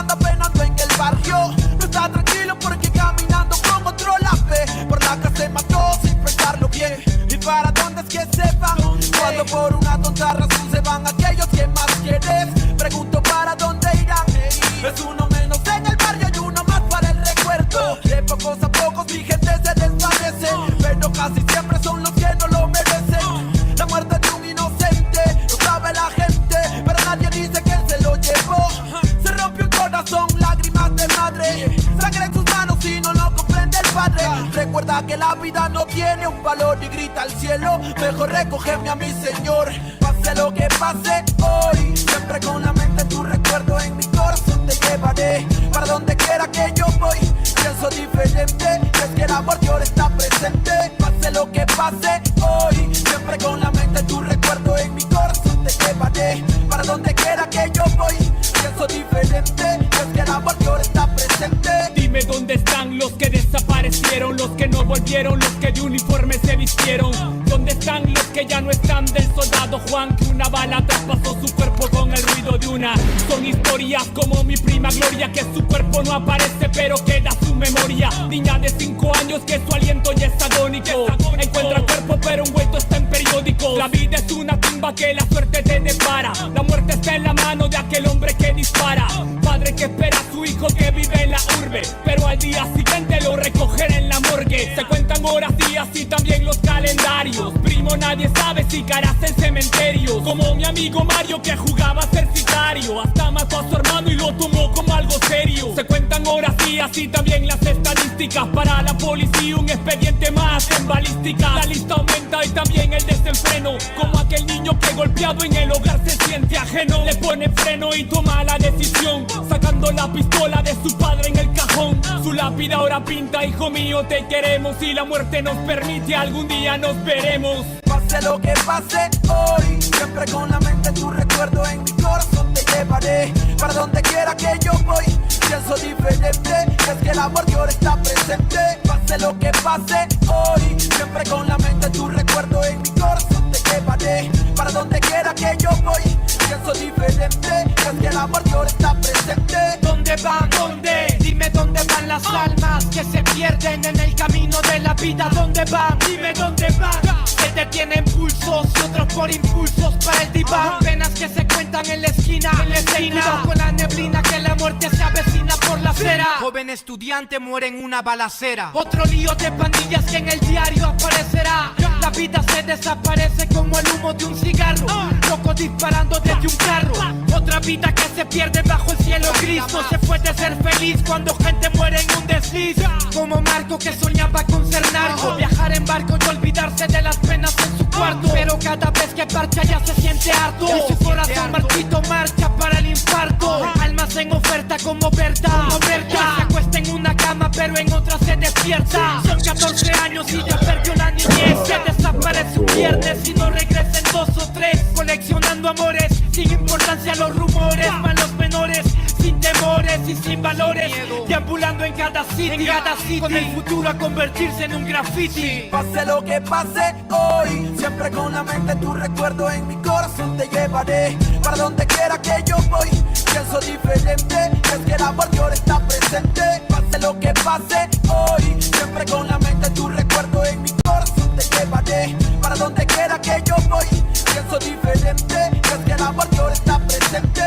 anda penando en el barrio. No está tranquilo porque caminando con otro la ve. Por la que se mató sin pensarlo bien. ¿Y para dónde es que se van? Cuando por una tonta razón se van aquellos que más quieres. Pregunto para dónde irán. Es uno menos en el barrio y uno más para el recuerdo. De pocos a pocos mi gente se desvanece, pero casi siempre son los que no lo merecen. La muerte de un inocente, lo sabe la gente, pero nadie dice que se lo llevó. Se rompió el corazón, lágrimas de madre, sangre en sus manos y no lo comprende el padre. Recuerda que la vida no tiene un valor y grita al cielo, mejor recógeme a mi Señor. Pase lo que pase hoy, siempre con la mente tu recuerdo en mi corazón te llevaré. Para donde quiera que yo voy, pienso diferente, es que el amor de ahora está presente. Pase lo que pase hoy, siempre con la mente tu recuerdo en mi corazón te llevaré. Para donde quiera que yo voy, pienso diferente, es que el amor de ahora está presente. Dime dónde están los que desaparecieron, los que no volvieron, los que de uniforme se vistieron. ¿Dónde están los que ya no están del soldado Juan, que una bala traspasó su cuerpo con el ruido de una? Son historias como mi prima Gloria, que su cuerpo no aparece pero queda su memoria. Niña de 5 años que su aliento ya es agónico, encuentra cuerpo pero envuelto está en periódico. La vida es una tumba que la suerte te depara, la muerte está en la mano de aquel hombre que dispara. Padre que espera a su hijo que vive en la urbe, pero al día siguiente lo recogerá en la morgue. Se cuentan horas, días y también los calendarios. Primo, nadie sabe si caerás en cementerios, como mi amigo Mario que jugaba a ser sicario, hasta mató a su hermano y lo tomó como algo serio. Se cuentan horas, días y también las estadísticas. Para la policía un expediente más en balística. La lista aumenta y también el desenfreno, como aquel niño que golpeado en el hogar se siente ajeno. Le pone freno y toma la decisión, sacando la pistola de su padre en el cajón. Su lápida ahora pinta: hijo mío te queremos, y la muerte nos permite algún día nos veremos. Pase lo que pase hoy, siempre con la mente tu recuerdo en mi corazón te llevaré. Para donde quiera que yo voy, pienso diferente, es que el amor de ahora está presente. Pase lo que pase hoy, siempre con la mente tu recuerdo en mi corazón te llevaré. Para donde quiera que yo voy, pienso diferente, es que el amor de ahora está presente. ¿Dónde van? ¿Dónde? Dime dónde van las almas que se pierden en el camino de la vida. ¿Dónde van? Dime dónde van. Que detienen pulsos y otros por impulsos para el diván. Penas que se cuentan en la esquina, cuidado con la neblina que la muerte se avecina por la acera. Joven estudiante muere en una balacera. Otro lío de pandillas que en el diario aparecerá. La vida se desaparece como el humo de un cigarro, locos disparando desde un carro. Otra vida que se pierde bajo el cielo gris. No se puede ser feliz cuando gente muere en un desliz. Como Marco que soñaba con ser narco, viajar en barco y olvidarse de las penas en su cuarto. Pero cada vez que parcha ya se siente harto, y su corazón marchito marcha para el infarto. Almas en oferta como Berta, se acuesta en una cama pero en otra se despierta. Son 14 años y ya perdió la niñez. Se desaparece un viernes y no regresa en 2 o 3. Coleccionando amores, sin importancia los rumores. Van los menores, sin temores y sin valores, deambulando en cada sitio, con el futuro a convertirse en un graffiti. Pase lo que pase hoy, siempre con la mente tu recuerdo en mi corazón te llevaré. Para donde quiera que yo voy, pienso diferente, es que el amor de ahora está presente. Pase lo que pase hoy, siempre con la mente tu recuerdo en mi corazón te llevaré. Para donde quiera que yo voy, pienso diferente, es que el amor de ahora está presente.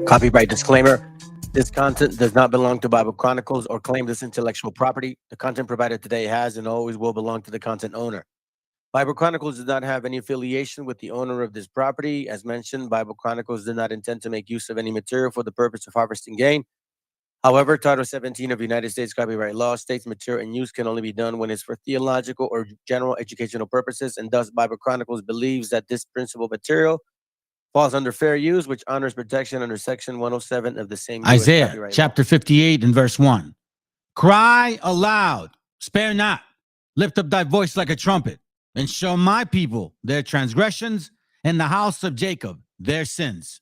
Copyright disclaimer. This content does not belong to Bible Chronicles or claim this intellectual property. The content provided today has and always will belong to the content owner. Bible Chronicles does not have any affiliation with the owner of this property. As mentioned, Bible Chronicles did not intend to make use of any material for the purpose of harvesting gain. However, Title 17 of United States copyright law states material in use can only be done when it's for theological or general educational purposes, and thus Bible Chronicles believes that this principal material falls under fair use, which honors protection under Section 107 of the same US Isaiah copyright chapter 58 and verse 1. Cry aloud, spare not, lift up thy voice like a trumpet, and show my people their transgressions, and the house of Jacob their sins.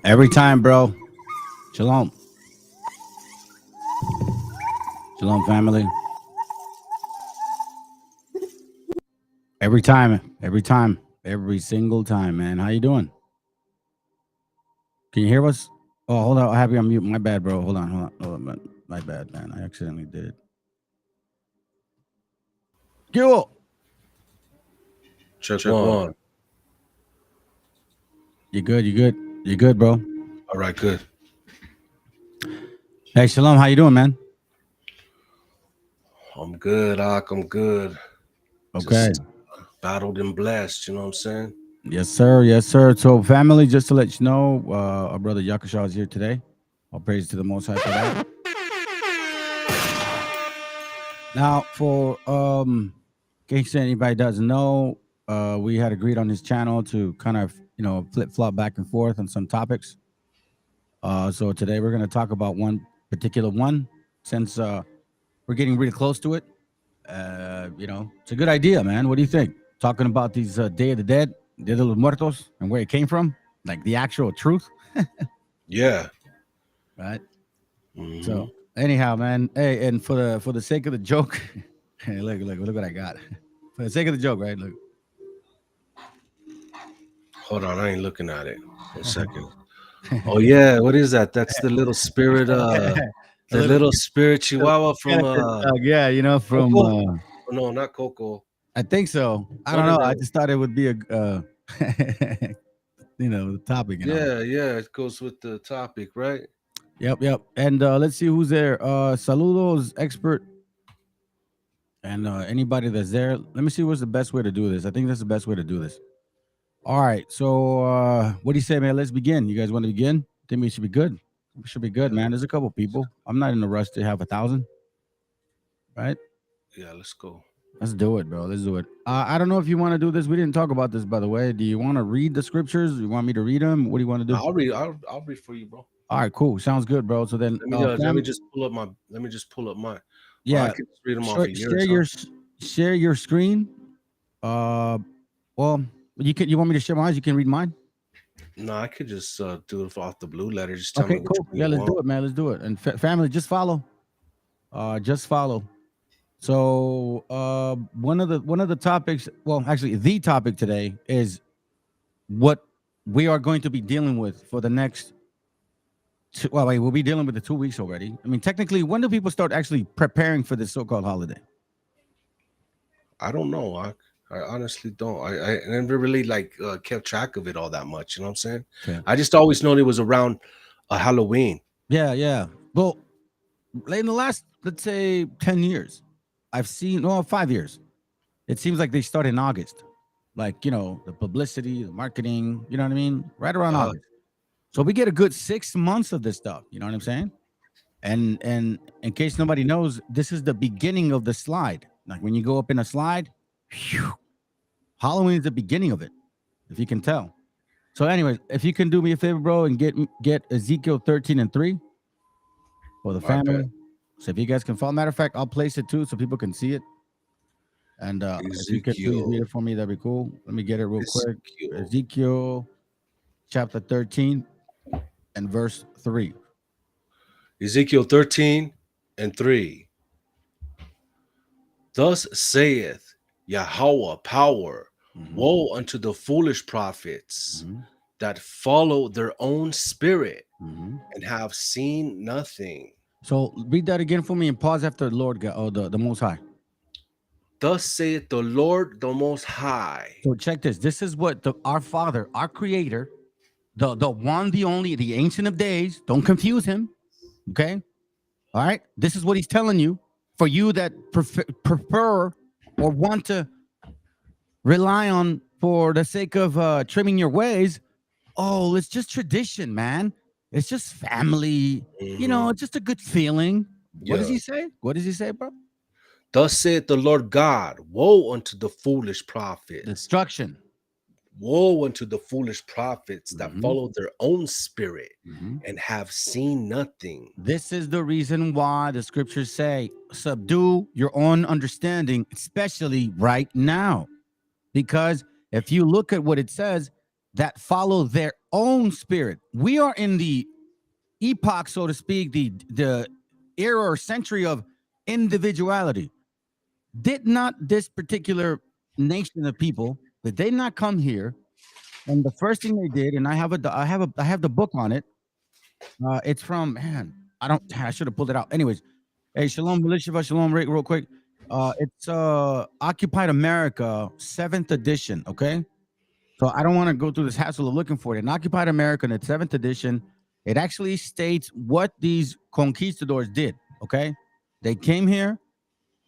Every time, bro. Shalom. Shalom, family. Every time, every single time, man. How you doing? Can you hear us? Oh, hold on. I have you on mute. My bad, bro. Hold on. My bad, man. I accidentally did it. Go. Check one. You good, bro. All right, good. Hey, Shalom. How you doing, man? I'm good, Ak. I'm good. Okay. Just battled and blessed, you know what I'm saying? Yes, sir. Yes, sir. So, family, just to let you know, our brother Yakasha is here today. All praise to the Most High for that. Now, for in case anybody doesn't know, we had agreed on this channel to kind of, flip flop back and forth on some topics. So today we're going to talk about one particular one, since we're getting really close to it. It's a good idea, man. What do you think? Talking about these Day of the Dead, Dia de los Muertos, and where it came from, like the actual truth. Yeah. Right. Mm-hmm. So anyhow, man. Hey, and for the sake of the joke, hey, look what I got. For the sake of the joke, right? Look. Hold on, I ain't looking at it. 1 second. Oh yeah, what is that? That's the little spirit, the little spirit chihuahua from from Coco? No, not Coco. I think so. I don't know. I just thought it would be a the topic. Yeah, it goes with the topic, right? Yep. And let's see who's there. Saludos, expert, and anybody that's there. Let me see what's the best way to do this. I think that's the best way to do this. All right. So what do you say, man? Let's begin. You guys want to begin? I think we should be good. We should be good, man. There's a couple people. I'm not in a rush to have 1,000. Right? Yeah, let's go. Let's do it, bro. Let's do it. I don't know if you want to do this. We didn't talk about this, by the way. Do you want to read the scriptures? Do you want me to read them? What do you want to do? I'll read for you, bro. All right, cool. Sounds good, bro. So then, Let me just pull up my. Let me just pull up my. yeah, I can just read them off of yours. Share your screen. Well, you want me to share mine? You can read mine. No, I could just do it off the blue letter. Just tell Okay, me which cool. one Yeah, you let's want. do it, man. Let's do it. And family, just follow. Just follow. So one of the topics, well, actually, the topic today is what we are going to be dealing with for the next. We'll be dealing with the 2 weeks already. I mean, technically, when do people start actually preparing for this so-called holiday? I don't know. I honestly don't. I never really like kept track of it all that much. You know what I'm saying? Okay. I just always known it was around Halloween. Yeah. Well, in the last, let's say, 10 years, I've seen, 5 years. It seems like they start in August. Like, the publicity, the marketing, you know what I mean? Right around August. So we get a good 6 months of this stuff. You know what I'm saying? And in case nobody knows, this is the beginning of the slide. Like when you go up in a slide, Halloween is the beginning of it, if you can tell. So anyways, if you can do me a favor, bro, and get Ezekiel 13:3 for the family. So if you guys can follow, matter of fact, I'll place it too so people can see it. And if you could please read it for me, that'd be cool. Let me get it real quick. Ezekiel chapter 13 and verse 3. Ezekiel 13:3. Thus saith Yahweh power, woe unto the foolish prophets that follow their own spirit and have seen nothing. So read that again for me and pause after the Lord God, the Most High. Thus saith the Lord the Most High. So check this. This is what our Father, our Creator, the one, the only, the Ancient of Days. Don't confuse him. Okay. All right. This is what he's telling you. For you that prefer or want to rely on for the sake of trimming your ways. Oh, it's just tradition, man. It's just family. It's just a good feeling. What does he say? What does he say, bro? Thus saith the Lord God, woe unto the foolish prophets. Destruction. Woe unto the foolish prophets that follow their own spirit and have seen nothing. This is the reason why the scriptures say, subdue your own understanding, especially right now. Because if you look at what it says, that follow their own spirit. We are in the epoch, so to speak, the era or century of individuality. Did not this particular nation of people, did they not come here? And the first thing they did, and I have the book on it. It's from, man, I should have pulled it out. Anyways, hey, Shalom, Melishua, Shalom, Rick, real quick. It's Occupied America, 7th edition, okay? So I don't want to go through this hassle of looking for it. In Occupied America, in its 7th edition, it actually states what these conquistadors did, okay? They came here,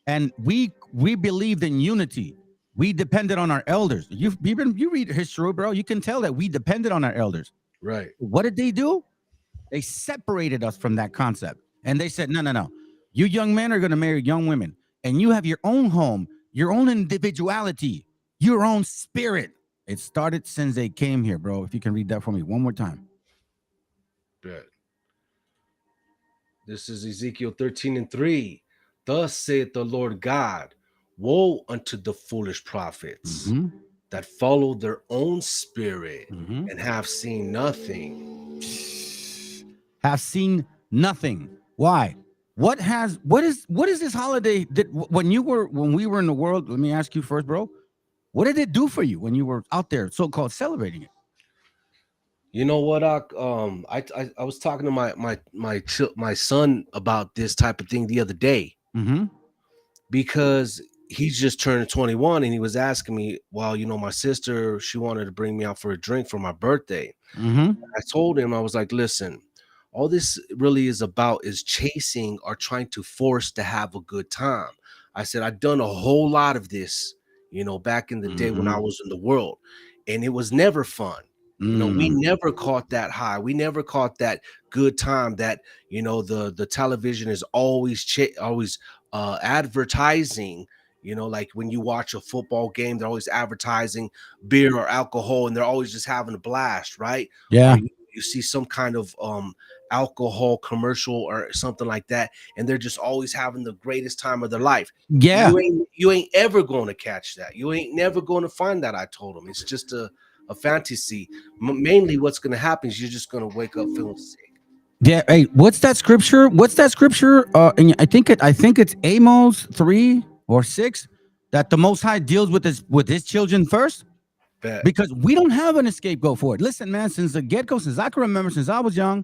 and we believed in unity. We depended on our elders. You read history, bro. You can tell that we depended on our elders. Right. What did they do? They separated us from that concept. And they said, no. You young men are going to marry young women. And you have your own home, your own individuality, your own spirit. It started since they came here, bro. If you can read that for me one more time. Good. This is Ezekiel 13:3. Thus saith the Lord God, woe unto the foolish prophets that follow their own spirit and have seen nothing. Have seen nothing. Why? What is this holiday that when we were in the world? Let me ask you first, bro. What did it do for you when you were out there, so-called celebrating it? You know what? I was talking to my son about this type of thing the other day because he's just turned 21 and he was asking me, well, my sister, she wanted to bring me out for a drink for my birthday. I told him, I was like, listen, all this really is about is chasing or trying to force to have a good time. I said, I've done a whole lot of this, back in the day when I was in the world, and it was never fun. We never caught that high. We never caught that good time that, the television is always advertising, like when you watch a football game, they're always advertising beer or alcohol and they're always just having a blast, right? Yeah. You see some kind of alcohol commercial or something like that, and they're just always having the greatest time of their life. Yeah. You ain't ever going to catch that. You ain't never going to find that. I told them it's just a fantasy. Mainly what's going to happen is you're just going to wake up feeling sick. Yeah. Hey, what's that scripture? And I think it's Amos 3 or 6 that the Most High deals with his children first. Bet. Because we don't have an scapegoat for it. Listen, man, since the get-go, since I can remember, since I was young,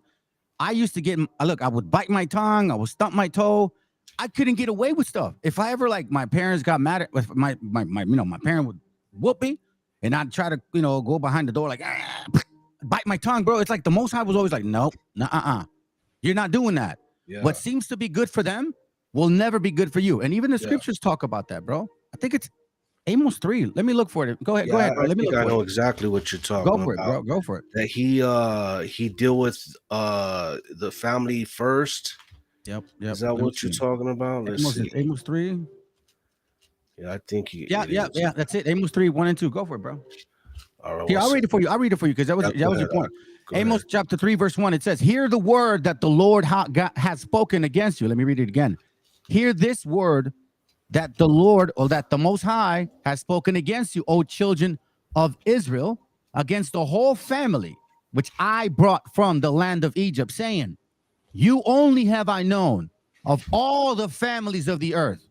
I used to get, look, I would bite my tongue, I would stump my toe. I couldn't get away with stuff. If I ever, like, my parents got mad at my parent would whoop me, and I'd try to, go behind the door, like, bite my tongue, bro. It's like the Most High was always like, no, you're not doing that. Yeah. What seems to be good for them will never be good for you. And even the scriptures talk about that, bro. I think it's Amos 3. Let me look for it. Go ahead. Go ahead. Let me look. I know exactly what you're talking about. Go for it, bro. Go for it. That he deal with the family first. Yep. Is that what you're talking about? Let's see. Amos 3. Yeah, I think he. Yeah. That's it. Amos 3, 1 and 2. Go for it, bro. All right. Here, I'll read it for you. Because that was your point. Amos chapter 3, verse 1. It says, "Hear the word that the Lord has spoken against you." Let me read it again. Hear this word that the Lord, or that the Most High, has spoken against you, O children of Israel, against the whole family which I brought from the land of Egypt, saying, you only have I known of all the families of the earth.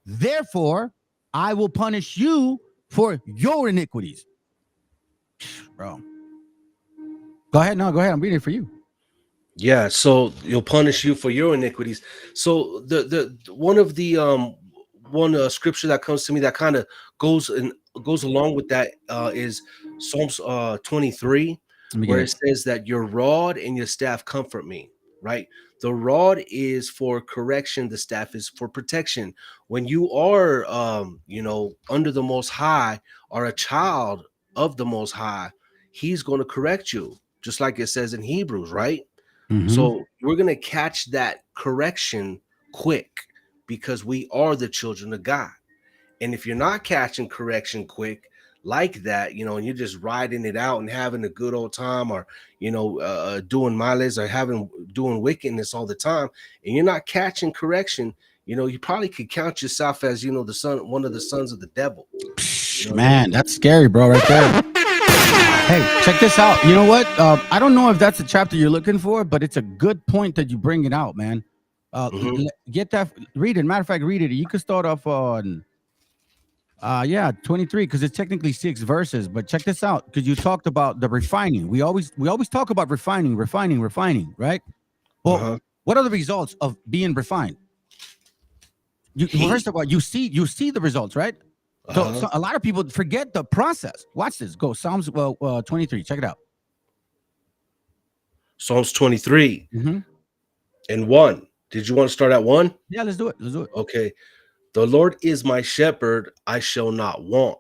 Therefore, I will punish you for your iniquities. Bro. Go ahead. No, go ahead. I'm reading it for you. Yeah, so you'll punish you for your iniquities. So the one of the scripture that comes to me that kind of goes along with that is Psalms 23, where it says that your rod and your staff comfort me, right? The rod is for correction, the staff is for protection. When you are under the Most High, or a child of the Most High, he's going to correct you, just like it says in Hebrews, right? Mm-hmm. So we're going to catch that correction quick because we are the children of God. And if you're not catching correction quick like that, and you're just riding it out and having a good old time, or, doing miles or doing wickedness all the time, and you're not catching correction, you probably could count yourself as, one of the sons of the devil. Man, that's scary, bro, right there. Hey, check this out. You know what? I don't know if that's the chapter you're looking for, but it's a good point that you bring it out, man. Get that. Read it. Matter of fact, read it. You could start off on, 23, because it's technically 6 verses. But check this out, because you talked about the refining. We always talk about refining, right? Well, what are the results of being refined? First of all, you see the results, right? So a lot of people forget the process. Watch this. Go Psalms 23. Check it out. Psalms 23 and 1. Did you want to start at 1? Yeah, let's do it. Okay. The Lord is my shepherd, I shall not want.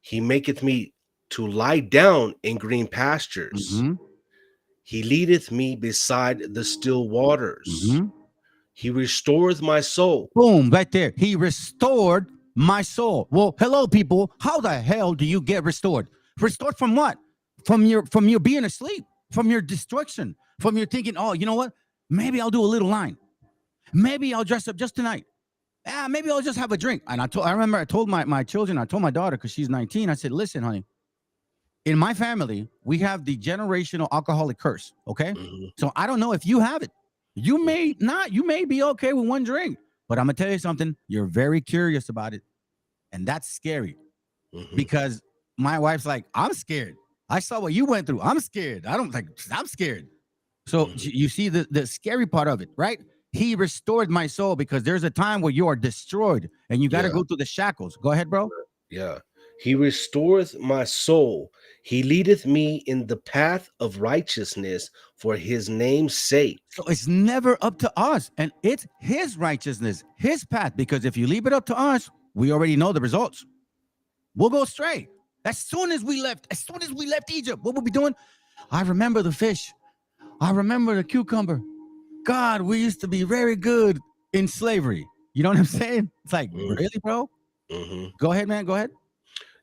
He maketh me to lie down in green pastures. He leadeth me beside the still waters. He restoreth my soul. Boom, right there. He restored my soul. Well, hello, people. How the hell do you get restored? Restored from what? From your being asleep, from your destruction, from your thinking, oh, you know what? Maybe I'll do a little line. Maybe I'll dress up just tonight. Maybe I'll just have a drink. And I remember I told my children, I told my daughter, because she's 19, I said, listen, honey, in my family, we have the generational alcoholic curse. Okay. So I don't know if you have it. You may not. You may be okay with one drink. But I'm going to tell you something. You're very curious about it. And that's scary. Because my wife's like, I'm scared. I saw what you went through. I'm scared. I'm scared. So you see the scary part of it, right? He restored my soul, because there's a time where you are destroyed and you got to go through the shackles. Go ahead, bro. Yeah. He restoreth my soul. He leadeth me in the path of righteousness for his name's sake. So it's never up to us, and it's his righteousness, his path, because if you leave it up to us, we already know the results. We'll go astray. As soon as we left Egypt, what we'll be doing? I remember the fish. I remember the cucumber. God, we used to be very good in slavery. You know what I'm saying? It's like, really, bro? Go ahead, man. Go ahead.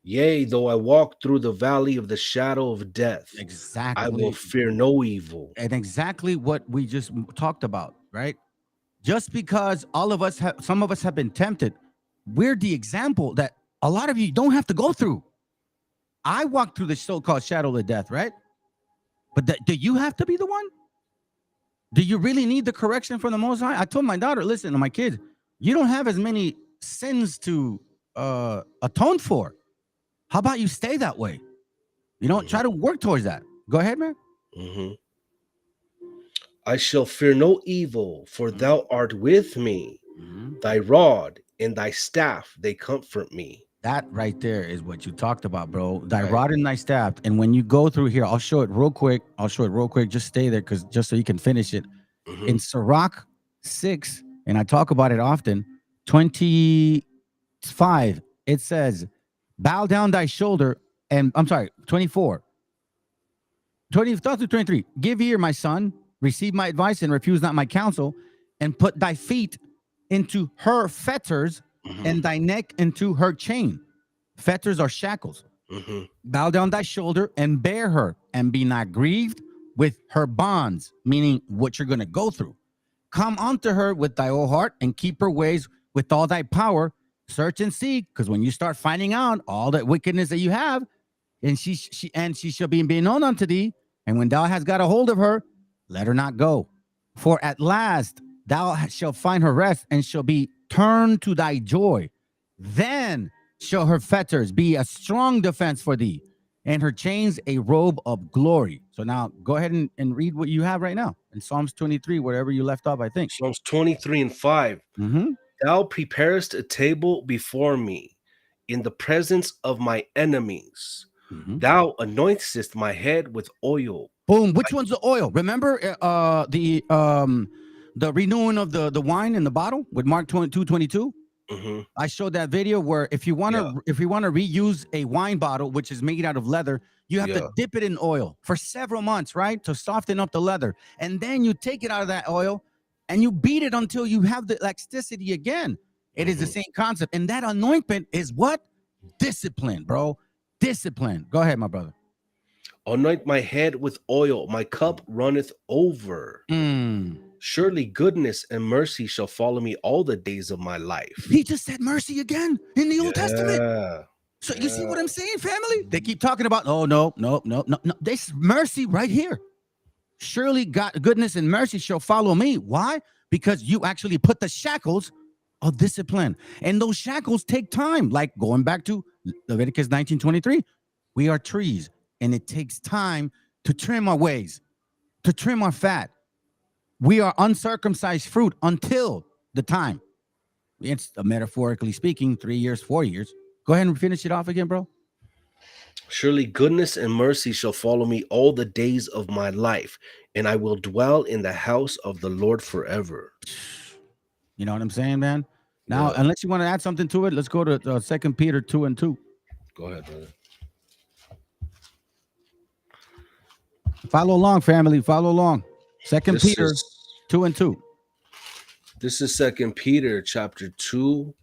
Yea, though I walk through the valley of the shadow of death, Exactly. I will fear no evil. And exactly what we just talked about, right? Just because all of us have, some of us have been tempted, we're the example that a lot of you don't have to go through. I walked through the so-called shadow of death, right? But do you have to be the one? Do you really need the correction from the Most High? I told my daughter, listen, to my kids, you don't have as many sins to atone for. How about you stay that way? You know, try to work towards that. Go ahead, man. Mm-hmm. I shall fear no evil, for thou art with me. Thy rod and thy staff, they comfort me. That right there is what you talked about, bro. Thy rod and thy staff. And when you go through here, I'll show it real quick. Just stay there, because just so you can finish it. In Sirach 6, and I talk about it often, 25, it says, bow down thy shoulder, and I'm sorry, 24. 23. Give ear, my son, receive my advice, and refuse not my counsel, and put thy feet into her fetters, and thy neck into her chain. Fetters are shackles. Bow down thy shoulder and bear her, and be not grieved with her bonds, meaning what you're going to go through. Come unto her with thy whole heart, and keep her ways with all thy power. Search and seek, because when you start finding out all that wickedness that you have, and she shall be known unto thee, and when thou hast got a hold of her, let her not go. For at last thou shalt find her rest, and shall be turned to thy joy. Then shall her fetters be a strong defense for thee, and her chains a robe of glory. So now go ahead and read what you have right now in Psalms 23, wherever you left off, I think. Psalms 23 and 5. Thou preparest a table before me in the presence of my enemies. Thou anointest my head with oil. Boom. Which one's the oil? Remember the renewing of the wine in the bottle with Mark 22:22? I showed that video where if you want to reuse a wine bottle, which is made out of leather, you have to dip it in oil for several months, right? To soften up the leather. And then you take it out of that oil and you beat it until you have the elasticity again. It is the same concept. And that anointment is what? Discipline, bro. Discipline. Go ahead, my brother. Anoint my head with oil, my cup runneth over. Surely goodness and mercy shall follow me all the days of my life. He just said mercy again in the Old Testament. So you see what I'm saying, family? They keep talking about, oh, no. This mercy right here. Surely God, goodness and mercy shall follow me. Why? Because you actually put the shackles of discipline. And those shackles take time. Like going back to Leviticus 19:23. We are trees, and it takes time to trim our ways, to trim our fat. We are uncircumcised fruit until the time. It's metaphorically speaking, 3 years, 4 years. Go ahead and finish it off again, bro. Surely goodness and mercy shall follow me all the days of my life, and I will dwell in the house of the Lord forever. You know what I'm saying, man? Now, unless you want to add something to it, let's go to 2 Peter 2:2. Go ahead, brother. Follow along, family. Follow along. 2 Peter 2:2. This is 2 Peter chapter 2,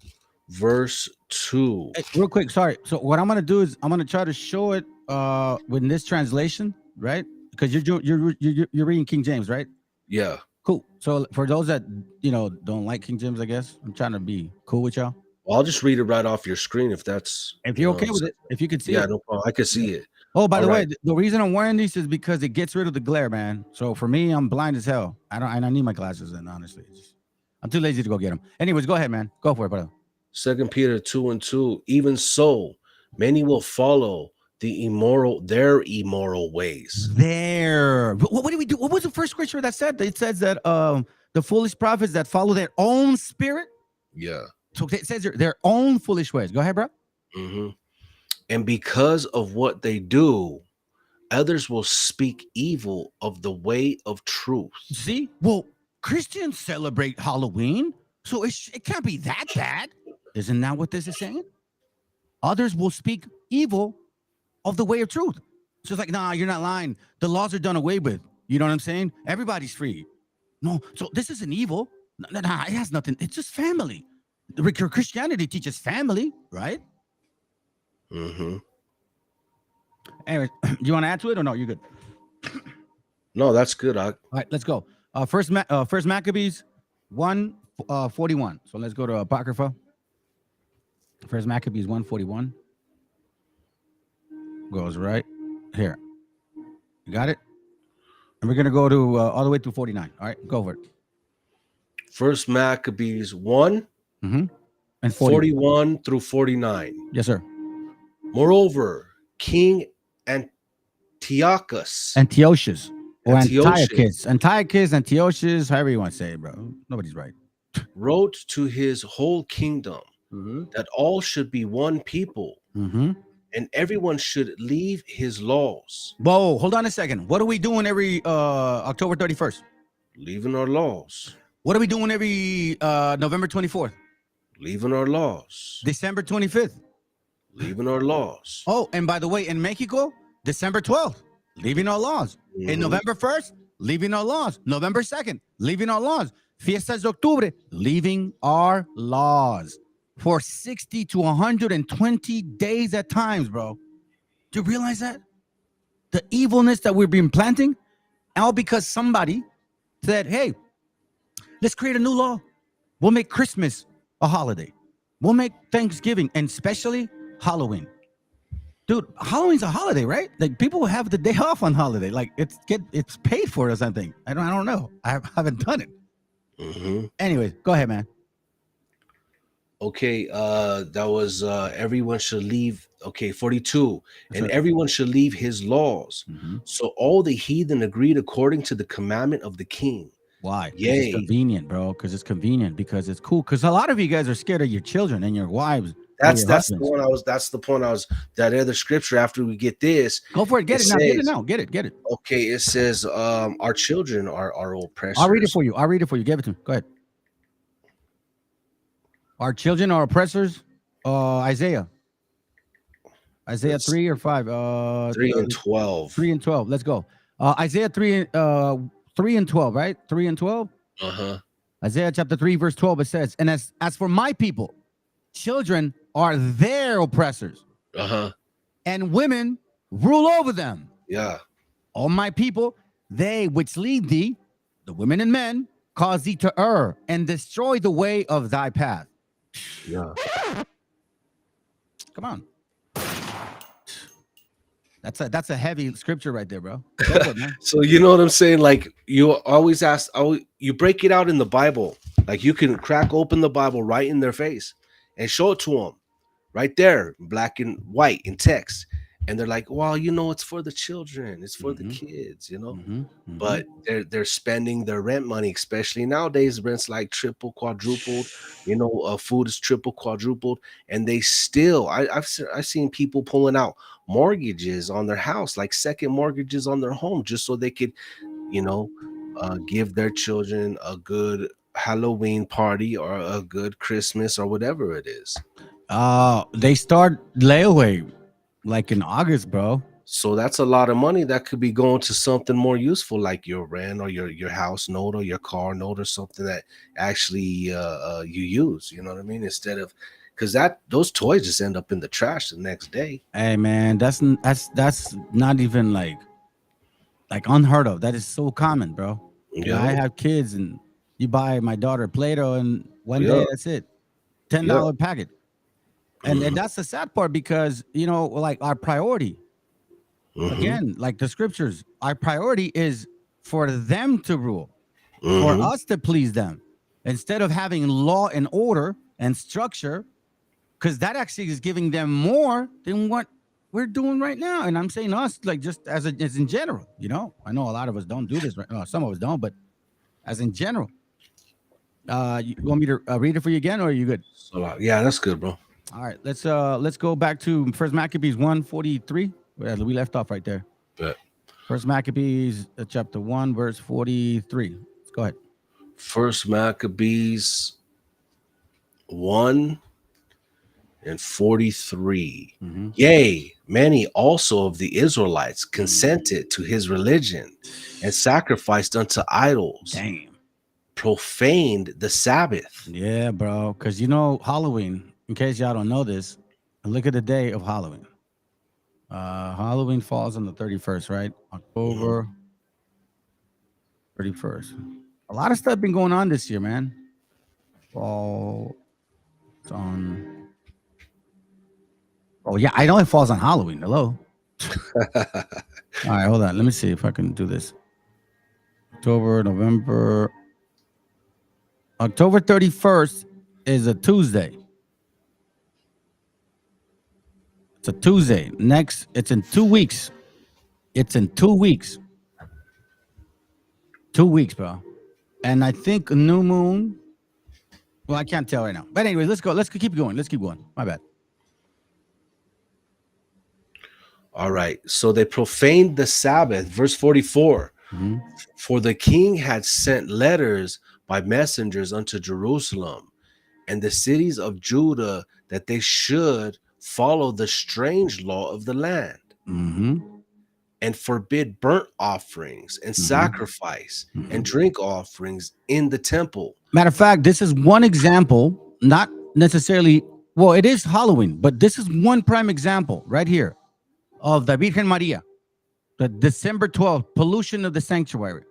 verse 2. Hey, real quick, sorry. So what I'm gonna do is I'm gonna try to show it with this translation, right? Because you're reading King James, right? Yeah. Cool. So for those that don't like King James, I guess I'm trying to be cool with y'all. Well, I'll just read it right off your screen if you're okay with it. If you can see it. Yeah, no problem. I can see it. Oh, by the way, the reason I'm wearing these is because it gets rid of the glare, man. So for me, I'm blind as hell. I need my glasses in, honestly. I'm too lazy to go get them. Anyways, go ahead, man. Go for it, brother. 2 Peter 2:2. Even so, many will follow their immoral ways. What do we do? What was the first scripture that said? It says that the foolish prophets that follow their own spirit. Yeah. So it says their own foolish ways. Go ahead, bro. And because of what they do, others will speak evil of the way of truth. See? Well, Christians celebrate Halloween, so it can't be that bad. Isn't that what this is saying? Others will speak evil of the way of truth. So it's like, nah, you're not lying. The laws are done away with. You know what I'm saying? Everybody's free. No, so this isn't evil. Nah, it has nothing. It's just family. Christianity teaches family, right? Mm-hmm. Anyway, you want to add to it or no? You good? No, that's good. All right, let's go. First Maccabees 1:41. So let's go to Apocrypha. First Maccabees 1:41 goes right here. You got it? And we're gonna go to all the way to 49. All right, go for it. First Maccabees 1 And 41 through 49. Yes, sir. Moreover, King Antiochus, Antiochus or Antiochus. Antiochus, however you want to say it, bro. Nobody's right. wrote to his whole kingdom that all should be one people, and everyone should leave his laws. Whoa, hold on a second. What are we doing every October 31st? Leaving our laws. What are we doing every November 24th? Leaving our laws. December 25th? Leaving our laws. Oh, and by the way, in Mexico, December 12th, leaving our laws. In November 1st, leaving our laws. November 2nd, leaving our laws. Fiestas de Octubre, leaving our laws for 60 to 120 days at times, bro. Do you realize that? The evilness that we've been planting, all because somebody said, hey, let's create a new law. We'll make Christmas a holiday. We'll make Thanksgiving, and especially Halloween. Dude, Halloween's a holiday, right? Like people have the day off on holiday. Like it's paid for or something. I don't know. I haven't done it. Anyways, go ahead, man. Okay, that was everyone should leave. Okay, 42. That's and right. everyone should leave his laws. So all the heathen agreed according to the commandment of the king. Why? 'Cause Yay. It's convenient, bro. Because it's convenient. Because it's cool. Because a lot of you guys are scared of your children and your wives. That's the point I was. That's the point I was. That other scripture. After we get this, Go for it. Get it now. Get it now. Get it. okay, it says, our children are oppressors. I'll read it for you. Give it to me. Go ahead. Our children are oppressors. Isaiah 3 or 5. 3 and 12. 3 and 12. Let's go. Isaiah 3 and 12, right? 3 and 12. Isaiah chapter 3, verse 12. It says, and as for my people, children are their oppressors, and women rule over them. Yeah. All my people, they which lead thee, the women and men, cause thee to err and destroy the way of thy path. Yeah. Come on. That's a heavy scripture right there, bro. Go for it, man. So you know what I'm saying? Like you always ask, you break it out in the Bible. Like you can crack open the Bible right in their face and show it to them right there, black and white in text. And they're like, well, you know, it's for the children, it's for the kids, you know. But they're spending their rent money, especially nowadays. Rent's like triple, quadrupled, you know, food is triple, quadrupled, and they still I've seen people pulling out mortgages on their house, like second mortgages on their home, just so they could, you know, give their children a good Halloween party or a good Christmas or whatever it is. They start layaway like in August, bro. So that's a lot of money that could be going to something more useful, like your rent or your house note or your car note or something that actually you use. You know what I mean? Instead of, because those toys just end up in the trash the next day. Hey man, that's not even like unheard of. That is so common, bro. Yeah, I have kids, and you buy my daughter Play-Doh, and one day that's it, $10 packet. And that's the sad part, because you know, like our priority, again, like the scriptures, our priority is for them to rule, for us to please them, instead of having law and order and structure, because that actually is giving them more than what we're doing right now. And I'm saying us, like just as in general, you know. I know a lot of us don't do this right now. Some of us don't, but as in general. You want me to read it for you again, or are you good? So yeah, that's good, bro. All right, let's go back to First Maccabees 1:43. We left off right there. But First Maccabees chapter 1 verse 43. Let's go ahead. First Maccabees 1 and 43. Yea, many also of the Israelites consented to his religion and sacrificed unto idols. Damn. Profaned the Sabbath. Yeah, bro. Because you know, Halloween, in case y'all don't know this, And look at the day of Halloween. Halloween falls on the 31st, right? October 31st. A lot of stuff been going on this year, man. Falls on. Oh yeah, I know it falls on Halloween. Hello. All right, hold on. Let me see if I can do this. October, November. October 31st is a Tuesday. It's a Tuesday. Next, it's in 2 weeks. It's in 2 weeks. 2 weeks, bro. And I think a new moon. Well, I can't tell right now. But anyway, let's go. Let's keep going. Let's keep going. My bad. All right. So they profaned the Sabbath. Verse 44. Mm-hmm. For the king had sent letters by messengers unto Jerusalem and the cities of Judah that they should follow the strange law of the land and forbid burnt offerings and sacrifice and drink offerings in the temple. Matter of fact, this is one example, not necessarily, well, it is Halloween, but this is one prime example right here of the Virgen Maria, the December 12th pollution of the sanctuary.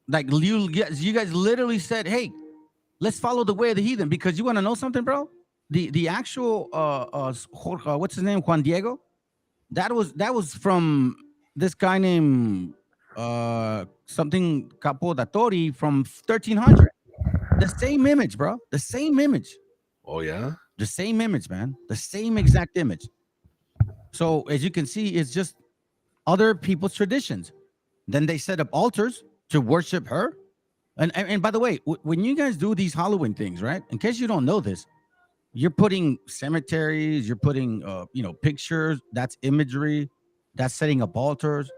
Like you guys literally said, hey, let's follow the way of the heathen, because you want to know something, bro? The actual what's his name, Juan Diego, that was from this guy named something Capodatori from 1300. The same image, bro. The same image. Oh yeah, the same image, man. The same exact image. So as you can see, it's just other people's traditions. Then they set up altars to worship her. And by the way, when you guys do these Halloween things, right? In case you don't know this, you're putting cemeteries, you're putting pictures, that's imagery, that's setting up altars.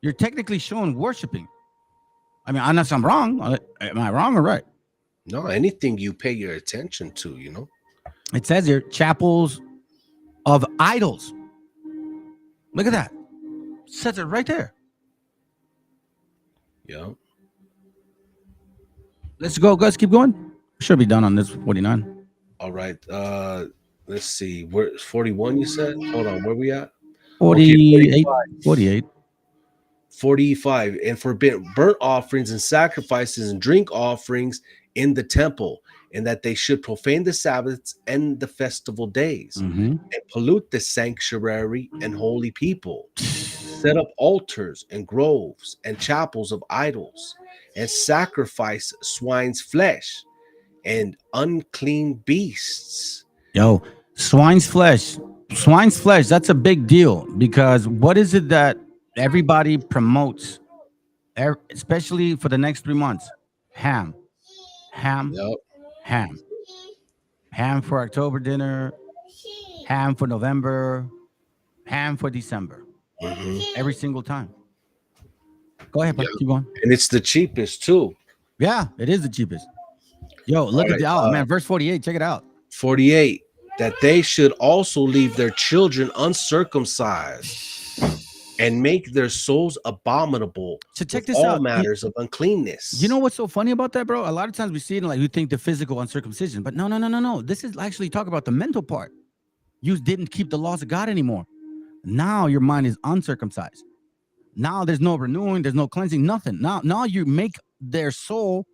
You're technically showing worshiping. I mean, unless I'm wrong. Am I wrong or right? No, anything you pay your attention to, It says here, chapels of idols. Look at that. It says it right there. Yeah. Let's go, guys. Keep going. Should be done on this 49. All right. Let's see. Where 41 you said? Hold on. Where we at? 48. 48. 45. And forbid burnt offerings and sacrifices and drink offerings in the temple, and that they should profane the Sabbaths and the festival days and pollute the sanctuary and holy people, set up altars and groves and chapels of idols, and sacrifice swine's flesh and unclean beasts. Yo, swine's flesh, that's a big deal, because what is it that everybody promotes, especially for the next 3 months? Ham. Ham for October dinner, ham for November, ham for December. Every single time. Go ahead, keep going. And it's the cheapest too. Yeah, it is the cheapest. Yo, look at man, verse 48. Check it out. 48. That they should also leave their children uncircumcised and make their souls abominable. So check with this all out. matters of uncleanness. You know what's so funny about that, bro? A lot of times we see it like we think the physical uncircumcision, but no. This is actually talk about the mental part. You didn't keep the laws of God anymore. Now your mind is uncircumcised. Now there's no renewing, there's no cleansing, nothing. Now you make their soul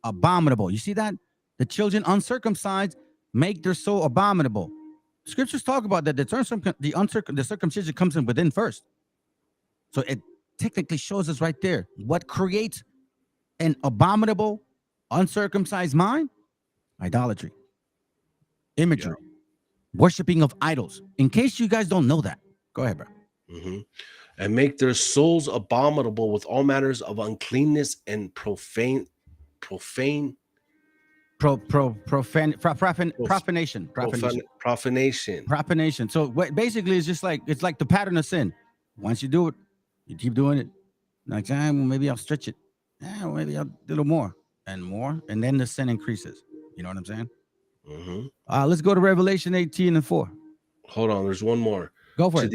abominable. You see that? The children uncircumcised make their soul abominable. Scriptures talk about that the circumcision comes in within first. So it technically shows us right there what creates an abominable, uncircumcised mind: idolatry, imagery, worshiping of idols. In case you guys don't know that, go ahead, bro. And make their souls abominable with all matters of uncleanness and profanation. So basically, it's just like the pattern of sin. Once you do it, you keep doing it. Like, well, maybe I'll stretch it. Well, maybe I'll do a little more, and then the sin increases. You know what I'm saying? Let's go to Revelation 18:4. Hold on, there's one more. Go for it.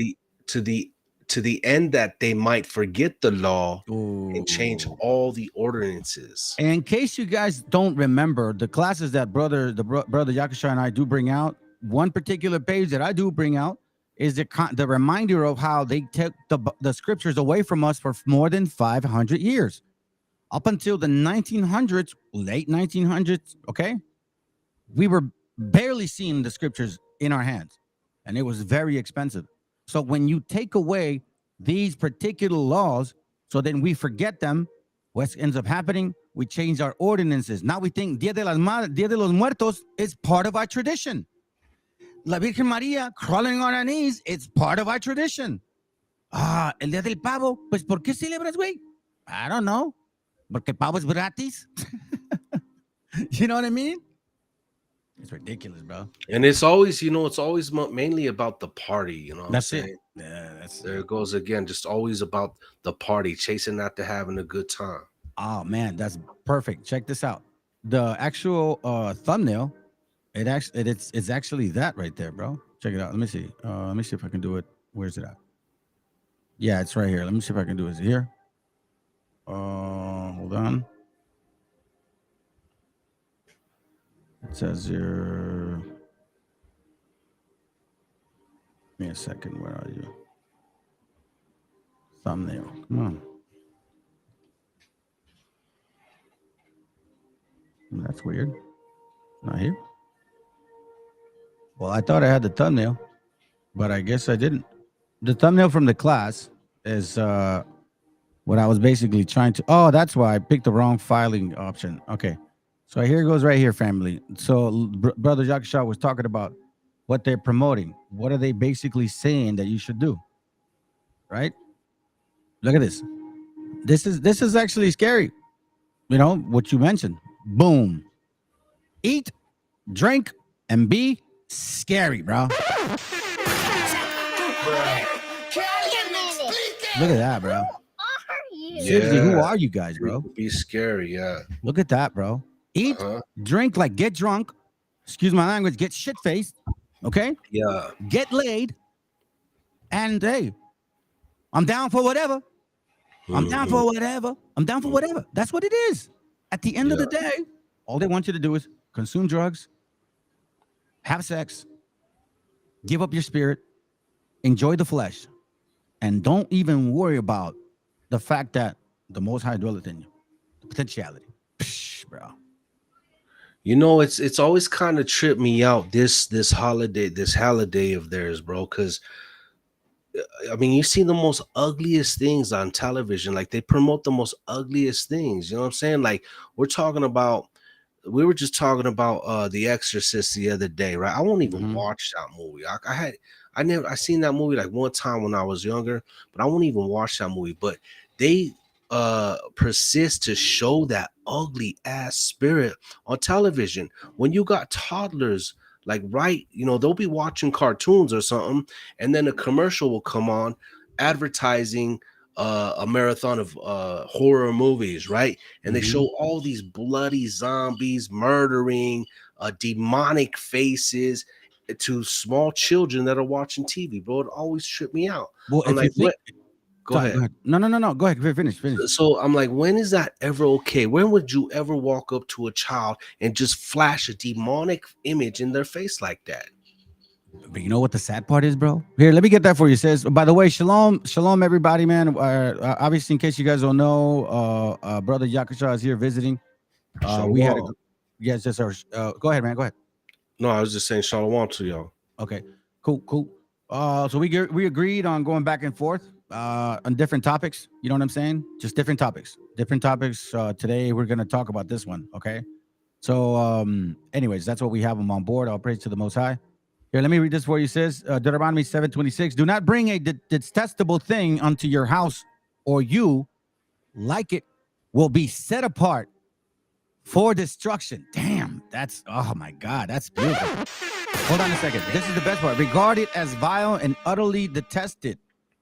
To the end that they might forget the law and change all the ordinances. And in case you guys don't remember, the classes that brother Yakasha and I do bring out, one particular page that I do bring out is the reminder of how they took the scriptures away from us for more than 500 years. Up until the 1900s, late 1900s, okay, we were barely seeing the scriptures in our hands, and it was very expensive. So when you take away these particular laws, so then we forget them, what ends up happening? We change our ordinances. Now we think Dia de los Muertos is part of our tradition. La Virgen María crawling on her knees, it's part of our tradition. El Día del Pavo, pues ¿por qué celebras, güey? I don't know. Porque pavo es gratis. You know what I mean? It's ridiculous, bro. And it's always, it's always mainly about the party, you know. That's it. Yeah, there it goes again. Just always about the party, chasing after having a good time. Oh man, that's perfect. Check this out. The actual thumbnail, it's actually that right there, bro. Check it out. Let me see. Let me see if I can do it. Where's it at? Yeah, it's right here. Let me see if I can do it. Is it here? Hold on. It says here. Give me a second. Where are you? Thumbnail. Come on. That's weird. Not here. Well, I thought I had the thumbnail, but I guess I didn't. The thumbnail from the class is what I was basically trying to. Oh, that's why I picked the wrong filing option. Okay. So here it goes right here, family. So Brother Yakasha was talking about what they're promoting. What are they basically saying that you should do? Right? Look at this. This is actually scary. You know, what you mentioned. Boom. Eat, drink, and be scary, bro. Look at that, bro. Seriously, who are you guys, bro? Be scary, yeah. Look at that, bro. Eat, drink, like get drunk. Excuse my language. Get shit-faced. Okay? Yeah. Get laid. And hey, I'm down for whatever. I'm down for whatever. I'm down for whatever. That's what it is. At the end of the day, all they want you to do is consume drugs, have sex, give up your spirit, enjoy the flesh, and don't even worry about the fact that the Most High dwelleth in you. The potentiality. Psh, bro. You know, it's always kind of tripped me out, this holiday of theirs, bro, because I mean, you see the most ugliest things on television. Like, they promote the most ugliest things. You know what I'm saying? Like, we were just talking about The Exorcist the other day, right? I won't even watch that movie. I seen that movie like one time when I was younger, but I won't even watch that movie. But they persist to show that ugly ass spirit on television. When you got toddlers, like, right, they'll be watching cartoons or something, and then a commercial will come on advertising a marathon of horror movies, right? And they show all these bloody zombies murdering demonic faces to small children that are watching TV, bro. It always tripped me out. Well, I'm like, Go ahead. No. Go ahead. Finish. So I'm like, when is that ever okay? When would you ever walk up to a child and just flash a demonic image in their face like that? But you know what the sad part is, bro? Here, let me get that for you. It says, by the way, shalom, everybody, man. Obviously, in case you guys don't know, Brother Yakasha is here visiting. We had yes, sir. Go ahead, man. Go ahead. No, I was just saying shalom to y'all. Okay, cool. So we agreed on going back and forth on different topics. You know what I'm saying? Just different topics. Today we're gonna talk about this one. Okay. So, anyways, that's what we have them on board. I'll praise to the Most High. Here, let me read this for you. It says, Deuteronomy 7:26. Do not bring a detestable thing unto your house, or you, like it, will be set apart for destruction. Damn, oh my God, that's beautiful. Hold on a second. This is the best part. Regard it as vile and utterly detested,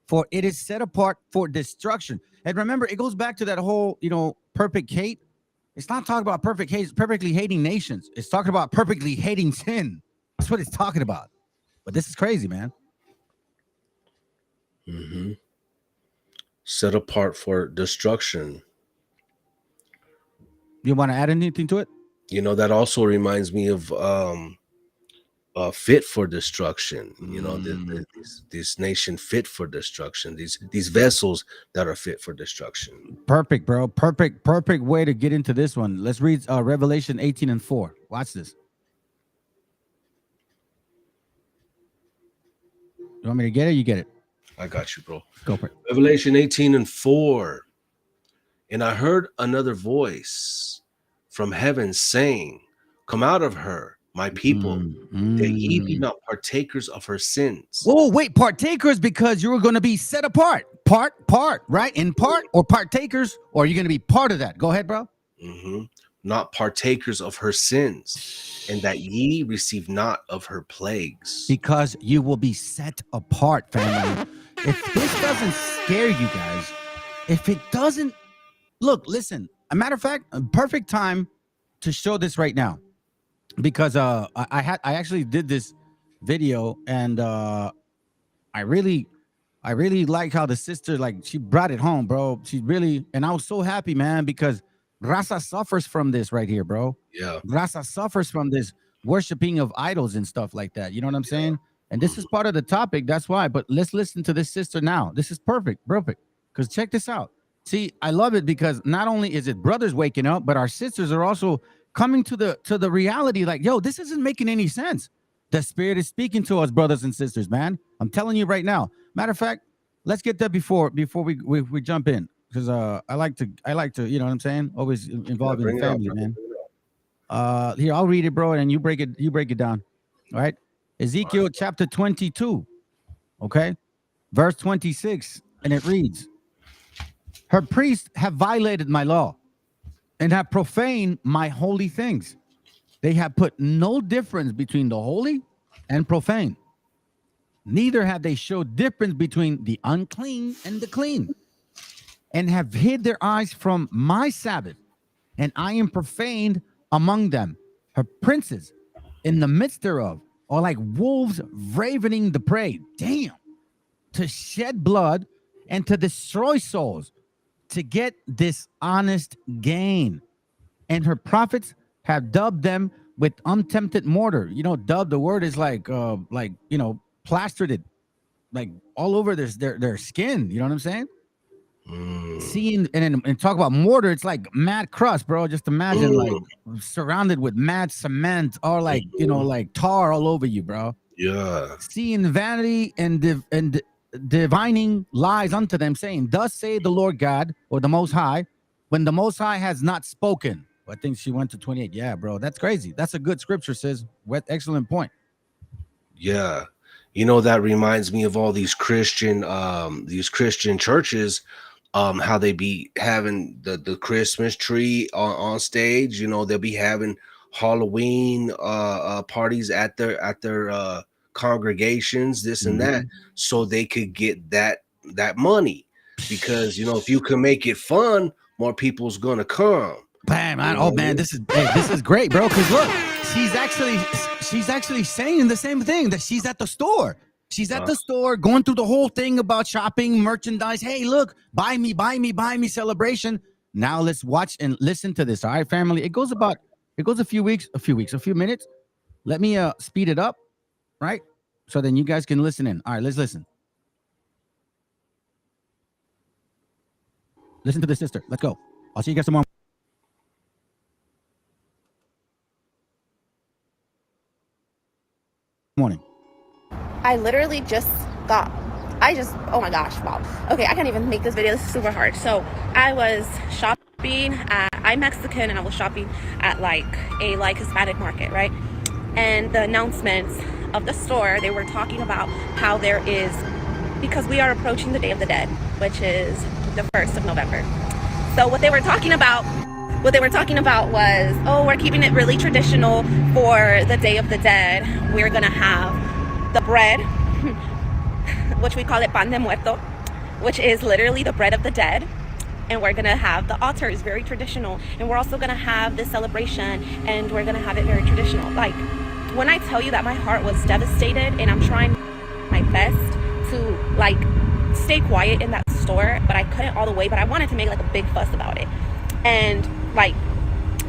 for it is set apart for destruction. And remember, it goes back to that whole, perfect hate. It's not talking about perfect hate, perfectly hating nations. It's talking about perfectly hating sin. That's what it's talking about. But this is crazy, man. Set apart for destruction. You want to add anything to it? That also reminds me of fit for destruction. You know, this nation fit for destruction. These vessels that are fit for destruction. Perfect, bro. Perfect way to get into this one. Let's read Revelation 18:4. Watch this. You want me to get it? You get it. I got you, bro. Go for it. Revelation 18:4. And I heard another voice from heaven saying, "Come out of her, my people, that ye be not partakers of her sins." Whoa, wait, partakers, because you're going to be set apart. Part, right? In part, or partakers, or are you going to be part of that? Go ahead, bro. Not partakers of her sins, and that ye receive not of her plagues. Because you will be set apart, family. If this doesn't scare you guys, if it doesn't, look, listen, a matter of fact, a perfect time to show this right now. Because I actually did this video, and I really like how the sister, like, she brought it home, bro. She really, and I was so happy, man, because Raza suffers from this right here, bro. Yeah, Raza suffers from this worshiping of idols and stuff like that. You know what I'm saying? And this is part of the topic. That's why. But let's listen to this sister now. This is perfect. Because check this out. See, I love it because not only is it brothers waking up, but our sisters are also coming to the reality, like, yo, this isn't making any sense. The Spirit is speaking to us, brothers and sisters, man. I'm telling you right now. Matter of fact, let's get that before we jump in, because I like to, you know what I'm saying? Always involving the family, man. Here, I'll read it, bro, and you break it down. All right. Ezekiel chapter 22, okay, verse 26, and it reads, "Her priests have violated my law and have profaned my holy things. They have put no difference between the holy and profane. Neither have they showed difference between the unclean and the clean, and have hid their eyes from my Sabbath, and I am profaned among them. Her princes in the midst thereof are like wolves ravening the prey." Damn. "To shed blood and to destroy souls, to get dishonest gain. And her prophets have dubbed them with untempted mortar." You know, dub, the word is like, you know, plastered it like all over their skin. You know what I'm saying? Seeing and talk about mortar, it's like mad crust, bro. Just imagine like surrounded with mad cement, or like, you know, like tar all over you, bro. Yeah. "Seeing vanity and divining lies unto them, saying, Thus say the Lord God," or the Most High, "when the Most High has not spoken." I think she went to 28. Yeah, bro, that's crazy. That's a good scripture, sis. Excellent point. Yeah. You know, that reminds me of all these Christian churches, how they be having the Christmas tree on stage. You know, they'll be having Halloween parties at their congregations, this and that, so they could get that money, because, you know, if you can make it fun, more people's gonna come. Bam, man. Oh man, this is great, bro. Because look, she's actually saying the same thing, that she's at the store. She's at the store going through the whole thing about shopping, merchandise. Hey, look, buy me celebration. Now let's watch and listen to this. All right, family. It goes a few minutes. Let me speed it up, right? So then you guys can listen in. All right, let's listen. Listen to the sister. Let's go. I'll see you guys tomorrow. Morning. I literally oh my gosh, wow. Okay, I can't even make this video. This is super hard. So I was shopping I'm Mexican, and I was shopping at like a Hispanic market, right? And the announcements of the store, they were talking about how there is, because we are approaching the Day of the Dead, which is the 1st of November. So what they were talking about was, oh, we're keeping it really traditional for the Day of the Dead. We're gonna have the bread, which we call it pan de muerto, which is literally the bread of the dead. And we're gonna have the altar, is very traditional. And we're also gonna have this celebration, and we're gonna have it very traditional. Like, when I tell you that my heart was devastated, and I'm trying my best to like stay quiet in that store, but I couldn't all the way, but I wanted to make like a big fuss about it. And like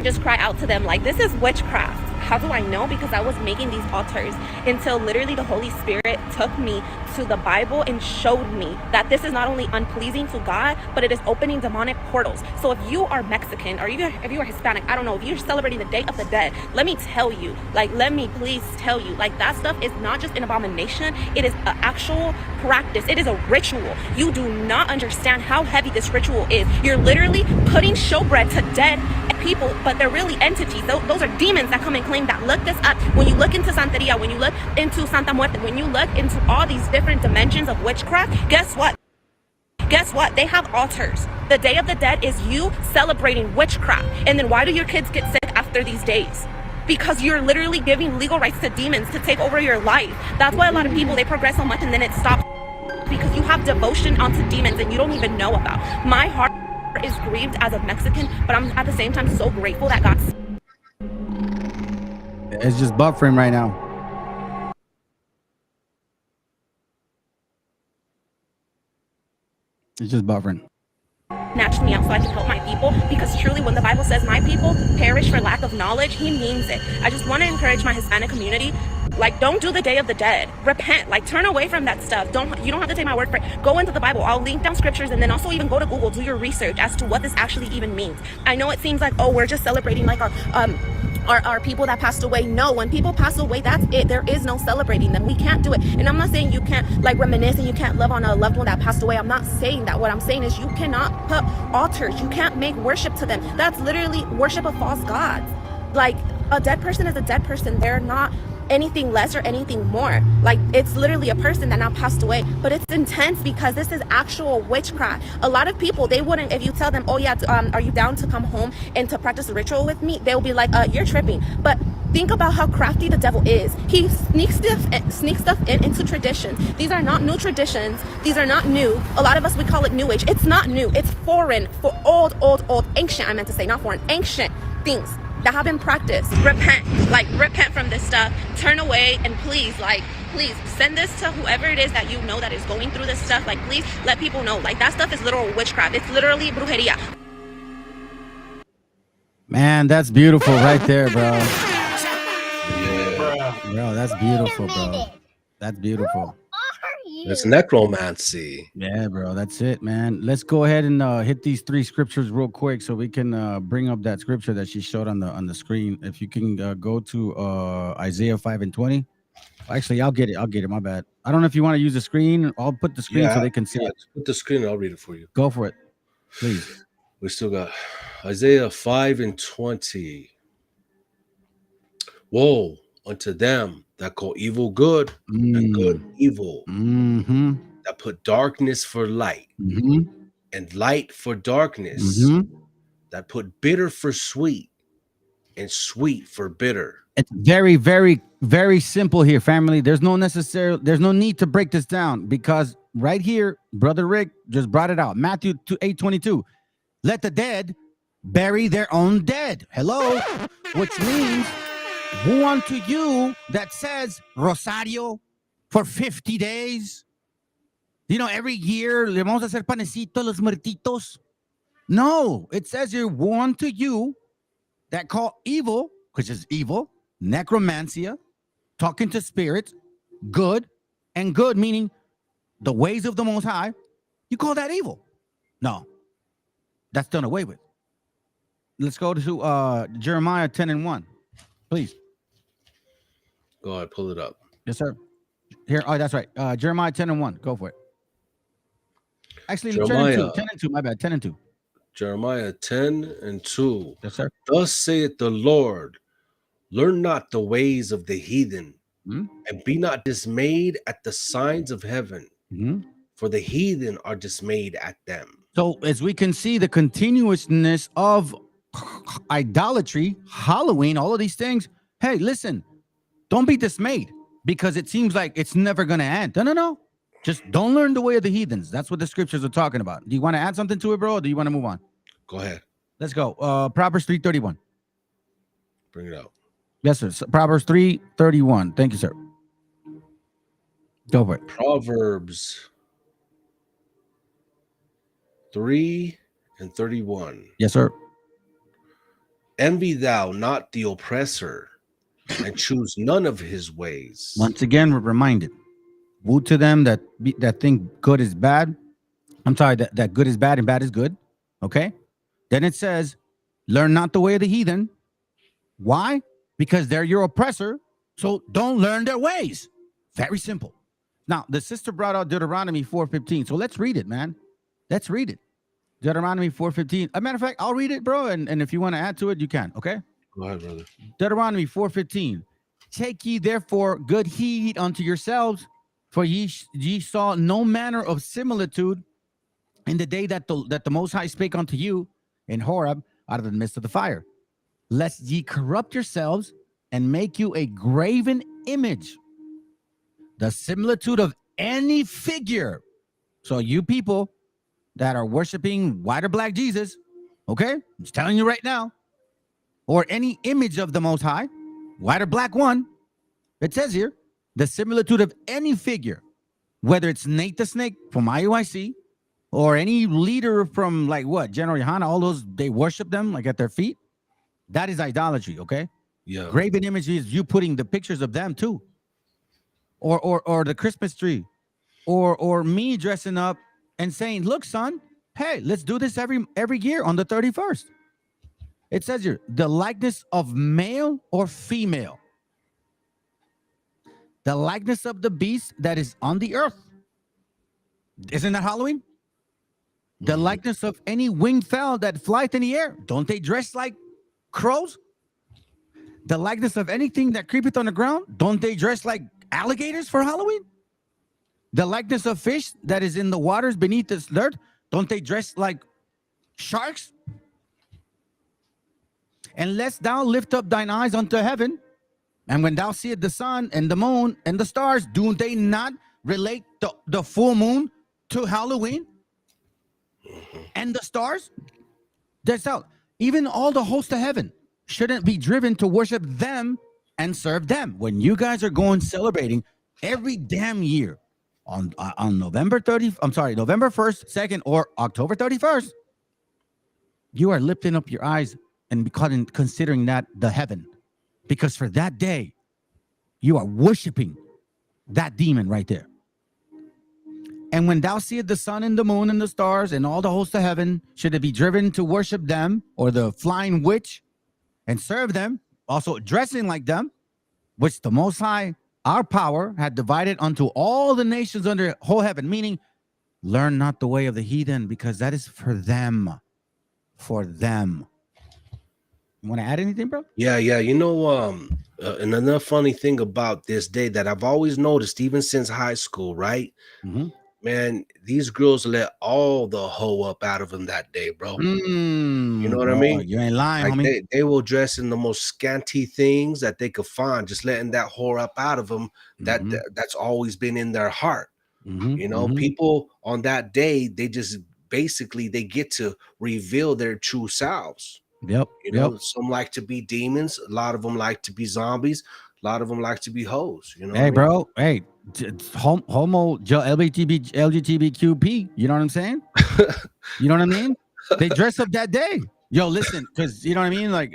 just cry out to them, like, this is witchcraft. How do I know? Because I was making these altars until literally the Holy Spirit took me to the Bible and showed me that this is not only unpleasing to God, but it is opening demonic portals. So if you are Mexican or if you are Hispanic, I don't know, if you're celebrating the Day of the Dead, let me tell you, like, let me please tell you, like, that stuff is not just an abomination, it is an actual practice. It is a ritual. You do not understand how heavy this ritual is. You're literally putting showbread to dead people, but they're really entities. Those are demons that come and claim that. Look this up. When you look into Santeria, when you look into Santa Muerte, when you look into all these different dimensions of witchcraft, guess what? Guess what? They have altars. The Day of the Dead is you celebrating witchcraft. And then why do your kids get sick after these days? Because you're literally giving legal rights to demons to take over your life. That's why a lot of people, they progress so much and then it stops, because you have devotion onto demons and you don't even know about. My heart is grieved as a Mexican, but I'm at the same time so grateful that God's... It's just buffering right now. It's just buffering. Snatched me out so I can help my people, because truly when the Bible says my people perish for lack of knowledge, he means it. I just want to encourage my Hispanic community, like, don't do the Day of the Dead. Repent, like, turn away from that stuff. You don't have to take my word for it. Go into the Bible. I'll link down scriptures, and then also even go to Google, do your research as to what this actually even means. I know it seems like, oh, we're just celebrating like our people that passed away. No, when people pass away, that's it. There is no celebrating them. We can't do it. And I'm not saying you can't, like, reminisce and you can't love on a loved one that passed away. I'm not saying that. What I'm saying is you cannot put altars. You can't make worship to them. That's literally worship of false gods. Like, a dead person is a dead person. They're not anything less or anything more. Like, it's literally a person that now passed away, but it's intense because this is actual witchcraft. A lot of people, they wouldn't, if you tell them, oh yeah, are you down to come home and to practice a ritual with me, they'll be like, you're tripping. But think about how crafty the devil is. He sneaks stuff into traditions. These are not new traditions. These are not new. A lot of us, we call it new age. It's not new. It's foreign, for old, ancient, I meant to say, not foreign, ancient things that have been practiced. Repent from this stuff. Turn away, and please send this to whoever it is that you know that is going through this stuff. Like, please let people know, like, that stuff is literal witchcraft. It's literally brujeria. Man, that's beautiful right there, bro. Bro, that's beautiful, bro. That's beautiful. It's necromancy. Yeah, bro, that's it, man. Let's go ahead and hit these 3 scriptures real quick so we can bring up that scripture that she showed on the screen. If you can go to Isaiah 5:20. Actually, I'll get it. My bad. I don't know if you want to use the screen. I'll put the screen so they can see it. Put the screen. I'll read it for you. Go for it, please. We still got Isaiah 5:20. Woe unto them that call evil good and good evil, that put darkness for light and light for darkness, that put bitter for sweet and sweet for bitter. It's very, very, very simple here, family. There's no need to break this down, because right here, Brother Rick just brought it out. Matthew 8:22. Let the dead bury their own dead. Hello, which means, who unto you that says Rosario for 50 days? You know, every year, le vamos a hacer panecito a los muertitos. No, it says here, woe unto you that call evil, which is evil, necromancia, talking to spirits, good, and good, meaning the ways of the Most High. You call that evil? No, that's done away with. Let's go to Jeremiah 10:1, please. Go ahead, pull it up. Yes, sir. Here, oh, that's right. Jeremiah 10:1. Go for it. Actually, Jeremiah, 10:2. My bad. 10:2. Jeremiah 10:2. Yes, sir. Thus saith the Lord, learn not the ways of the heathen, and be not dismayed at the signs of heaven, for the heathen are dismayed at them. So, as we can see, the continuousness of idolatry, Halloween, all of these things. Hey, listen, don't be dismayed because it seems like it's never going to end. No. Just don't learn the way of the heathens. That's what the scriptures are talking about. Do you want to add something to it, bro? Or do you want to move on? Go ahead. Let's go. Proverbs 3:31. Bring it out. Yes, sir. Proverbs 3:31. Thank you, sir. Go for it. Proverbs 3:31. Yes, sir. Envy thou not the oppressor, and choose none of his ways. Once again, we're reminded. Woe to them that think good is bad. I'm sorry, that good is bad and bad is good. Okay. Then it says, learn not the way of the heathen. Why? Because they're your oppressor. So don't learn their ways. Very simple. Now, the sister brought out Deuteronomy 4:15. So let's read it, man. Let's read it. Deuteronomy 4:15. As a matter of fact, I'll read it, bro. And if you want to add to it, you can. Okay. Go ahead, brother. Deuteronomy 4:15. Take ye therefore good heed unto yourselves, for ye saw no manner of similitude in the day that the Most High spake unto you in Horeb out of the midst of the fire, lest ye corrupt yourselves and make you a graven image, the similitude of any figure. So you people that are worshiping white or black Jesus, okay, I'm just telling you right now, or any image of the Most High, white or black one, it says here, the similitude of any figure, whether it's Nate the Snake from IUIC, or any leader from like what, General Yohana, all those, they worship them like at their feet. That is idolatry, okay? Yeah. Graven image is you putting the pictures of them too. Or the Christmas tree. Or me dressing up and saying, look, son, hey, let's do this every year on the 31st. It says here, the likeness of male or female. The likeness of the beast that is on the earth. Isn't that Halloween? The likeness of any winged fowl that flieth in the air. Don't they dress like crows? The likeness of anything that creepeth on the ground. Don't they dress like alligators for Halloween? The likeness of fish that is in the waters beneath the earth. Don't they dress like sharks? And lest thou lift up thine eyes unto heaven, and when thou seest the sun and the moon and the stars, do they not relate the full moon to Halloween? And the stars? That's out. Even all the hosts of heaven shouldn't be driven to worship them and serve them. When you guys are going celebrating every damn year on November 1st, 2nd, or October 31st, you are lifting up your eyes and considering that the heaven. Because for that day, you are worshiping that demon right there. And when thou seest the sun and the moon and the stars and all the hosts of heaven, should it be driven to worship them or the flying witch and serve them, also dressing like them, which the Most High, our power, had divided unto all the nations under whole heaven, meaning learn not the way of the heathen, because that is for them. For them. You want to add anything, bro? Yeah. You know, and another funny thing about this day that I've always noticed, even since high school, right? Mm-hmm. Man, these girls let all the hoe up out of them that day, bro. You know what I mean? You ain't lying, like homie. they will dress in the most scanty things that they could find, just letting that whore up out of them. That's always been in their heart. You know, people on that day, they just basically they get to reveal their true selves. Yep. You know, some like to be demons, a lot of them like to be zombies, a lot of them like to be hoes. You know, hey, bro, hey, homo LGBTQP. You know what I'm saying? You know what I mean? They dress up that day. Yo, listen, because you know what I mean. Like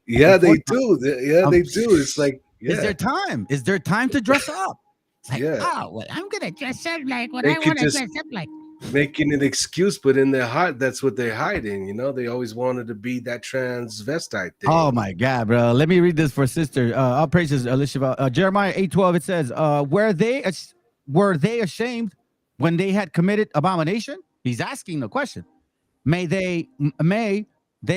yeah, they do. They do. It's like, is there time? Is there time to dress up? It's like, oh, well, I'm gonna dress up like what I want to dress up like. Making an excuse, but in their heart, that's what they're hiding. You know, they always wanted to be that transvestite thing. Oh my God, bro! Let me read this for sister. All praises, Alicia. Jeremiah 8:12. It says, "Were they ashamed when they had committed abomination?" He's asking the question. They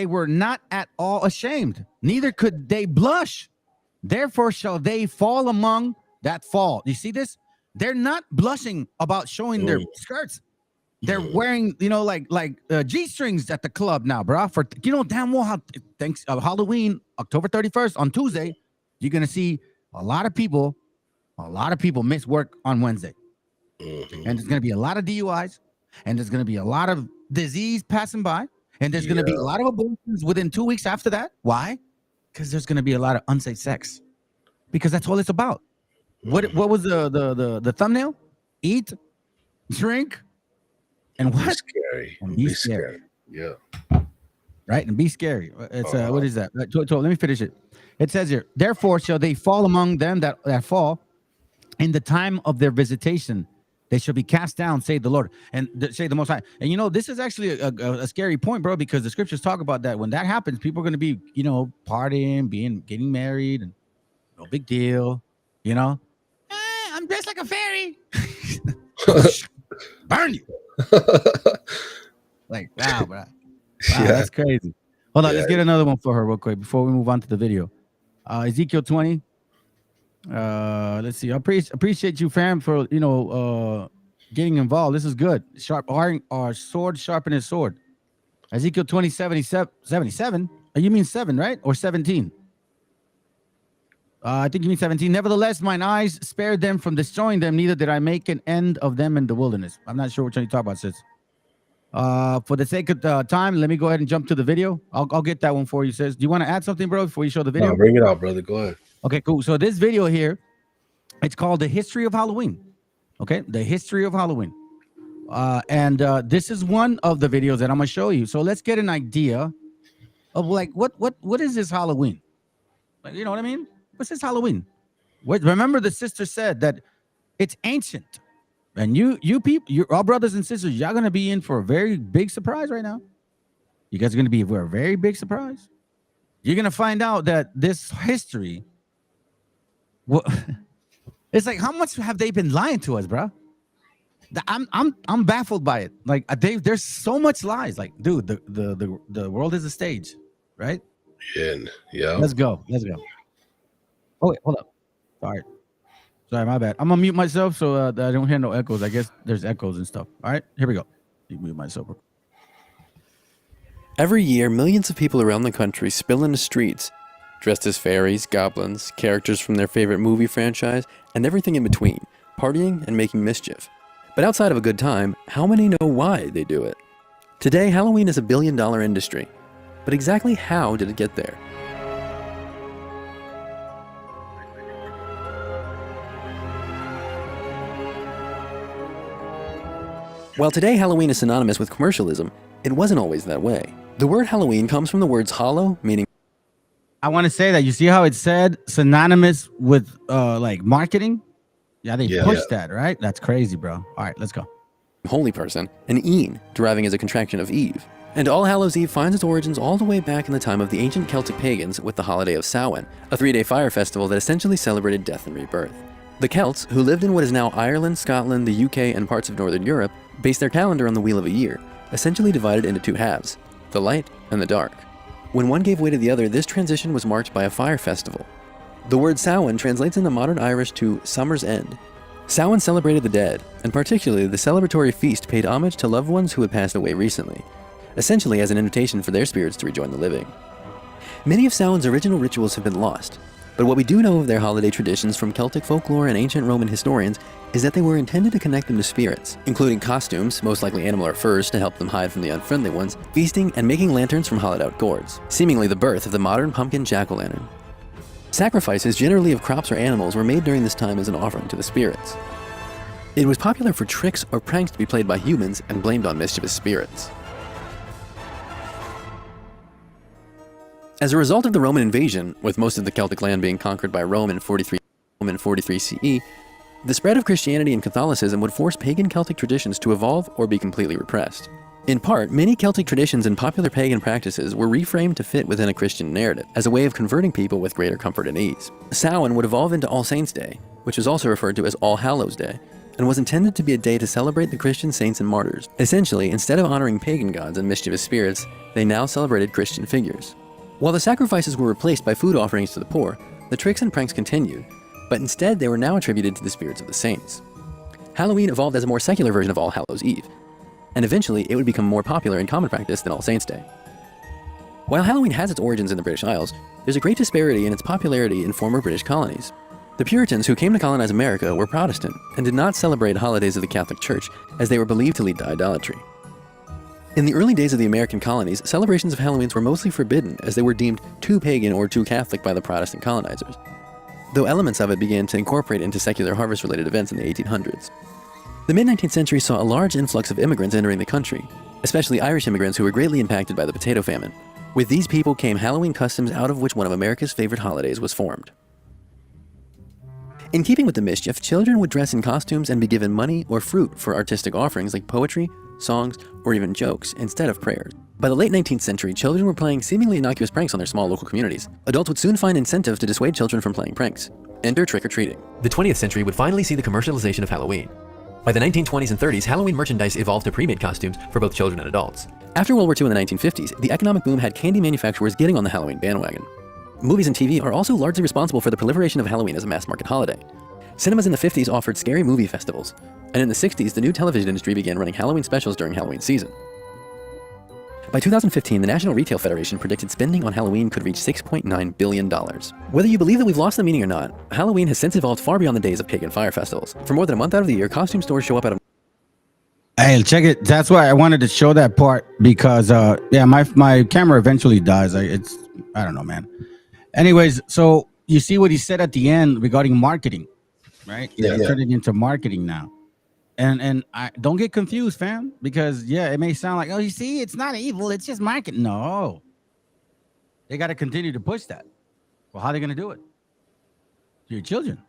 were not at all ashamed, neither could they blush. Therefore shall they fall among that fall. You see this? They're not blushing about showing their skirts. They're wearing, you know, like G-strings at the club now, bro. For you know damn well how thanks Halloween, October 31st on Tuesday, you're gonna see a lot of people miss work on Wednesday, and there's gonna be a lot of DUIs, and there's gonna be a lot of disease passing by, and there's gonna be a lot of abortions within 2 weeks after that. Why? Because there's gonna be a lot of unsafe sex, because that's all it's about. What was the thumbnail? Eat, drink. And what? Be scary. And be scary. Yeah. Right? And be scary. It's what is that? Let me finish it. It says here, therefore shall they fall among them that fall in the time of their visitation. They shall be cast down, say the Lord, and say the Most High. And you know, this is actually a scary point, bro, because the scriptures talk about that. When that happens, people are going to be, you know, partying, getting married, and no big deal, you know. I'm dressed like a fairy. Burn you. Like, wow, bro. Wow, yeah. That's crazy. Hold on, let's get another one for her real quick before we move on to the video. Ezekiel 20. Let's see. I appreciate you, fam, for getting involved. This is good. Sharp iron or sword sharpen his sword. Ezekiel 20, 77. You mean 7, right? Or 17? I think you mean 17. Nevertheless, mine eyes spared them from destroying them, neither did I make an end of them in the wilderness. I'm not sure which one you talk about, sis. For the sake of time, let me go ahead and jump to the video. I'll get that one for you, sis. Do you want to add something, bro, before you show the video? No, bring it out, brother. Go ahead. Okay, cool. So this video here, it's called The History of Halloween. Okay, The History of Halloween. And this is one of the videos that I'm going to show you. So let's get an idea of like, what is this Halloween? Like, you know what I mean? What's this Halloween? Remember the sister said that it's ancient. And you people, you're all brothers and sisters, y'all going to be in for a very big surprise right now. You guys are going to be for a very big surprise. You're going to find out that this history... Well, it's like, how much have they been lying to us, bro? I'm baffled by it. Like, there's so much lies. Like, dude, the world is a stage, right? Yeah. Let's go. Oh wait, hold up. Sorry, my bad. I'm gonna mute myself so that I don't hear no echoes. I guess there's echoes and stuff. All right, here we go. Mute myself. Every year, millions of people around the country spill into streets, dressed as fairies, goblins, characters from their favorite movie franchise, and everything in between, partying and making mischief. But outside of a good time, how many know why they do it? Today, Halloween is a billion-dollar industry. But exactly how did it get there? While today Halloween is synonymous with commercialism, it wasn't always that way. The word Halloween comes from the words hallow, meaning... I want to say that you see how it said synonymous with like marketing? Yeah, they pushed that, right? That's crazy, bro. All right, let's go. Holy person, and een, deriving as a contraction of Eve. And All Hallows Eve finds its origins all the way back in the time of the ancient Celtic pagans with the holiday of Samhain, a 3-day fire festival that essentially celebrated death and rebirth. The Celts, who lived in what is now Ireland, Scotland, the UK, and parts of Northern Europe, based their calendar on the Wheel of a Year, essentially divided into two halves, the light and the dark. When one gave way to the other, this transition was marked by a fire festival. The word Samhain translates into modern Irish to summer's end. Samhain celebrated the dead, and particularly the celebratory feast paid homage to loved ones who had passed away recently, essentially as an invitation for their spirits to rejoin the living. Many of Samhain's original rituals have been lost, but what we do know of their holiday traditions from Celtic folklore and ancient Roman historians is that they were intended to connect them to spirits, including costumes, most likely animal or furs to help them hide from the unfriendly ones, feasting, and making lanterns from hollowed-out gourds, seemingly the birth of the modern pumpkin jack-o'-lantern. Sacrifices, generally of crops or animals, were made during this time as an offering to the spirits. It was popular for tricks or pranks to be played by humans and blamed on mischievous spirits. As a result of the Roman invasion, with most of the Celtic land being conquered by Rome in 43 CE, the spread of Christianity and Catholicism would force pagan Celtic traditions to evolve or be completely repressed. In part, many Celtic traditions and popular pagan practices were reframed to fit within a Christian narrative as a way of converting people with greater comfort and ease. Samhain would evolve into All Saints' Day, which is also referred to as All Hallows' Day, and was intended to be a day to celebrate the Christian saints and martyrs. Essentially, instead of honoring pagan gods and mischievous spirits, they now celebrated Christian figures. While the sacrifices were replaced by food offerings to the poor, the tricks and pranks continued, but instead they were now attributed to the spirits of the saints. Halloween evolved as a more secular version of All Hallows' Eve, and eventually it would become more popular in common practice than All Saints' Day. While Halloween has its origins in the British Isles, there's a great disparity in its popularity in former British colonies. The Puritans who came to colonize America were Protestant and did not celebrate holidays of the Catholic Church as they were believed to lead to idolatry. In the early days of the American colonies, celebrations of Halloween were mostly forbidden as they were deemed too pagan or too Catholic by the Protestant colonizers, though elements of it began to incorporate into secular harvest-related events in the 1800s. The mid-19th century saw a large influx of immigrants entering the country, especially Irish immigrants who were greatly impacted by the potato famine. With these people came Halloween customs out of which one of America's favorite holidays was formed. In keeping with the mischief, children would dress in costumes and be given money or fruit for artistic offerings like poetry, songs, or even jokes instead of prayers. By the late 19th century, children were playing seemingly innocuous pranks on their small local communities. Adults would soon find incentive to dissuade children from playing pranks. Enter trick-or-treating. The 20th century would finally see the commercialization of Halloween. By the 1920s and 30s, Halloween merchandise evolved to pre-made costumes for both children and adults. After World War II in the 1950s, the economic boom had candy manufacturers getting on the Halloween bandwagon. Movies and TV are also largely responsible for the proliferation of Halloween as a mass-market holiday. Cinemas in the 50s offered scary movie festivals, and in the 60s, the new television industry began running Halloween specials during Halloween season. By 2015, the National Retail Federation predicted spending on Halloween could reach $6.9 billion. Whether you believe that we've lost the meaning or not, Halloween has since evolved far beyond the days of pagan fire festivals. For more than a month out of the year, costume stores show up out of... Hey, check it. That's why I wanted to show that part because, yeah, my camera eventually dies. I don't know, man. Anyways, so you see what he said at the end regarding marketing, right? Yeah. Turn it into marketing now. And I don't get confused, fam, because yeah, it may sound like, oh, you see, it's not evil, it's just marketing. No, they got to continue to push that. Well, how are they going to do it? To your children,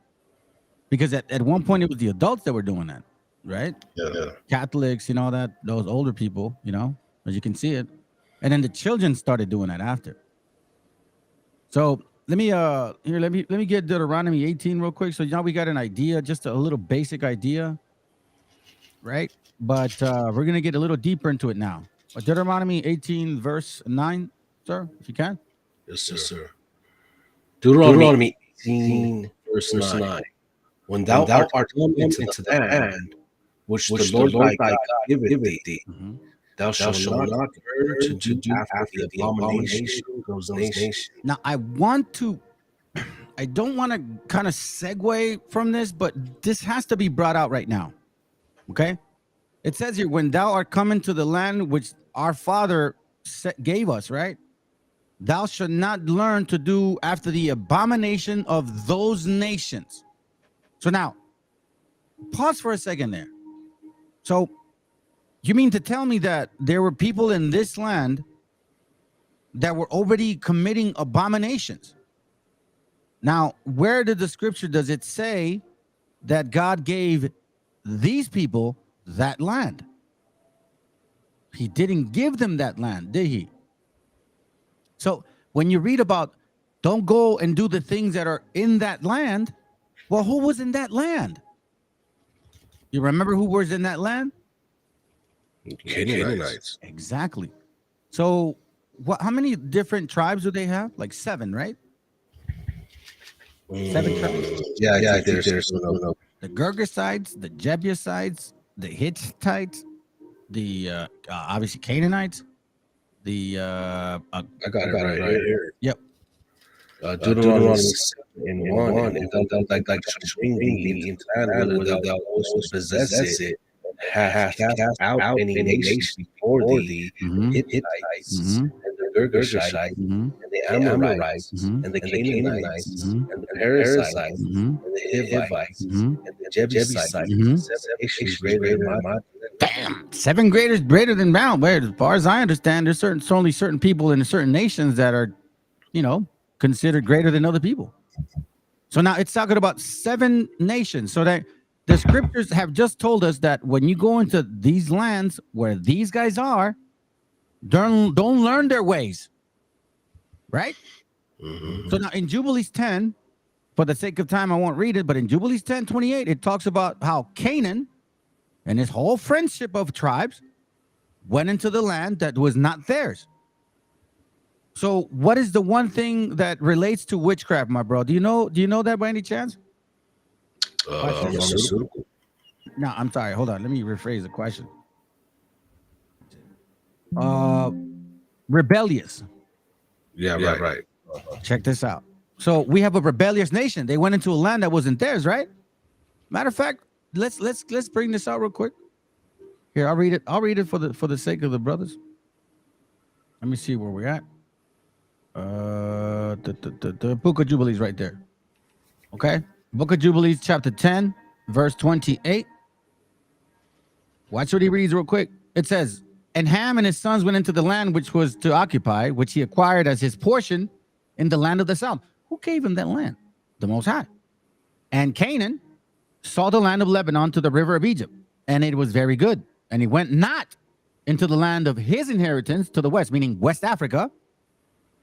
because at one point it was the adults that were doing that, right? Yeah. Catholics, you know, that those older people, you know, as you can see it, and then the children started doing that after. So let me get Deuteronomy 18 real quick. So now we got an idea, just a little basic idea. Right, but we're gonna get a little deeper into it now. Deuteronomy 18 verse 9, sir, if you can. Yes, sir. Deuteronomy 18 verse 9. When thou art come into the land which the Lord thy God giveth thee, thou shalt not err to do after the abomination of those nations. Now I don't want to kind of segue from this, but this has to be brought out right now. Okay, it says here, when thou art come into the land which our father gave us, right? Thou shalt not learn to do after the abomination of those nations. So now, pause for a second there. So you mean to tell me that there were people in this land that were already committing abominations? Now, where did the scripture, does it say that God gave these people that land? He didn't give them that land, did he? So when you read about don't go and do the things that are in that land, well, who was in that land? You remember who was in that land? Canaanites. Exactly. So how many different tribes do they have? Like 7, right? 7 tribes. Yeah, there's no. The Girgasites, the Jebusites, the Hittites, the obviously Canaanites, the I got it right here. Yep. Deuteronomy 7:1, and thou like bring thee into that land whether thou also possess it, hast cast out any nation before thee, Hittites, and the Girgashites, and the Amorites, and the Canaanites, and the Perizzites, and the Hivites, and the Jebusites. 7 nations greater than mine. Damn, 7 greater than Mount. Where, as far as I understand, there's only certain people in certain nations that are, considered greater than other people. So now it's talking about 7 nations. So that the scriptures have just told us that when you go into these lands where these guys are, don't learn their ways, right? Mm-hmm. So now in Jubilees 10, for the sake of time, I won't read it, but in Jubilees 10:28, it talks about how Canaan and his whole friendship of tribes went into the land that was not theirs. So what is the one thing that relates to witchcraft, my bro? Do you know that by any chance? No, I'm sorry. Hold on. Let me rephrase the question. Rebellious. Yeah, right. Check this out. So we have a rebellious nation. They went into a land that wasn't theirs, right? Matter of fact, let's bring this out real quick. Here, I'll read it. I'll read it for the sake of the brothers. Let me see where we're at. The Book of Jubilees right there. Okay, Book of Jubilees, chapter 10, verse 28. Watch what he reads real quick. It says, And Ham and his sons went into the land which was to occupy, which he acquired as his portion in the land of the south. Who gave him that land? The Most High. And Canaan saw the land of Lebanon to the river of Egypt, and it was very good. And he went not into the land of his inheritance to the west, meaning West Africa,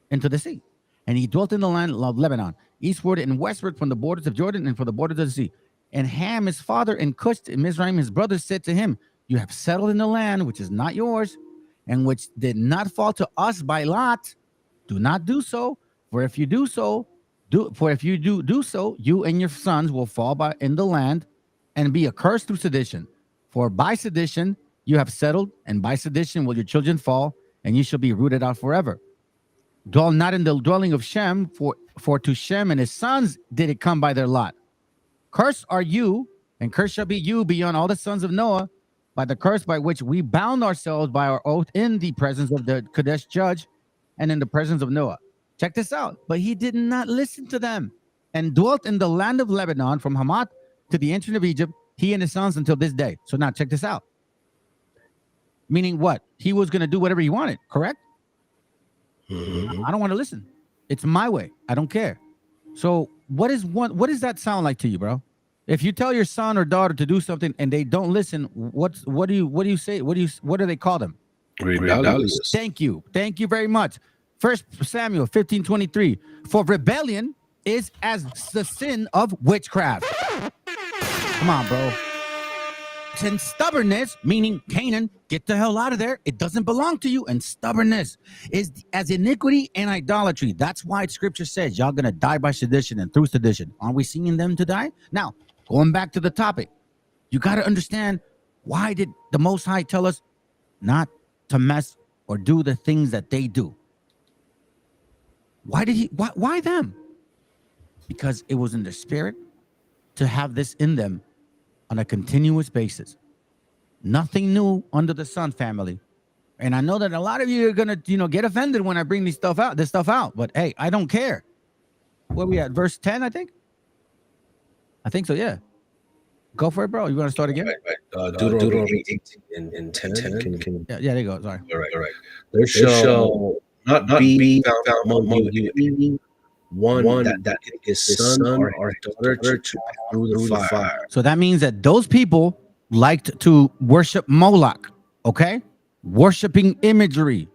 into the sea. And he dwelt in the land of Lebanon, eastward and westward from the borders of Jordan and from the borders of the sea. And Ham, his father, and Cush and Mizraim, his brothers, said to him, you have settled in the land which is not yours, and which did not fall to us by lot. Do not do so, for if you do so, you and your sons will fall in the land and be accursed through sedition. For by sedition you have settled, and by sedition will your children fall, and you shall be rooted out forever. Dwell not in the dwelling of Shem, for to Shem and his sons did it come by their lot. Cursed are you, and cursed shall be you beyond all the sons of Noah, by the curse by which we bound ourselves by our oath in the presence of the Kadesh judge and in the presence of Noah. Check this out. But he did not listen to them and dwelt in the land of Lebanon from Hamath to the entrance of Egypt, he and his sons until this day. So now check this out. Meaning what? He was going to do whatever he wanted, correct? Mm-hmm. I don't want to listen. It's my way. I don't care. So what does that sound like to you, bro? If you tell your son or daughter to do something and they don't listen, what do you say? What do they call them? Rebellious. Thank you very much. 1 Samuel 15:23. For rebellion is as the sin of witchcraft. Come on, bro. And stubbornness, meaning Canaan, get the hell out of there. It doesn't belong to you. And stubbornness is as iniquity and idolatry. That's why scripture says y'all gonna die by sedition and through sedition. Aren't we seeing them to die? Now, going back to the topic, you got to understand, why did the Most High tell us not to mess or do the things that they do? Why them? Because it was in their spirit to have this in them on a continuous basis. Nothing new under the sun, family. And I know that a lot of you are gonna, get offended when I bring this stuff out. But hey, I don't care. Where we at? Verse 10, I think. I think so. Yeah. Go for it, bro. You want to start again? Right. Deuteronomy 18 and 10. Yeah, there you go. Sorry. All right. There shall not be found among you one that his son or daughter to pass through the fire. So that means that those people liked to worship Moloch, okay? Worshiping imagery,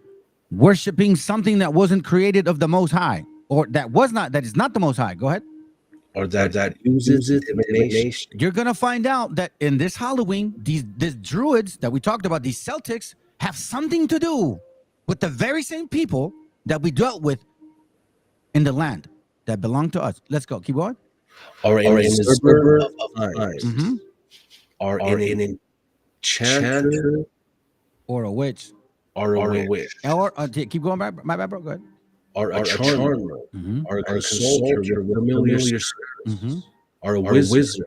worshiping something that wasn't created of the Most High, or that is not the Most High. Go ahead. Or that uses divination. You're gonna find out that in this Halloween, these druids that we talked about, these Celtics, have something to do with the very same people that we dealt with in the land that belonged to us. Let's go. Keep going. Or in the server of times. Mm-hmm. Or in an enchanter. Or a witch. Or a witch. Or keep going. My bad, bro. Go ahead. Or a charmer. Mm-hmm. Or a consulter with familiar spirits. Mm-hmm. Or a wizard.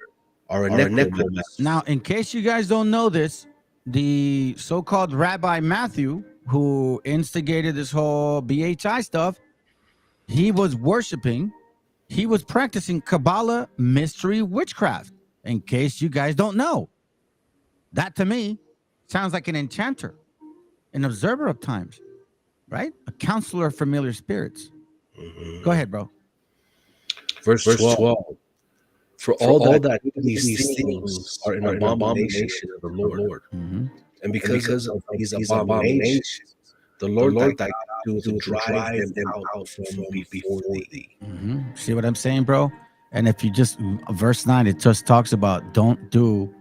Or a necromancer. Now, in case you guys don't know this, the so-called Rabbi Matthew, who instigated this whole BHI stuff, he was practicing Kabbalah mystery witchcraft. In case you guys don't know, that to me sounds like an enchanter, an observer of times, right? A counselor of familiar spirits. Mm-hmm. Go ahead, bro. Verse 12. For all that these things are an abomination of the Lord. Mm-hmm. And because of these abominations, the Lord thy God to drive them out from before thee. Mm-hmm. See what I'm saying, bro? And if you just, verse 9, it just talks about don't do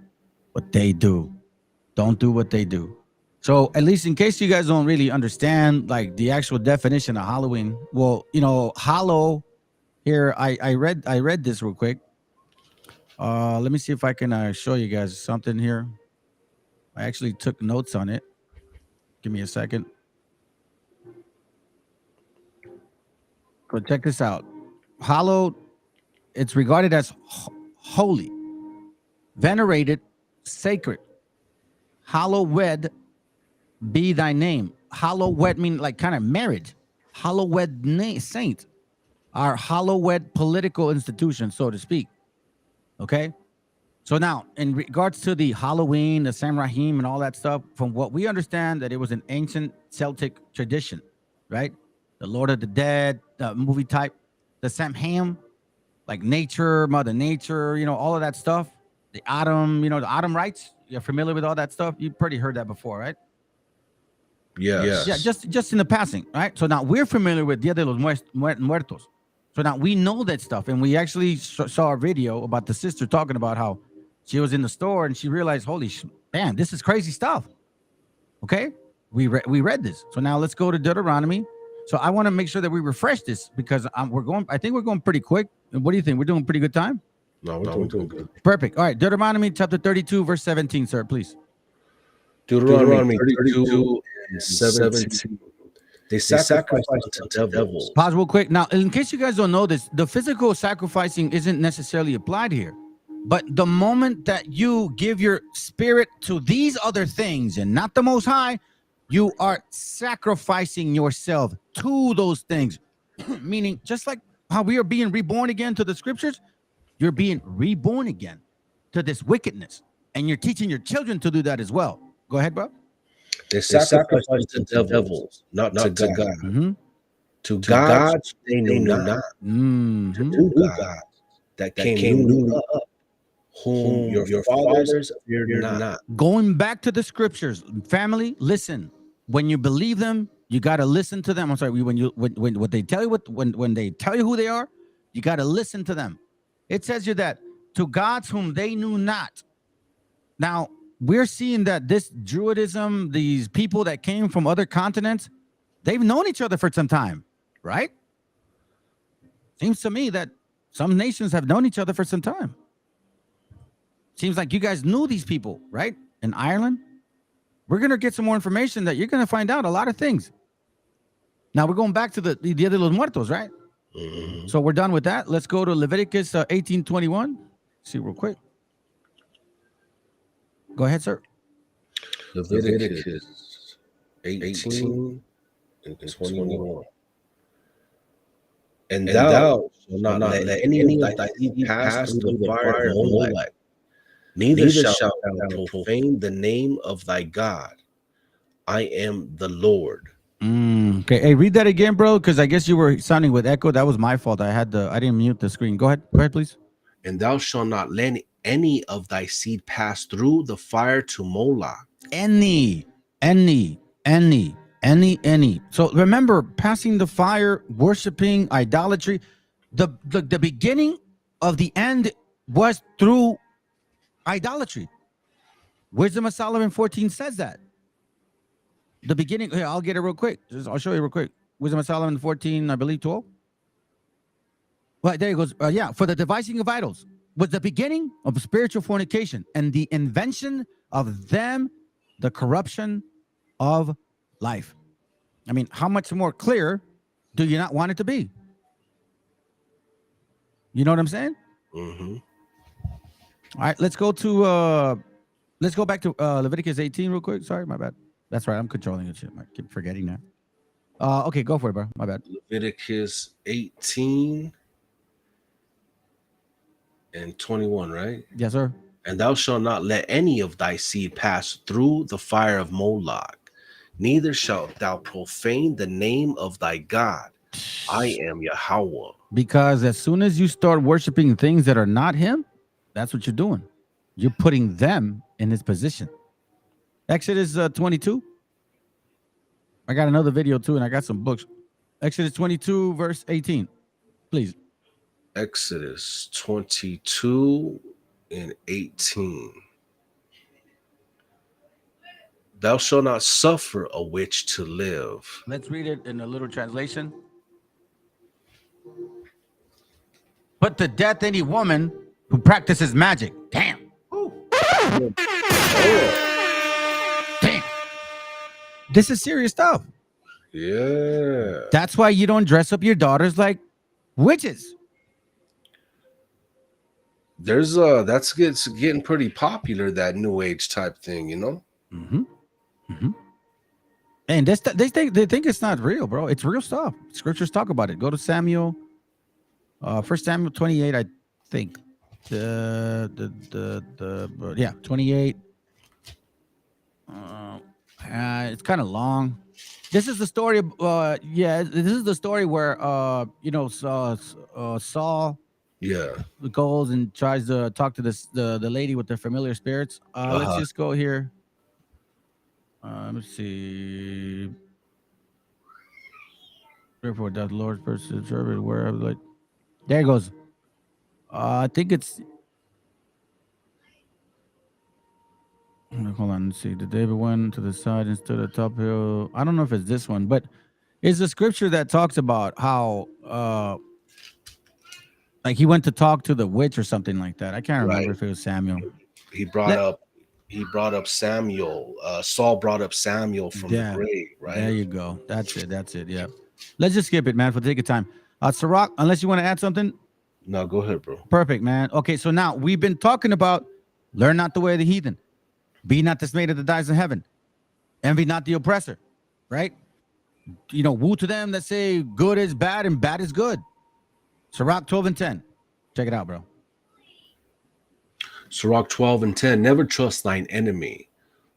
what they do. Don't do what they do. So at least in case you guys don't really understand like the actual definition of Halloween, well, hallow here, I read this real quick. Let me see if I can show you guys something here. I actually took notes on it. Give me a second. Go check this out. Hallowed, it's regarded as holy, venerated, sacred. Hallowed be thy name. Hallowed mean like kind of marriage. Hallowed saint are hallowed political institutions, so to speak. Okay, So now, in regards to the Halloween, the Samhain, and all that stuff, from what we understand, that it was an ancient Celtic tradition, right? The Lord of the Dead, movie type, the Samhain, like nature, Mother Nature, all of that stuff. The autumn, the autumn rites. You're familiar with all that stuff. You've pretty heard that before, right? Yes. Yeah, just in the passing, right? So now we're familiar with Dia de los Muertos. So now we know that stuff, and we actually saw a video about the sister talking about how she was in the store and she realized, holy man, this is crazy stuff. Okay, we read this. So now let's go to Deuteronomy. So I want to make sure that we refresh this because I think we're going pretty quick. What do you think? We're doing pretty good time? No, we're doing good. Perfect. All right, Deuteronomy chapter 32, verse 17, sir, please. Deuteronomy 32 and 17. They sacrifice to devils. Pause real quick. Now, in case you guys don't know this, the physical sacrificing isn't necessarily applied here. But the moment that you give your spirit to these other things and not the Most High, you are sacrificing yourself to those things. Meaning, just like how we are being reborn again to the scriptures, you're being reborn again to this wickedness. And you're teaching your children to do that as well. Go ahead, bro. They sacrifice to devils, not to God. Mm-hmm. To God, they knew not. Mm-hmm. To do God that came up, whom your fathers feared not. Going back to the scriptures, family, listen. When you believe them, you got to listen to them. I'm sorry, when what they tell you, when they tell you who they are, you got to listen to them. It says here that to gods whom they knew not. Now, we're seeing that this Druidism, these people that came from other continents, they've known each other for some time, right? Seems to me that some nations have known each other for some time. Seems like you guys knew these people, right? In Ireland. We're going to get some more information that you're going to find out a lot of things. Now, we're going back to the Dia de los Muertos, right? Mm-hmm. So we're done with that. Let's go to Leviticus 18:21. See real quick. Go ahead, sir. Leviticus 18 and 21. And thou shalt not let any of thy seed pass through the fire of Molech. Neither shalt thou profane the name of thy God. I am the Lord. Okay. Hey, read that again, bro, because I guess you were sounding with echo. That was my fault. I didn't mute the screen. Go ahead, please. And thou shalt not let any of thy seed pass through the fire to Moloch. Any. So remember, passing the fire, worshiping, idolatry. The beginning of the end was through idolatry. Wisdom of Solomon 14 says that. The beginning, here, I'll get it real quick. I'll show you real quick. Wisdom of Solomon 14, I believe 12. Right, there it goes. For the devising of idols was the beginning of spiritual fornication and the invention of them, the corruption of life. I mean, how much more clear do you not want it to be? You know what I'm saying? Mm-hmm. All right, let's go back to Leviticus 18 real quick. Sorry, my bad. That's right, I'm controlling it. I keep forgetting that. Okay, go for it, bro. My bad. Leviticus 18 and 21, right? Yes, sir. And thou shalt not let any of thy seed pass through the fire of Moloch, neither shalt thou profane the name of thy God. I am Yahweh. Because as soon as you start worshiping things that are not him, that's what you're doing. You're putting them in his position. Exodus 22. I got another video too, and I got some books. Exodus 22, verse 18. Please. Exodus 22 and 18. Thou shalt not suffer a witch to live. Let's read it in a little translation. Put to death any woman who practices magic. Damn. Damn. This is serious stuff. Yeah. That's why you don't dress up your daughters like witches. There's that's getting pretty popular, that new age type thing, you know. Mm-hmm. Mm-hmm. And they think it's not real, bro. It's real stuff. Scriptures talk about it. Go to Samuel, 1 Samuel 28, I think. Yeah, 28. It's kind of long. This is the story of this is the story where Saul goes and tries to talk to the lady with the familiar spirits. Let's just go here. Let's see. Therefore, that Lord's person servant where like there it goes. I think it's hold on, let's see. The David went to the side and stood at top hill. I don't know if it's this one, but it's a scripture that talks about how like he went to talk to the witch or something like that. I can't remember if it was Samuel. He brought up Samuel. Saul brought up Samuel from the grave, right? There you go. That's it. Yeah. Let's just skip it, man, for the sake of time. Sirach, unless you want to add something. No, go ahead, bro. Perfect, man. Okay, so now we've been talking about learn not the way of the heathen. Be not dismayed at the dies of heaven. Envy not the oppressor, right? Woe to them that say good is bad and bad is good. Sirach 12 and 10. Check it out, bro. Sirach 12 and 10. Never trust thine enemy,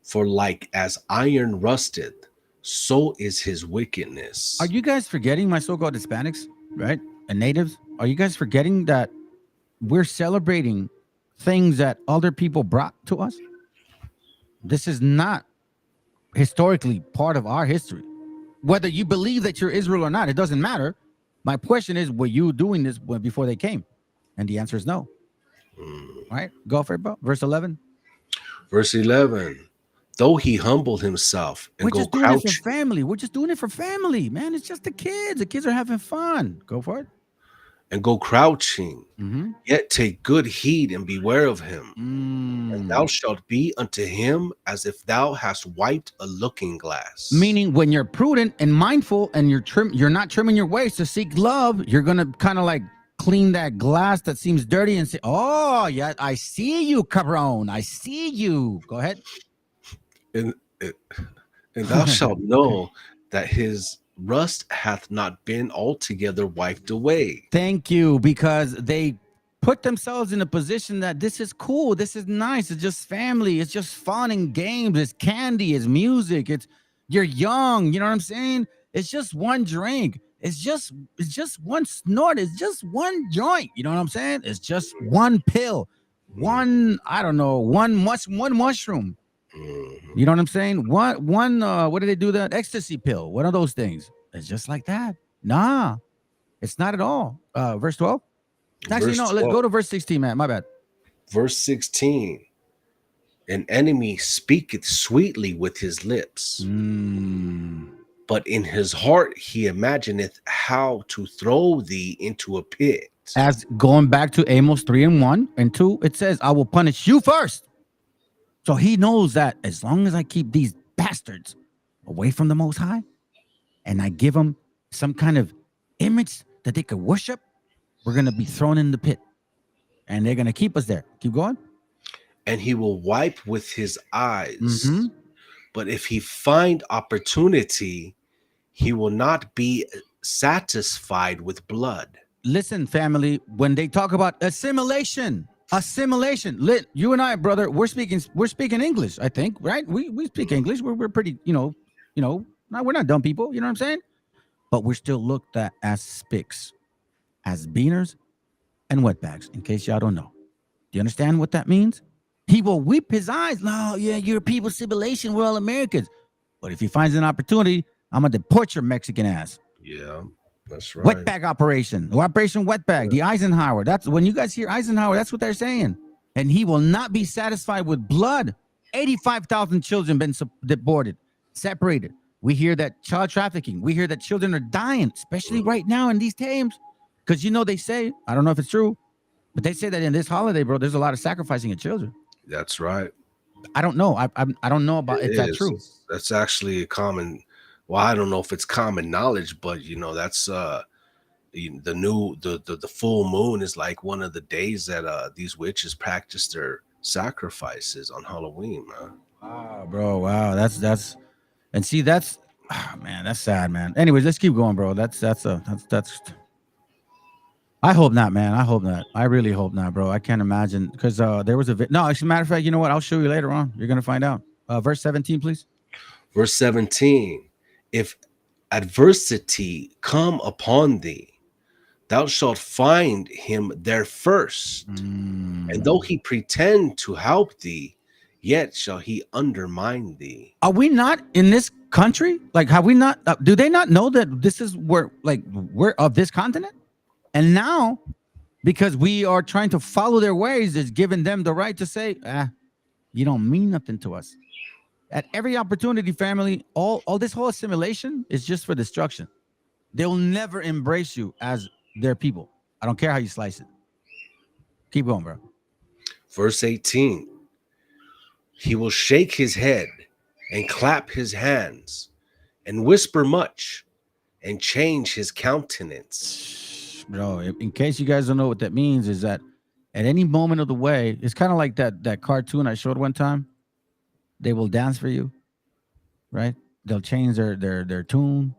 for like as iron rusted, so is his wickedness. Are you guys forgetting, my so-called Hispanics, right? And natives? Are you guys forgetting that we're celebrating things that other people brought to us? This is not historically part of our history. Whether you believe that you're Israel or not, it doesn't matter. My question is, were you doing this before they came? And the answer is no. All right, go for it, bro. Verse 11. Verse 11. Though he humbled himself and we're just doing it for family. We're just doing it for family, man. It's just the kids. The kids are having fun. Go for it. And go crouching, yet take good heed and beware of him. And thou shalt be unto him as if thou hast wiped a looking glass. Meaning, when you're prudent and mindful and you're not trimming your waist to seek love, you're gonna kind of like clean that glass that seems dirty and say, "Oh, yeah, I see you, cabron. I see you." Go ahead. And thou shalt know that his rust hath not been altogether wiped away. Thank you, because they put themselves in a position that this is cool, this is nice, it's just family, it's just fun and games, it's candy, it's music, you're young, you know what I'm saying? It's just one drink, it's just one snort, it's just one joint, you know what I'm saying? It's just one pill, one mushroom. You know what I'm saying? What do they do? That ecstasy pill, one of those things. It's just like that. Nah, it's not at all. Verse 12. Actually, no, let's go to verse 16, man. My bad. Verse 16. An enemy speaketh sweetly with his lips, but in his heart he imagineth how to throw thee into a pit. As going back to Amos 3 and 1 and 2, it says, I will punish you first. So he knows that as long as I keep these bastards away from the Most High and I give them some kind of image that they could worship, we're going to be thrown in the pit and they're going to keep us there. Keep going. And he will wipe with his eyes. But if he find opportunity, he will not be satisfied with blood. Listen, family, when they talk about assimilation, you and I, brother, we're speaking English, I think, right? We speak English. We're pretty, we're not dumb people, you know what I'm saying? But we're still looked at as spics, as beaners and wetbags, in case y'all don't know. Do you understand what that means? He will weep his eyes. No, yeah, you're people civilization, we're all Americans. But if he finds an opportunity, I'm gonna deport your Mexican ass. Yeah. That's right. Wetbag operation, Operation Wetbag, the Eisenhower. That's when you guys hear Eisenhower, that's what they're saying. And he will not be satisfied with blood. 85,000 children been deported, separated. We hear that child trafficking. We hear that children are dying, especially right now in these times. Because they say, I don't know if it's true, but they say that in this holiday, bro, there's a lot of sacrificing of children. That's right. I don't know. I don't know about if that's true. That's actually a common. Well, I don't know if it's common knowledge, but that's the full moon is like one of the days that these witches practice their sacrifices on Halloween, man. Wow, bro. Wow, that's and see man, that's sad, man. Anyways, let's keep going, bro. That's I hope not, man. I hope not. I really hope not, bro. I can't imagine because there was no. As a matter of fact, you know what? I'll show you later on. You're gonna find out. Verse 17, please. Verse 17. If adversity come upon thee, thou shalt find him there first. And though he pretend to help thee, yet shall he undermine thee. Are we not in this country? Like, have we not? Do they not know that this is where, like, we're of this continent? And now, because we are trying to follow their ways, it's giving them the right to say, you don't mean nothing to us. At every opportunity, family, all this whole assimilation is just for destruction. They'll never embrace you as their people. I don't care how you slice it. Keep going, bro. Verse 18. He will shake his head and clap his hands and whisper much and change his countenance. Bro, in case you guys don't know what that means, is that at any moment of the way, it's kind of like that cartoon I showed one time. They will dance for you, right? They'll change their tune.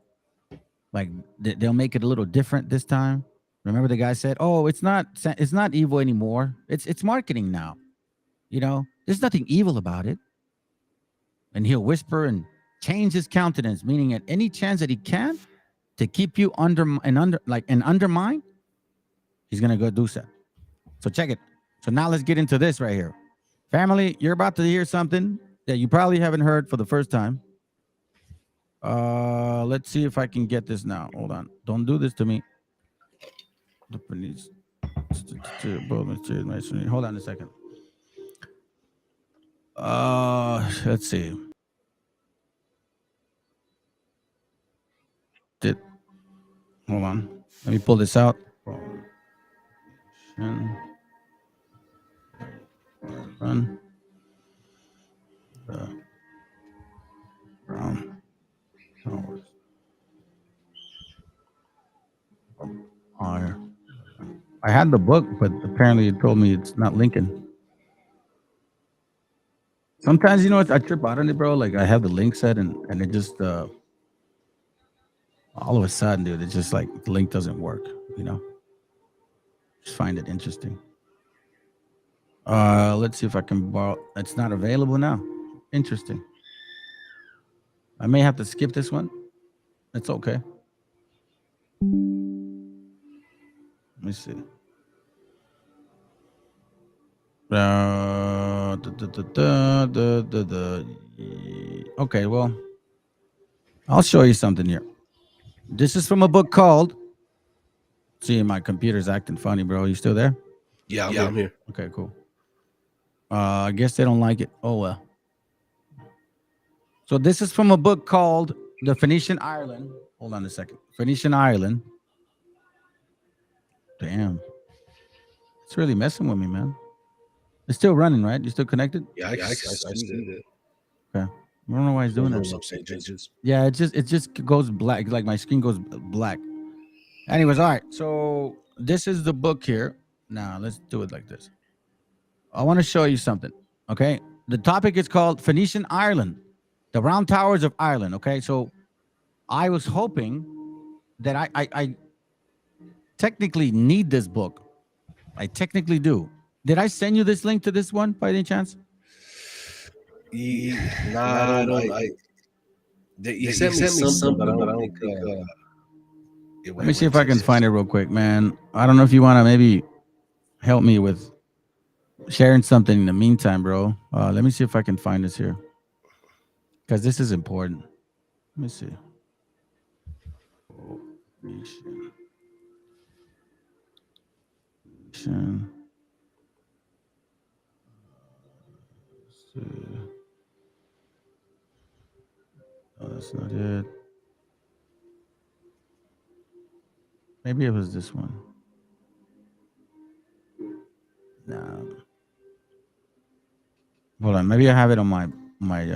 Like they'll make it a little different this time. Remember the guy said, "Oh, it's not evil anymore. It's marketing now. You know, there's nothing evil about it." And he'll whisper and change his countenance, meaning at any chance that he can to keep you undermine, he's gonna go do so. So check it. So now let's get into this right here. Family, you're about to hear something that you probably haven't heard for the first time. Let's see if I can get this now. Hold on. Don't do this to me. Hold on a second. Let's see. Hold on. Let me pull this out. Run. Brown. I had the book, but apparently it told me it's not linking. Sometimes, you know, I trip out on it, bro. Like I have the link set and it just all of a sudden, dude, it's just like the link doesn't work, you know. Just find it interesting. Let's see if I can borrow. It's not available now. Interesting. I may have to skip this one. It's okay. Let me see. Okay, well, I'll show you something here. This is from a book called. See, my computer's acting funny, bro. You still there? Yeah, I'm here. Okay, cool. I guess they don't like it. Oh well. So this is from a book called The Phoenician Ireland. Hold on a second. Phoenician Ireland. Damn. It's really messing with me, man. It's still running, right? You still connected? Yeah, I see that. Okay. I don't know why it's doing that. Yeah, it just goes black. Like my screen goes black. Anyways, all right. So this is the book here. Now let's do it like this. I want to show you something. Okay. The topic is called Phoenician Ireland, the Round Towers of Ireland. Okay. So I was hoping that I technically need this book. I technically do. Did I send you this link to this one by any chance? You sent me something, but I don't think. Let me see if I can find it real quick, man. I don't know if you want to maybe help me with sharing something in the meantime, bro. Let me see if I can find this here, because this is important. Let me see. Oh, that's not it. Maybe it was this one. No. Hold on. Maybe I have it on my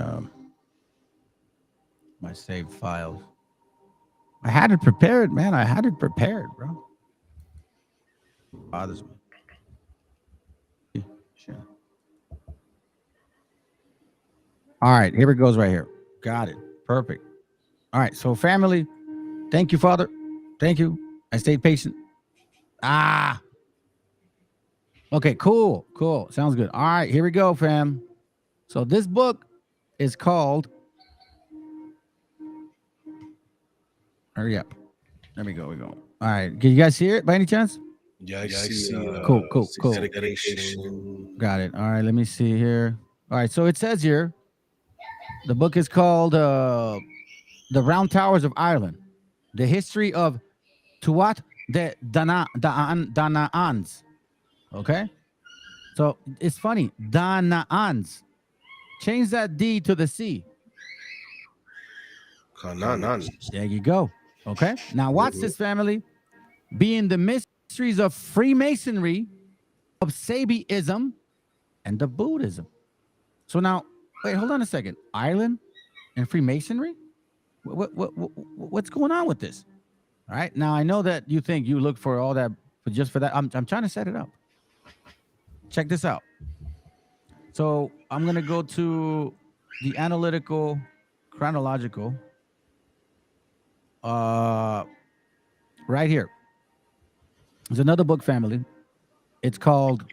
saved files. I had it prepared, man. I had it prepared, bro. Bothers me. Sure. All right, here it goes right here. Got it. Perfect. All right, so family, thank you, Father. Thank you. I stayed patient. Ah. Okay, cool. Sounds good. All right, here we go, fam. So this book is called. Hurry up. There we go. All right. Can you guys hear it by any chance? Yeah, I see. Cool. Dedication. Got it. All right. Let me see here. All right. So it says here, the book is called The Round Towers of Ireland, the history of Tuat de Danaans. Okay. So it's funny. Danaans. Change that D to the C. There you go. Okay. Now watch this, family. Being the mysteries of Freemasonry, of Sabiism, and of Buddhism. So now, wait, hold on a second. Ireland and Freemasonry? What's going on with this? All right. Now I know that you think you look for all that, but just for that, I'm trying to set it up. Check this out. So I'm gonna go to the analytical, chronological. Right here. There's another book family. It's called.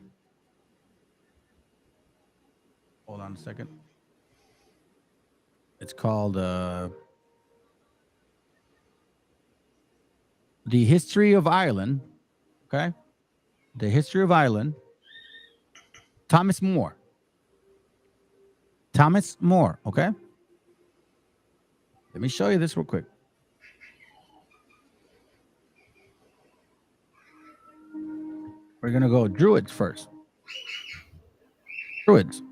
Hold on a second. It's called The History of Ireland. Okay. The History of Ireland. Thomas More. Okay. Let me show you this real quick. We're going to go Druids first. Druids.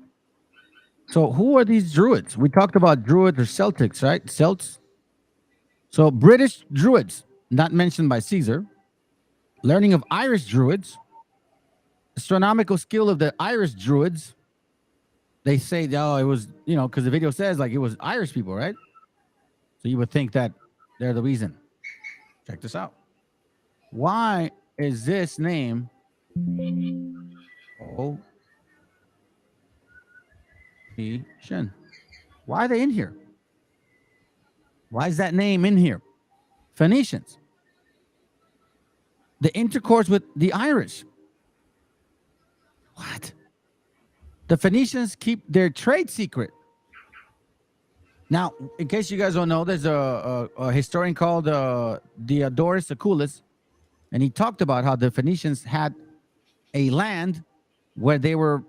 So who are these Druids? We talked about Druids or Celtics, right? Celts. So British Druids, not mentioned by Caesar. Learning of Irish Druids. Astronomical skill of the Irish Druids. They say, oh, it was, because the video says like it was Irish people, right? So you would think that they're the reason. Check this out. Why is this name? Oh, Shin. Why are they in here? Why is that name in here? Phoenicians. The intercourse with the Irish. What? The Phoenicians keep their trade secret. Now, in case you guys don't know, there's a historian called Diodorus Siculus, and he talked about how the Phoenicians had a land where they were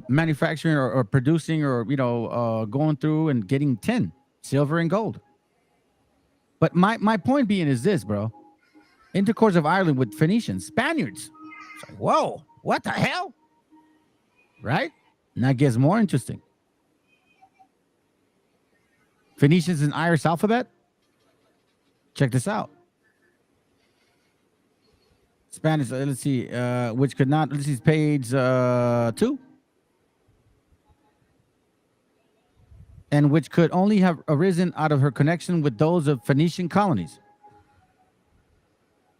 manufacturing or producing or going through and getting tin, silver, and gold. But my point being is this, bro. Intercourse of Ireland with Phoenicians, Spaniards. It's like, whoa, what the hell? Right? And that gets more interesting. Phoenicians in Irish alphabet. Check this out. Spanish, let's see, which could not, let's see, page 2. And which could only have arisen out of her connection with those of Phoenician colonies.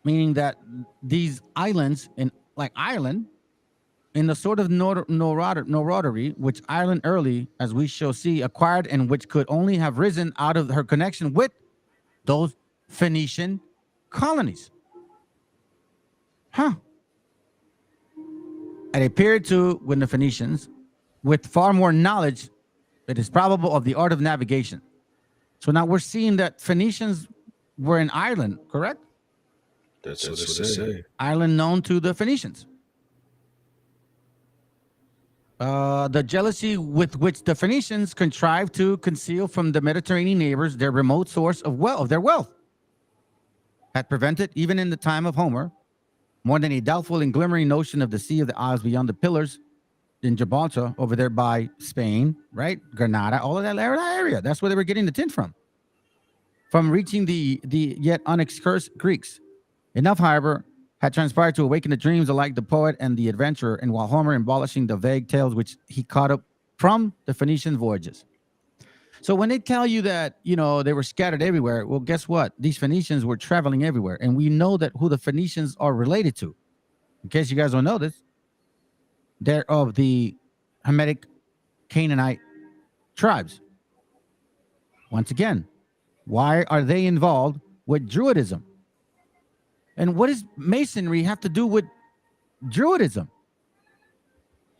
Meaning that these islands, like Ireland, in the sort of notoriety which Ireland early, as we shall see, acquired and which could only have risen out of her connection with those Phoenician colonies. Huh. At a period too, when the Phoenicians, with far more knowledge, it is probable of the art of navigation. So now we're seeing that Phoenicians were in Ireland, correct? That's what they say. Ireland known to the Phoenicians. The jealousy with which the Phoenicians contrived to conceal from the Mediterranean neighbors their remote source of their wealth had prevented, even in the time of Homer, more than a doubtful and glimmering notion of the Sea of the Isles beyond the Pillars in Gibraltar, over there by Spain, right? Granada, all of that area. That's where they were getting the tin from reaching the yet unexcursed Greeks. Enough, however, had transpired to awaken the dreams alike the poet and the adventurer, and while Homer embellishing the vague tales which he caught up from the Phoenician voyages. So when they tell you that, they were scattered everywhere, well, guess what? These Phoenicians were traveling everywhere, and we know that who the Phoenicians are related to. In case you guys don't know this, they're of the Hamitic Canaanite tribes. Once again, why are they involved with Druidism? And what does Masonry have to do with Druidism?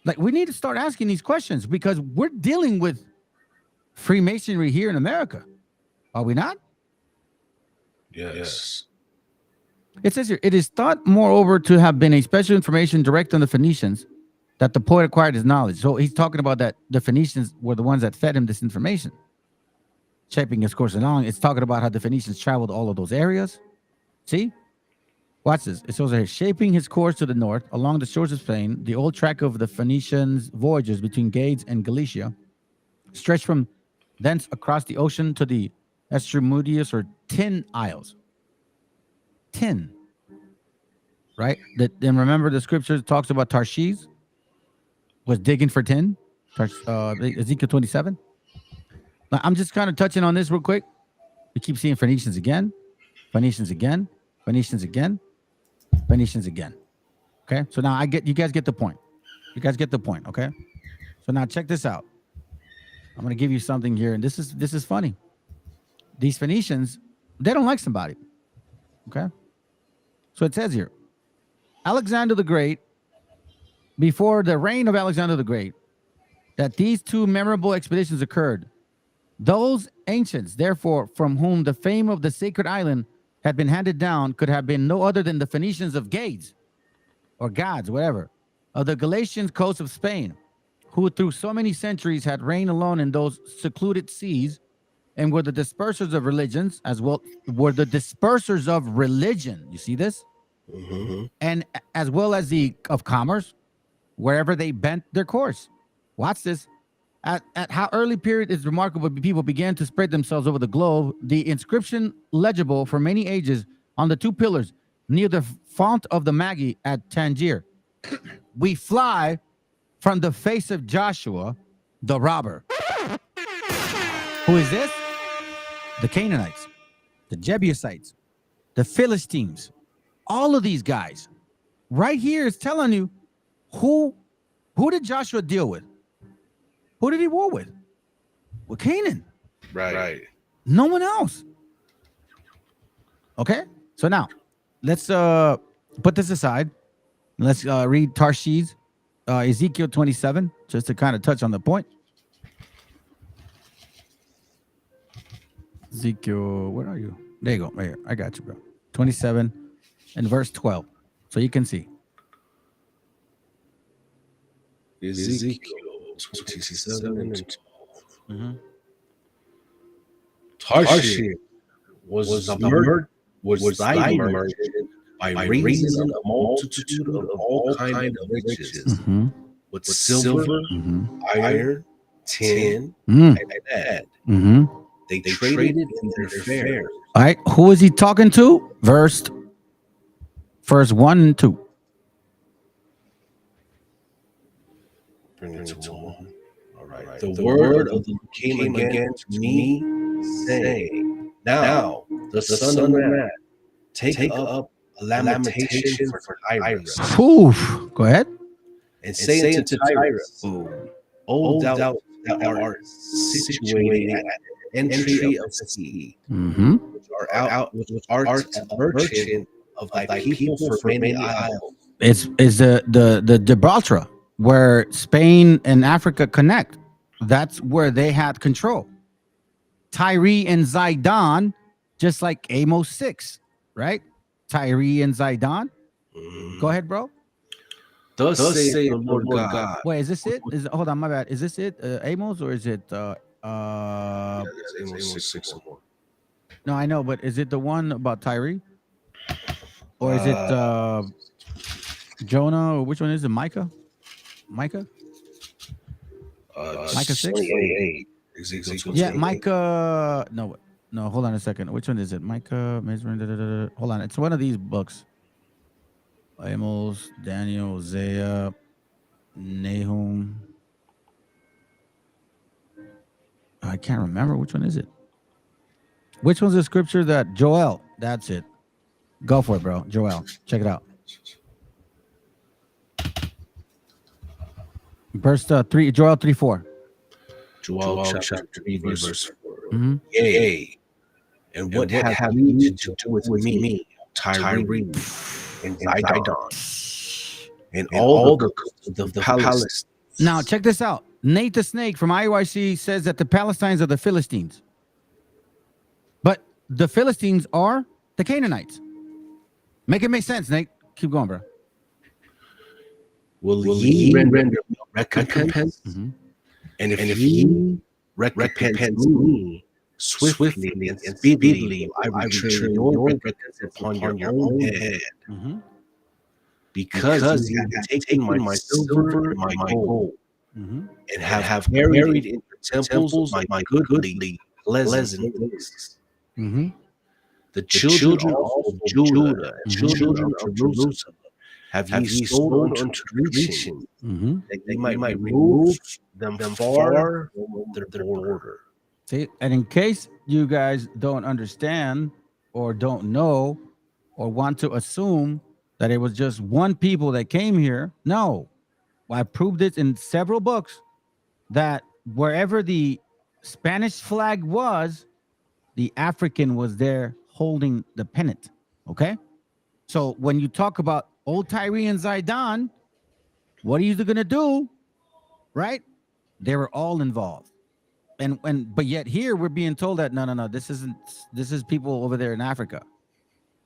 Like, we need to start asking these questions because we're dealing with Freemasonry here in America. Are we not? Yes. It says here, it is thought, moreover, to have been a special information direct on the Phoenicians that the poet acquired his knowledge. So he's talking about that the Phoenicians were the ones that fed him this information, shaping his course along. It's talking about how the Phoenicians traveled all of those areas. See? Watch this. It shows here, shaping his course to the north along the shores of Spain, the old track of the Phoenicians' voyages between Gades and Galicia stretched from thence across the ocean to the Estrumudius or Tin Isles. Tin. Right? Then remember the scripture talks about Tarshish was digging for tin. Ezekiel 27. Now, I'm just kind of touching on this real quick. We keep seeing Phoenicians again, Phoenicians again, Phoenicians again, Phoenicians again. Okay, so now you guys get the point. You guys get the point. Okay, so now check this out. I'm gonna give you something here, and this is funny. These Phoenicians, they don't like somebody. Okay, so it says here, Alexander the Great, before the reign of Alexander the Great, that these two memorable expeditions occurred. Those ancients, therefore, from whom the fame of the sacred island had been handed down, could have been no other than the Phoenicians of Gades, or Gods, whatever, of the Galician coast of Spain, who through so many centuries had reigned alone in those secluded seas, and were the dispersers of religions, as well were the dispersers of religion. You see this? Mm-hmm. And as well as of commerce, wherever they bent their course. Watch this. At how early period is remarkable, people began to spread themselves over the globe. The inscription legible for many ages on the two pillars near the font of the Magi at Tangier. We fly from the face of Joshua, the robber. Who is this? The Canaanites, the Jebusites, the Philistines, all of these guys. Right here is telling you who did Joshua deal with? Who did he war with? With Canaan. Right. No one else. Okay? So now, let's put this aside. Let's read Tarshish, Ezekiel 27, just to kind of touch on the point. Ezekiel, where are you? There you go, right here. I got you, bro. 27 and verse 12. So you can see. Ezekiel 27 and 12. Mm-hmm. Tarshish was thy merchant by reason of a multitude of all kinds of riches, Mm-hmm. with silver, Mm-hmm. iron, tin, Mm. and lead. Mm-hmm. They traded in their fairs. All right, who is he talking to? Verse 1 and 2. Bring it to one. All right. The word of the Lord came again to me, saying, Now the son of man, take up a lamentation for Tyrus, Oof. Go ahead. and say unto Tyrus, O thou art situated at the entry of the sea, Mm-hmm. which art a merchant of thy people for many isles. It's the Gibraltar, where Spain and Africa connect. That's where they had control. Tyre and Zidon, just like Amos 6, right? Tyre and Zidon. Go ahead, bro. Thus say the Lord God. Wait, is this it? Hold on, my bad. Is this it, Amos, or is it? Amos 6 and 1. No, I know, but is it the one about Tyre, or is it Jonah, or which one is it? Micah? Micah 6. 28. Ezekiel Yeah, 28. Micah. No, hold on a second. Which one is it? Micah. Hold on. It's one of these books. Amos, Daniel, Isaiah, Nahum. I can't remember. Which one is it? Which one's the scripture that Joel? That's it. Go for it, bro. Joel. Check it out. Verse 3, Joel 3:4. Joel chapter 3, verse 4. Mm-hmm. Yea, and what have you to do with me, Tyre, and Zidon, and all the Palestinians. Now, check this out. Nate the Snake from IYC says that the Palestinians are the Philistines. But the Philistines are the Canaanites. Make it make sense, Nate. Keep going, bro. Will ye render recompense? And if ye recompense me swiftly and speedily, I return your recompense upon your own head. Because ye have taken my silver and my gold, and have carried into temples my goodly pleasant things. The children of Judah and children of Jerusalem have ye sold unto Grecian, that ye might remove them far from their border. See, and in case you guys don't understand or don't know or want to assume that it was just one people that came here, no. I proved it in several books that wherever the Spanish flag was, the African was there holding the pennant. Okay? So when you talk about old Tyre and Zidon, what are you going to do? Right? They were all involved. But yet here we're being told that no, this is people over there in Africa.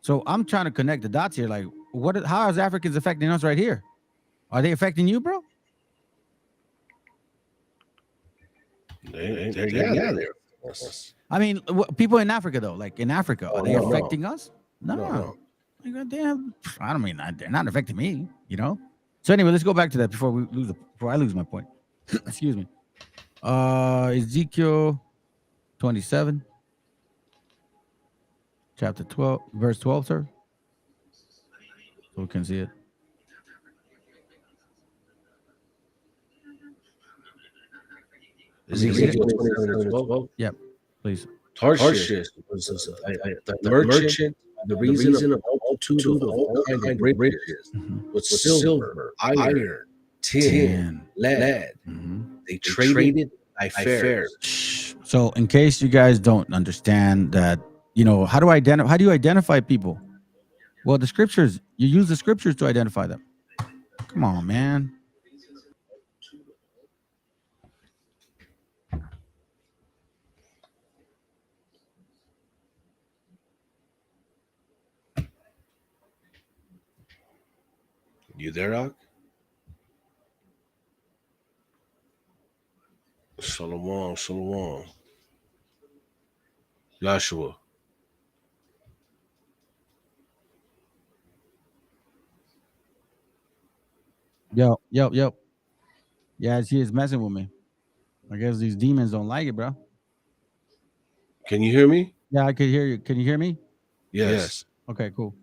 So I'm trying to connect the dots here. Like, how is Africans affecting us right here? Are they affecting you, bro? They're I mean, people in Africa though, like in Africa, are they affecting us? No. Like, damn, I don't mean they're not affecting me, you know. So anyway, let's go back to that before I lose my point. Excuse me. Ezekiel 27, chapter 12, verse 12, sir. So we can see it. Ezekiel 27:12. Yep, please. Tarshish was the merchant, the reason of multitude of all kinds of riches, with silver, iron, tin, lead. They traded by fairs. So, in case you guys don't understand that, how do you identify people? Well, the scriptures. You use the scriptures to identify them. Come on, man. You there, Doc? Shalom. Joshua. Yo. Yeah, she is messing with me. I guess these demons don't like it, bro. Can you hear me? Yeah, I could hear you. Can you hear me? Yes. Okay, cool.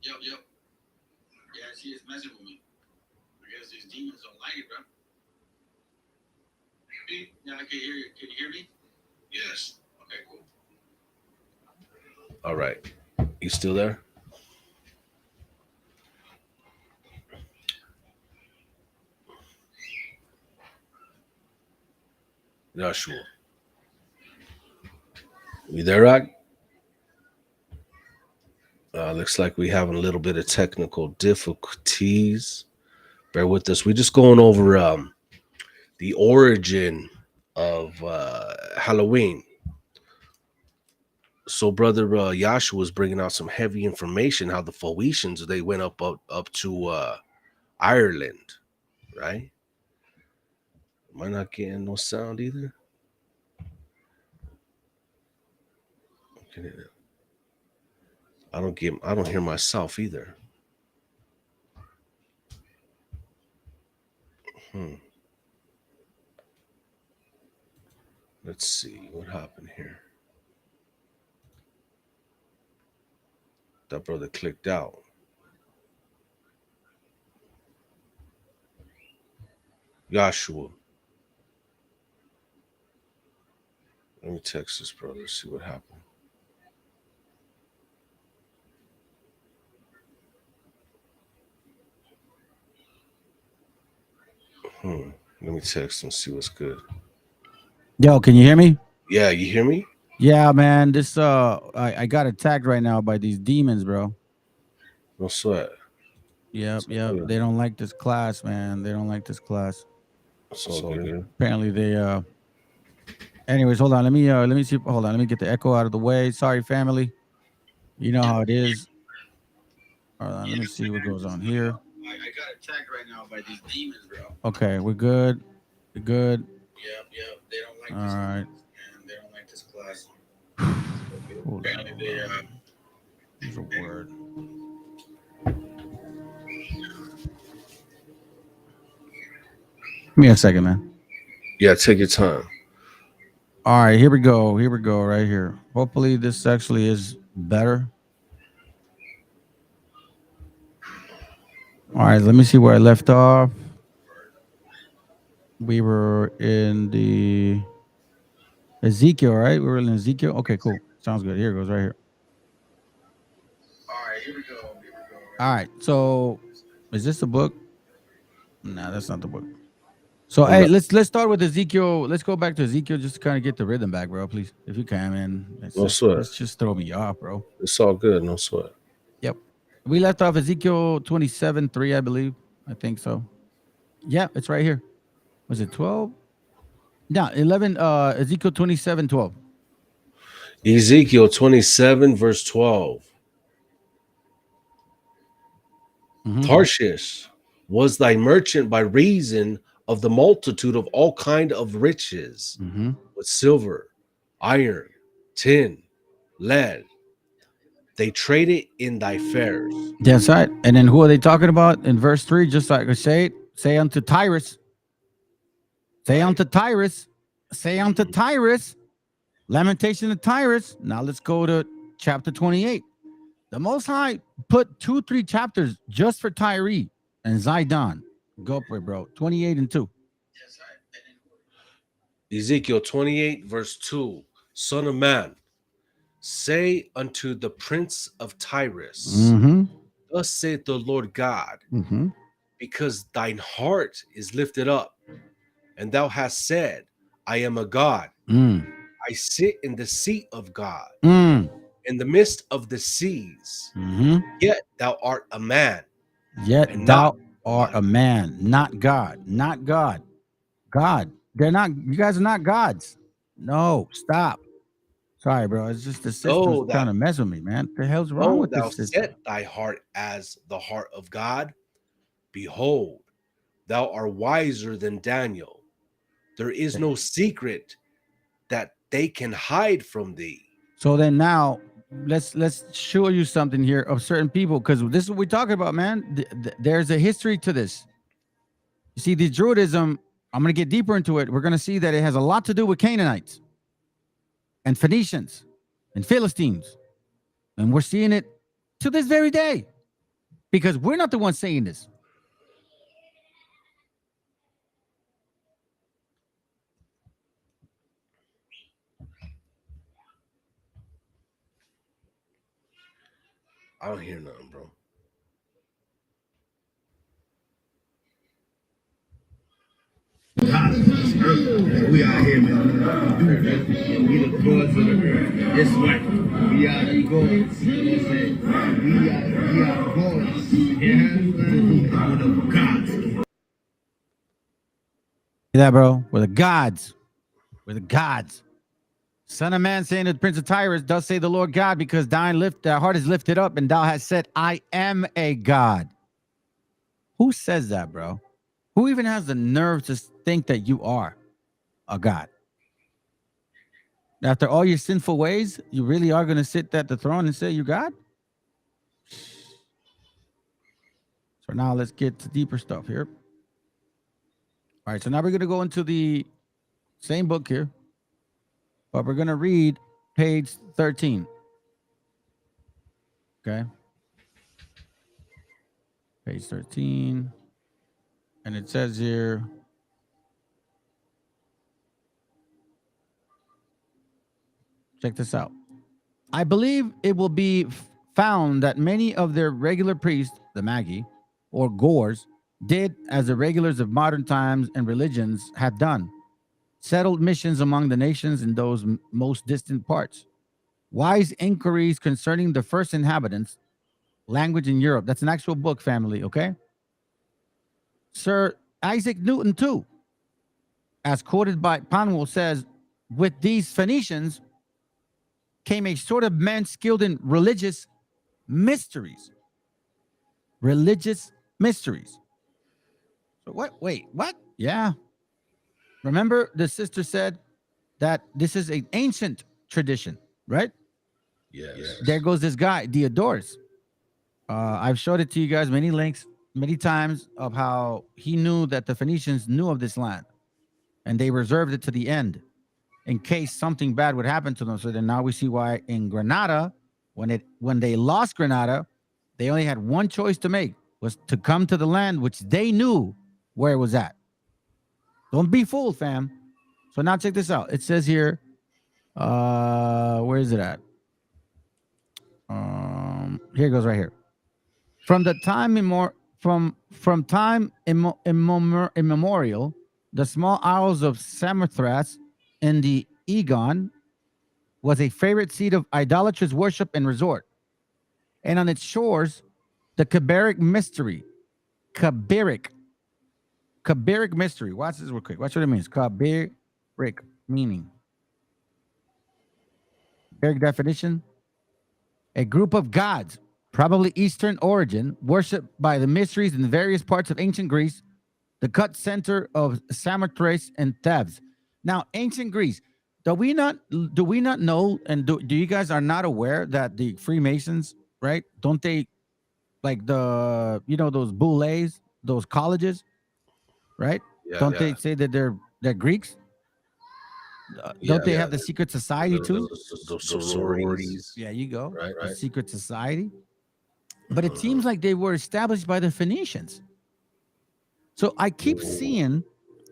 Yo. Yeah, she is messing with me. I guess these demons don't like it, bro. Yeah, I can hear you. Can you hear me? Yes. Okay, cool. All right. You still there? Joshua. You there, Rod? Looks like we having a little bit of technical difficulties. Bear with us. We're just going over the origin of Halloween. So, brother Yashu was bringing out some heavy information how the Phoenicians, they went up to Ireland, right? Am I not getting no sound either? Okay. I don't hear myself either. Let's see what happened here. That brother clicked out. Joshua. Let me text this brother, see what happened. Let me text and see what's good. Yo, can you hear me? Yeah, you hear me? Yeah, man. This I got attacked right now by these demons, bro. No sweat. Yep. They don't like this class, man. They don't like this class. It's all good. Apparently they anyways, hold on. Let me see. Hold on. Let me get the echo out of the way. Sorry, family. You know how it is. Hold on. Let me see what goes on here. I got attacked right now by these demons, bro. Okay, we're good. We're good. Yep. They don't like this. All right. And they don't like this class. Hold on. Use a word. Give me a second, man. Yeah, take your time. All right, here we go. Right here. Hopefully this actually is better. All right, let me see where I left off. We were in the Ezekiel, right? We were in Ezekiel. Okay, cool. Sounds good. Here it goes right here. All right, here we go. All right, so is this the book? No, that's not the book. So hey, let's start with Ezekiel. Let's go back to Ezekiel just to kind of get the rhythm back, bro. Please, if you can, man. Let's just throw me off, bro. It's all good. No sweat. Yep. We left off Ezekiel 27:3, I believe. I think so. Yeah, it's right here. Was it 12? No, 11. Ezekiel 27:12. Ezekiel 27, verse 12. Tarshish was thy merchant by reason of the multitude of all kind of riches, with silver, iron, tin, lead. They traded in thy fairs. That's right. And then who are they talking about in verse 3? Just like I say unto Tyrus. Say unto Tyrus. Say unto Tyrus. Lamentation of Tyrus. Now let's go to chapter 28. The Most High put 2-3 chapters just for Tyre and Zidon. Go for it, bro. 28 and 2. Ezekiel 28, verse 2. Son of man, say unto the prince of Tyrus, thus saith the Lord God, because thine heart is lifted up, and thou hast said, I am a God. I sit in the seat of God, in the midst of the seas. Yet thou art a man. Yet thou art a man, not God. Not God. God. They're not, you guys are not gods. No, stop. Sorry, bro. It's just the system's trying to mess with me, man. What the hell's wrong with this system? Thou set thy heart as the heart of God. Behold, thou art wiser than Daniel. There is no secret that they can hide from thee. So then now let's show you something here of certain people, because this is what we're talking about, man. There's a history to this. You see, the Druidism, I'm going to get deeper into it. We're going to see that it has a lot to do with Canaanites and Phoenicians and Philistines. And we're seeing it to this very day because we're not the ones saying this. I don't hear nothing, bro. We out here, man. We the gods of the earth. Guess what? We are the gods. We are gods. We're the gods. See that, bro? We're the gods. We're the gods. Son of man saying to the prince of Tyrus, thus say the Lord God, because thy heart is lifted up, and thou hast said, I am a God. Who says that, bro? Who even has the nerve to think that you are a God? After all your sinful ways, you really are going to sit at the throne and say you're God? So now let's get to deeper stuff here. All right, so now we're going to go into the same book here, but we're going to read page 13. Okay. Page 13. And it says here, check this out. I believe it will be found that many of their regular priests, the Magi, or Gores, did as the regulars of modern times and religions had done, settled missions among the nations in those most distant parts. Wise inquiries concerning the first inhabitants, language in Europe. That's an actual book, family, okay? Sir Isaac Newton, too, as quoted by Panwell, says, with these Phoenicians came a sort of men skilled in religious mysteries. Religious mysteries. So what? Wait, what? Yeah. Remember, the sister said that this is an ancient tradition, right? Yes. There goes this guy, Diodorus. I've showed it to you guys many links, many times, of how he knew that the Phoenicians knew of this land, and they reserved it to the end in case something bad would happen to them. So then now we see why in Granada, when they lost Granada, they only had one choice to make, was to come to the land which they knew where it was at. Don't be fooled, fam. So now check this out. It says here, where is it at? Here it goes right here. From the time immemorial, the small isles of Samothrace in the Aegean was a favorite seat of idolatrous worship and resort. And on its shores, the Kabiric mystery. Kabiric mystery. Watch this real quick. Watch what it means. Kabiric meaning. Kabiric definition. A group of gods, probably Eastern origin, worshipped by the mysteries in various parts of ancient Greece, the cut center of Samothrace and Thebes. Now, ancient Greece, do we not know, and do you guys are not aware that the Freemasons, right? Don't they, like those boulets, those colleges, right? Yeah, don't they say that they're Greeks? Don't they have the secret society too? The sororities. Yeah, you go. Right. The secret society. But it seems like they were established by the Phoenicians. So I keep seeing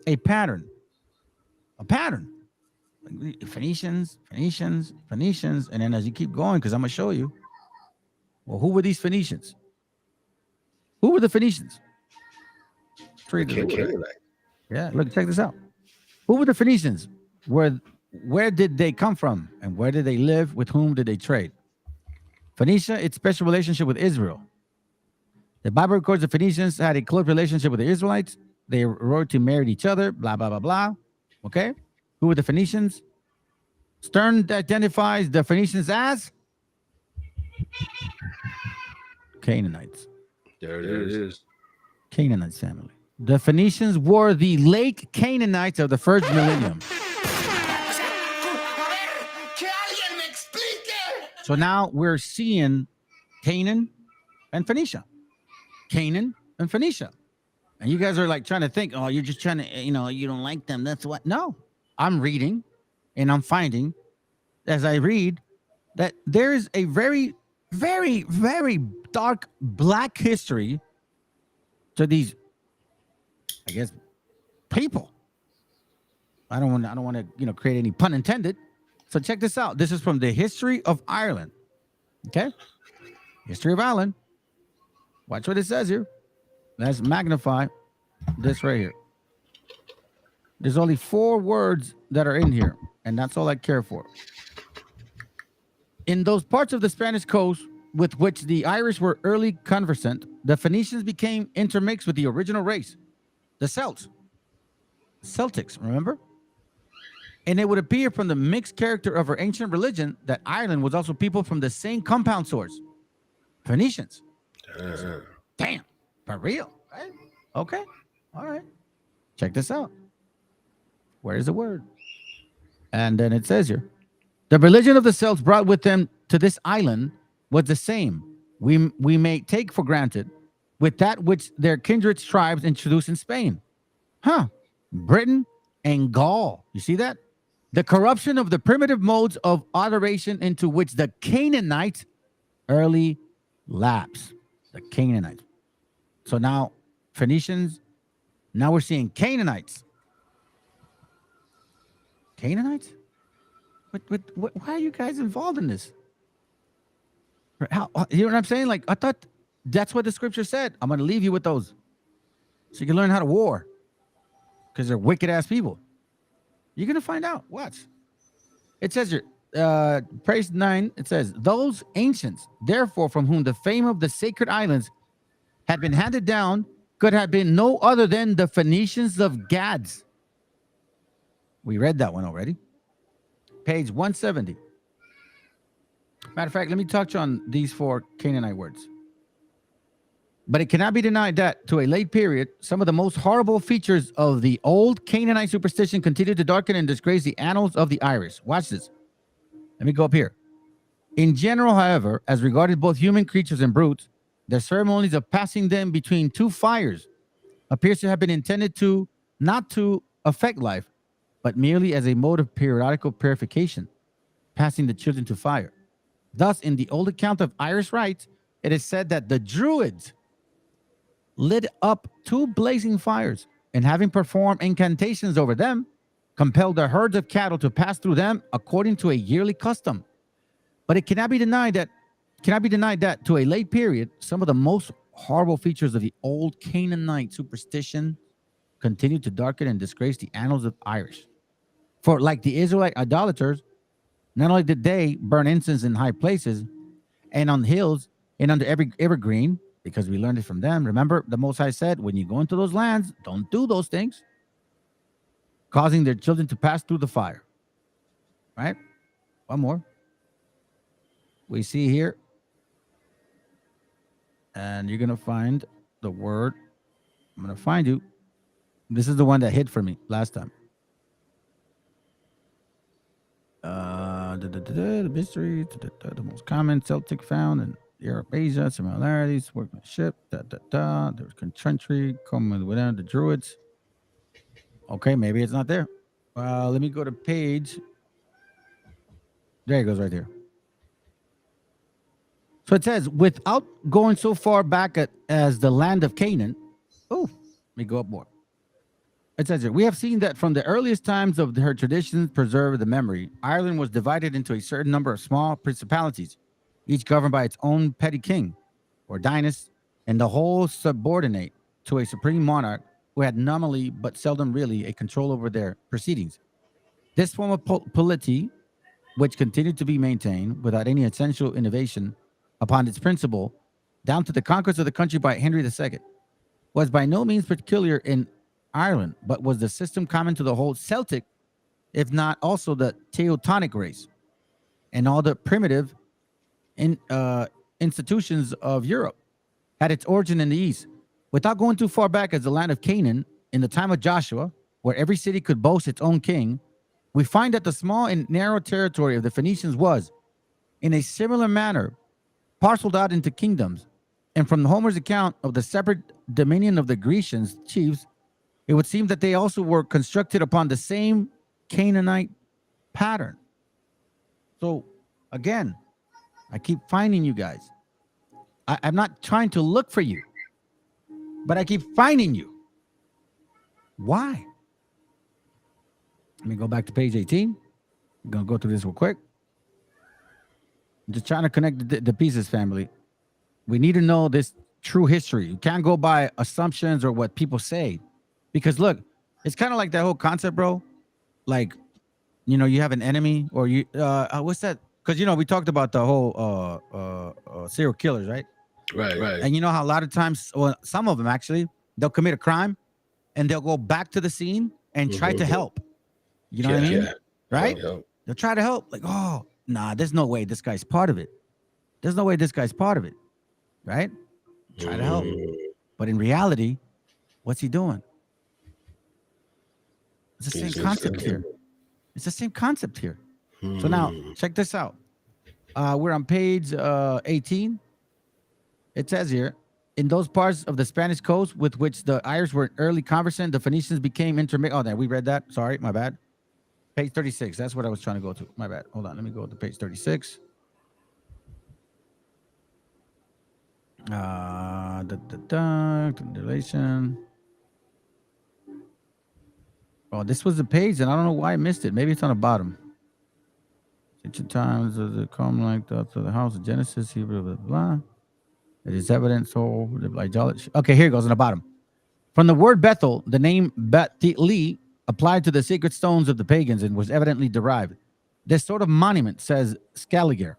a pattern. Phoenicians, and then as you keep going, because I'm gonna show you. Well, who were these Phoenicians? Who were the Phoenicians? Yeah, look, check this out. Who were the Phoenicians? Where did they come from? And where did they live? With whom did they trade? Phoenicia, its special relationship with Israel. The Bible records the Phoenicians had a close relationship with the Israelites. They wrote to marry each other, blah, blah, blah, blah. Okay? Who were the Phoenicians? Stern identifies the Phoenicians as Canaanites. There it is. Canaanites family. The Phoenicians were the late Canaanites of the first millennium. So now we're seeing Canaan and Phoenicia. Canaan and Phoenicia. And you guys are like trying to think, oh, you're just trying to, you don't like them. That's what. No, I'm reading and I'm finding as I read that there is a very, very, very dark black history to these, I guess, people. I don't want to, create any pun intended. So check this out. This is from the History of Ireland. Okay? History of Ireland. Watch what it says here. Let's magnify this right here. There's only 4 words that are in here, and that's all I care for. In those parts of the Spanish coast with which the Irish were early conversant, the Phoenicians became intermixed with the original race, the Celtics, remember? And it would appear from the mixed character of our ancient religion that Ireland was also people from the same compound source, Phoenicians. Damn, for real, right? Okay, all right. Check this out. Where's the word? And then it says here, the religion of the Celts brought with them to this island was the same, we may take for granted, with that which their kindred tribes introduced in Spain. Britain and Gaul. You see that? The corruption of the primitive modes of adoration into which the Canaanites early lapsed. The Canaanites. So now, Phoenicians, now we're seeing Canaanites. Canaanites? Why are you guys involved in this? How, you know what I'm saying? Like, I thought that's what the scripture said. I'm going to leave you with those. so you can learn how to war, because they're wicked ass people. You're gonna find out. Watch. It says here, page 9. It says, "Those ancients, therefore, from whom the fame of the sacred islands had been handed down, could have been no other than the Phoenicians of Gads." We read that one already. Page 170. Matter of fact, let me touch on these 4 Canaanite words. "But it cannot be denied that, to a late period, some of the most horrible features of the old Canaanite superstition continued to darken and disgrace the annals of the Irish." Watch this. Let me go up here. "In general, however, as regarded both human creatures and brutes, the ceremonies of passing them between 2 fires appears to have been intended to not to affect life, but merely as a mode of periodical purification, passing the children to fire. Thus, in the old account of Irish rites, it is said that the Druids lit up 2 blazing fires, and having performed incantations over them, compelled the herds of cattle to pass through them according to a yearly custom. But it cannot be denied that to a late period, some of the most horrible features of the old Canaanite superstition continued to darken and disgrace the annals of Irish. For like the Israelite idolaters, not only did they burn incense in high places and on hills and under every evergreen, because we learned it from them. Remember, the Most High said, when you go into those lands, don't do those things, causing their children to pass through the fire. Right? One more. We see here, and you're going to find the word. I'm going to find you. This is the one that hit for me last time. The mystery, the most common Celtic found in Europe, Asia, similarities, workmanship, there's country, common within the Druids. Okay, maybe it's not there. Let me go to page. There it goes right there. So it says, without going so far back as the land of Canaan. Oh, let me go up more. It says here, we have seen that from the earliest times of her traditions preserve the memory, Ireland was divided into a certain number of small principalities, each governed by its own petty king or dynasty, and the whole subordinate to a supreme monarch who had nominally but seldom really a control over their proceedings. This form of polity, which continued to be maintained without any essential innovation upon its principle, down to the conquest of the country by Henry II, was by no means peculiar in Ireland, but was the system common to the whole Celtic, if not also the Teutonic race, and all the primitive institutions of Europe. Had its origin in the east. Without going too far back as the land of Canaan, in the time of Joshua, where every city could boast its own king, we find that the small and narrow territory of the Phoenicians was, in a similar manner, parceled out into kingdoms. And from Homer's account of the separate dominion of the Grecians chiefs, it would seem that they also were constructed upon the same Canaanite pattern. So, again, I keep finding you guys. I'm not trying to look for you, but I keep finding you. Why? Let me go back to page 18. I'm going to go through this real quick. I'm just trying to connect the pieces, family. We need to know this true history. You can't go by assumptions or what people say. Because look, it's kind of like that whole concept, bro. Like, you know, you have an enemy or you, what's that? Because, you know, we talked about the whole serial killers, right? Right. And you know how a lot of times, well, some of them actually, they'll commit a crime and they'll go back to the scene and try to help. You know what I mean? Yeah. Right? They'll try to help. Like, oh, nah, there's no way this guy's part of it. There's no way this guy's part of it. Right? Try to help. But in reality, what's he doing? It's the same concept here. It's the same concept here. So now, check this out. We're on page 18. It says here, in those parts of the Spanish coast with which the Irish were early conversant, the Phoenicians became intermixed. Oh, there, we read that. Sorry, my bad. Page 36. That's what I was trying to go to. My bad. Hold on. Let me go to page 36. Relation. Oh, this was the page, and I don't know why I missed it. Maybe it's on the bottom. Ancient times of the come like the house of Genesis, Hebrew, blah, blah, blah. It is evident, so the idolatry. Okay, here it goes on the bottom. From the word Bethel, the name Bet-Li applied to the sacred stones of the pagans and was evidently derived. This sort of monument, says Scaliger,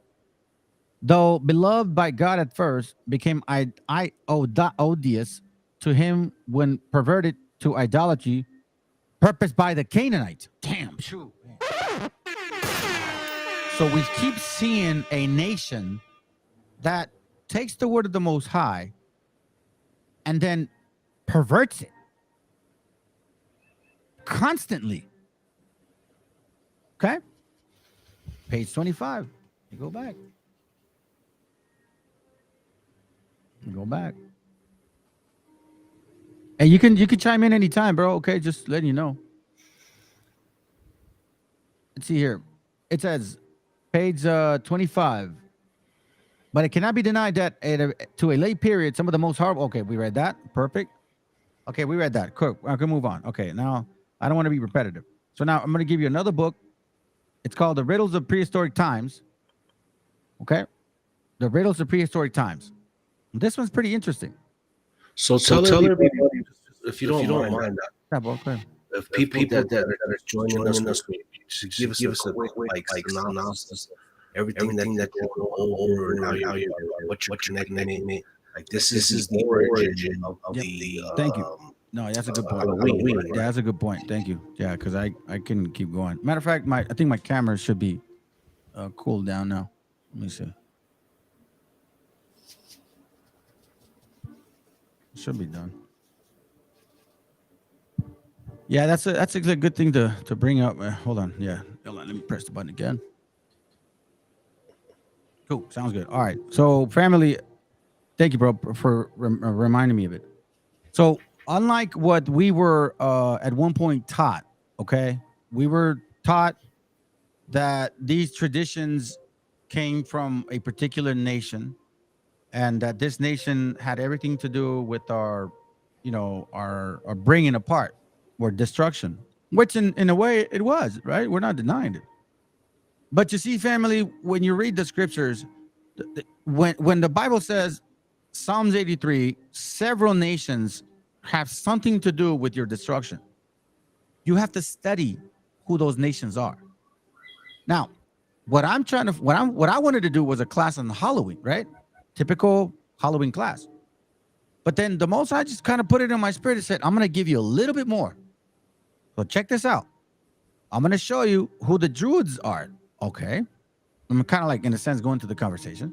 though beloved by God at first, became odious to him when perverted to idolatry, purposed by the Canaanites. Damn, true. So we keep seeing a nation that takes the word of the Most High and then perverts it constantly. Okay? Page 25. You go back. Go back. And you can chime in anytime, bro. Okay, just letting you know. Let's see here. It says page 25. But it cannot be denied that to a late period, some of the most horrible. Okay, we read that. Perfect. Okay, we read that. Cool. I can move on. Okay, now I don't want to be repetitive. So now I'm going to give you another book. It's called The Riddles of Prehistoric Times. Okay? The Riddles of Prehistoric Times. This one's pretty interesting. So tell everybody, if you don't mind, Okay. if people that are joining us, give us a quick synopsis, everything that going over, and how you what you're connecting it. Like this is the origin of the. Thank you. No, that's a good point. Yeah, that's a good point. Thank you. Yeah, because I can keep going. Matter of fact, I think my camera should be cooled down now. Let me see. Should be done. Yeah, that's a good thing to bring up. Hold on. Yeah. Hold on. Let me press the button again. Cool. Sounds good. All right. So, family, thank you, bro, for reminding me of it. So, unlike what we were at one point taught, okay, we were taught that these traditions came from a particular nation, and that this nation had everything to do with our bringing apart or destruction, which in a way it was, right? We're not denying it. But you see, family, when you read the scriptures, when the Bible says Psalms 83, several nations have something to do with your destruction, you have to study who those nations are. Now, what I wanted to do was a class on Halloween, right? Typical Halloween class. But then the Most High just kind of put it in my spirit and said, I'm going to give you a little bit more. So check this out. I'm going to show you who the Druids are. Okay. I'm kind of like, in a sense, going to the conversation.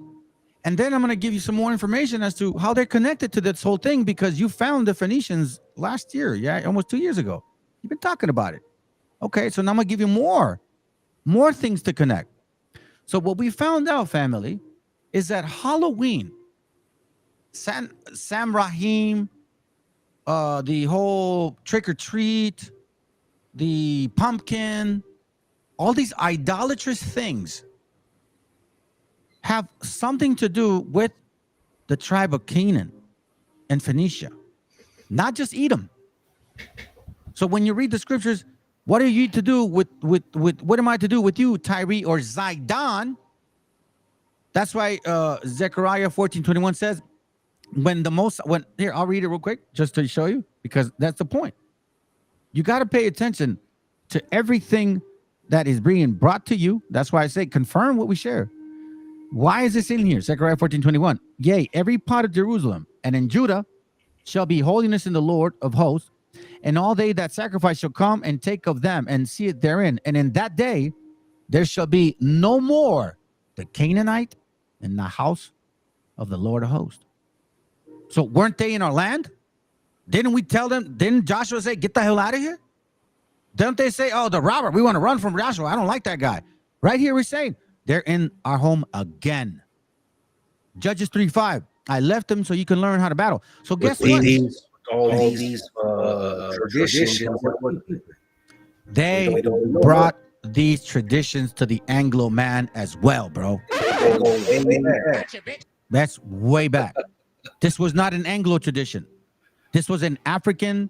And then I'm going to give you some more information as to how they're connected to this whole thing, because you found the Phoenicians last year. Yeah, almost 2 years ago. You've been talking about it. Okay, so now I'm going to give you more things to connect. So what we found out, family, is that Halloween, Sam Rahim, the whole trick or treat, the pumpkin, all these idolatrous things have something to do with the tribe of Canaan and Phoenicia, not just Edom. So when you read the scriptures, what are you to do with what am I to do with you, Tyree or Zidon? That's why Zechariah 14:21 says, here, I'll read it real quick just to show you, because that's the point. You got to pay attention to everything that is being brought to you. That's why I say confirm what we share. Why is this in here? Zechariah 14:21. Yea, every part of Jerusalem and in Judah shall be holiness in the Lord of hosts, and all they that sacrifice shall come and take of them and see it therein. And in that day there shall be no more the Canaanite in the house of the Lord of hosts. So weren't they in our land? Didn't we tell them? Didn't Joshua say, get the hell out of here? Don't they say, oh, the robber, we want to run from Joshua. I don't like that guy. Right here we're saying they're in our home again. Judges 3:5. I left them so you can learn how to battle. So guess what? All these traditions. They brought these traditions to the Anglo man as well, bro. That's way back. This was not an Anglo tradition. This was an African,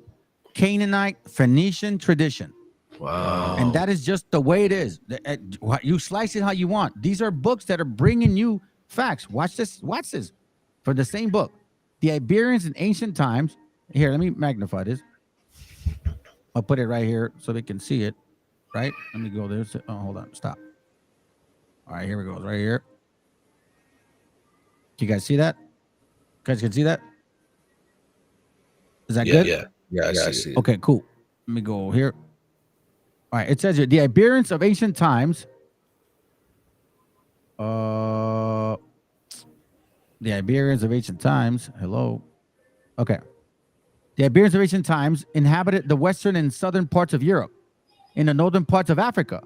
Canaanite, Phoenician tradition. Wow. And that is just the way it is. You slice it how you want. These are books that are bringing you facts. Watch this. For the same book. The Iberians in ancient times Here, let me magnify this. I'll put it right here so they can see it. Right? Let me go there. Oh, hold on. Stop. All right, here we go. Right here. Do you guys see that? You guys can see that? Is that good? Yeah, I see it. Okay, cool. Let me go here. All right, it says here, the Iberians of ancient times. The Iberians of ancient times. Hello. Okay. The Iberians of ancient times inhabited the western and southern parts of Europe, in the northern parts of Africa.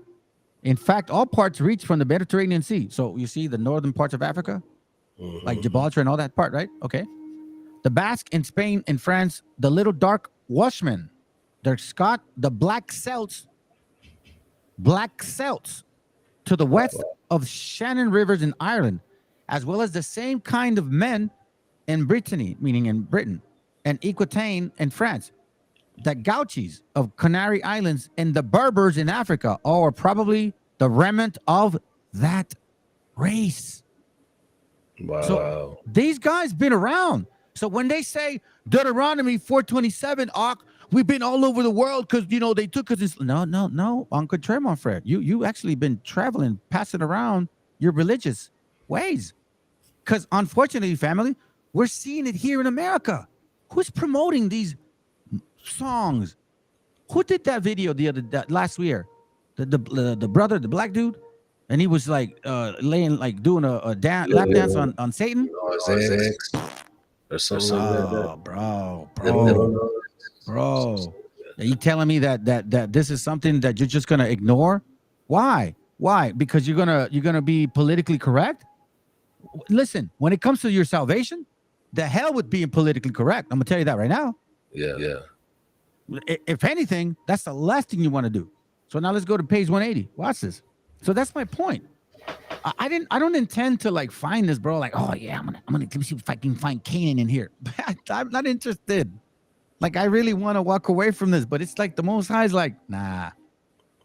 In fact, all parts reach from the Mediterranean Sea. So you see the northern parts of Africa, like Gibraltar and all that part, right? Okay. The Basque in Spain and France, the little dark Welshmen, the Scot, the Black Celts to the west of Shannon Rivers in Ireland, as well as the same kind of men in Brittany, meaning in Britain, and Aquitaine in France. The Gauchis of Canary Islands and the Berbers in Africa are probably the remnant of that race. Wow. So these guys been around. So when they say Deuteronomy 4:27, we've been all over the world because they took us. No, Uncle Tremont, Fred, you actually been traveling, passing around your religious ways. Because unfortunately, family, we're seeing it here in America. Who's promoting these songs? Who did that video last year? The brother, the black dude, and he was like laying, like doing a lap dance on Satan. Or something bro. Are you telling me that this is something that you're just gonna ignore? Why? Because you're gonna be politically correct? Listen, when it comes to your salvation, the hell with being politically correct. I'm gonna tell you that right now. Yeah. If anything, that's the last thing you want to do. So now let's go to page 180. Watch this. So that's my point. I don't intend to like find this, bro. Like, oh yeah, I'm gonna let me see if I can find Canaan in here. I'm not interested. Like, I really want to walk away from this, but it's like the Most High is like, nah,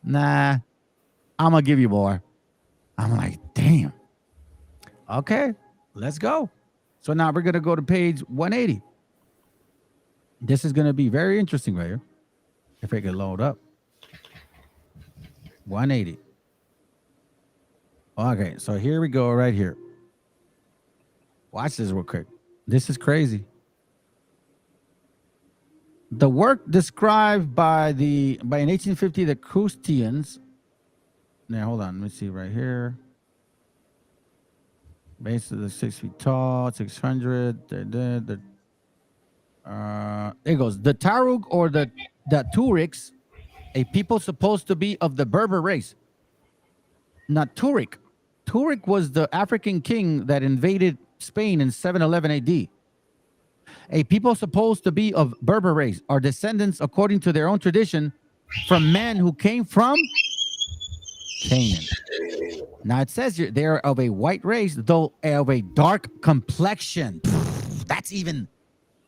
I'm gonna give you more. I'm like, damn. Okay, let's go. So now we're gonna go to page 180. This is gonna be very interesting right here. If I can load up. 180. Okay, so here we go right here. Watch this real quick. This is crazy. The work described by in 1850 the Christians. Now hold on, let me see right here. Base of the 6 feet tall, 600. There it goes. The Tarug or the Turiks, a people supposed to be of the Berber race. Not Turik. Turik was the African king that invaded Spain in 711 AD. A people supposed to be of Berber race are descendants, according to their own tradition, from men who came from Canaan. Now it says here they are of a white race, though of a dark complexion. That's even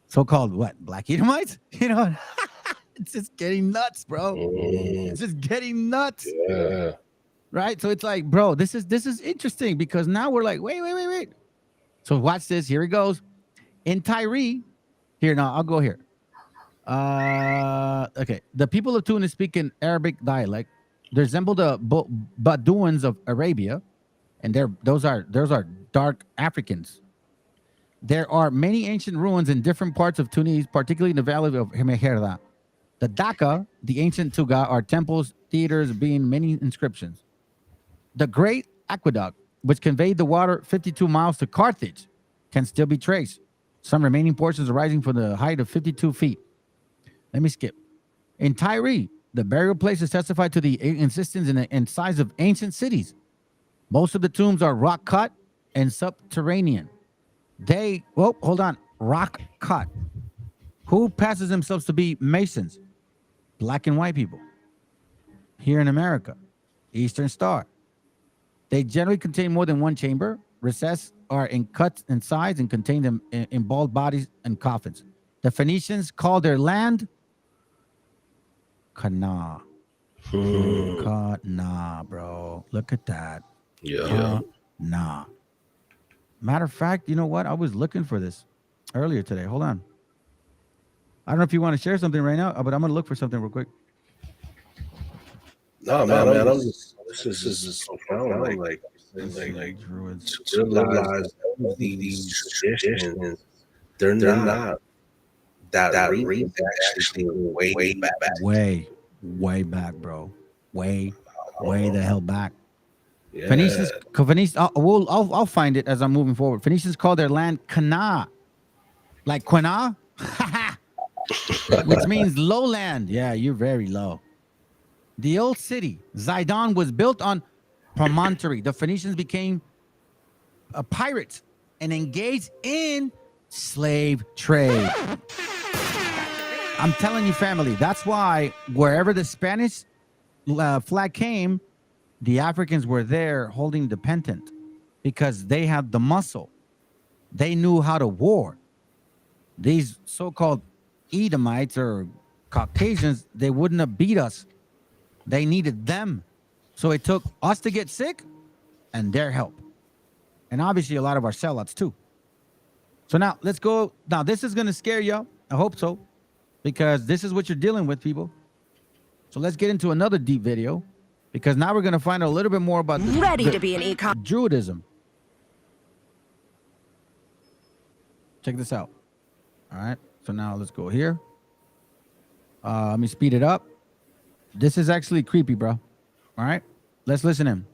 so-called what? Black Edomites? It's just getting nuts, bro. It's just getting nuts. Yeah. Right? So it's like, bro, this is interesting because now we're like, wait. So watch this. Here it goes. In Tyre, here, now I'll go here. Okay. The people of Tunis speak an Arabic dialect. They resemble the Bedouins of Arabia, and those are dark Africans. There are many ancient ruins in different parts of Tunis, particularly in the valley of Meshiacha. The Dhaka, the ancient Tuga, are temples, theaters, being many inscriptions. The great aqueduct, which conveyed the water 52 miles to Carthage, can still be traced. Some remaining portions are rising from the height of 52 feet. Let me skip. In Tyre, the burial places testify to the existence and size of ancient cities. Most of the tombs are rock cut and subterranean. Rock cut. Who passes themselves to be Masons? Black and white people. Here in America, Eastern Star. They generally contain more than one chamber. Recesses are in cuts and sides and contain them in bald bodies and coffins. The Phoenicians called their land Kana. Kana, bro. Look at that. Yeah. Nah. Matter of fact, you know what? I was looking for this earlier today. Hold on. I don't know if you want to share something right now, but I'm gonna look for something real quick. No, man, this is just so profound. Like Druids to realize these traditions, they're not that recent. Actually, way back. Way back, bro. Way the hell back. Yeah. Phoenicians, I'll find it as I'm moving forward. Phoenicians called their land Kana, like Quina, which means lowland. Yeah, you're very low. The old city, Zidon, was built on promontory. The Phoenicians became pirates and engaged in slave trade. I'm telling you, family, that's why wherever the Spanish flag came, the Africans were there holding the pendant because they had the muscle. They knew how to war. These so-called Edomites or Caucasians, they wouldn't have beat us. They needed them. So it took us to get sick and their help. And obviously a lot of our sellouts too. So now let's go. Now this is going to scare you. I hope so. Because this is what you're dealing with, people. So let's get into another deep video. Because now we're going to find out a little bit more about Druidism. Check this out. All right. So now let's go here. Let me speed it up. This is actually creepy, bro. All right. Let's listen in.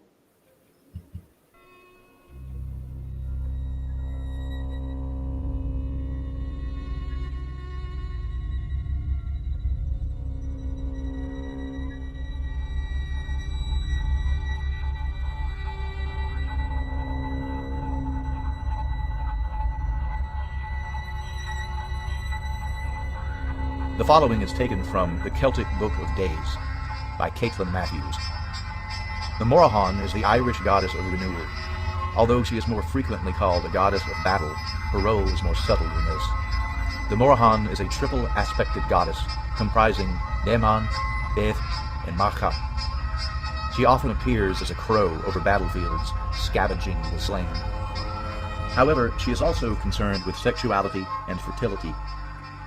The following is taken from The Celtic Book of Days by Caitlin Matthews. The Morahan is the Irish goddess of renewal. Although she is more frequently called a goddess of battle, her role is more subtle than this. The Morahan is a triple aspected goddess comprising Neman, Beth, and Macha. She often appears as a crow over battlefields, scavenging the slain. However, she is also concerned with sexuality and fertility.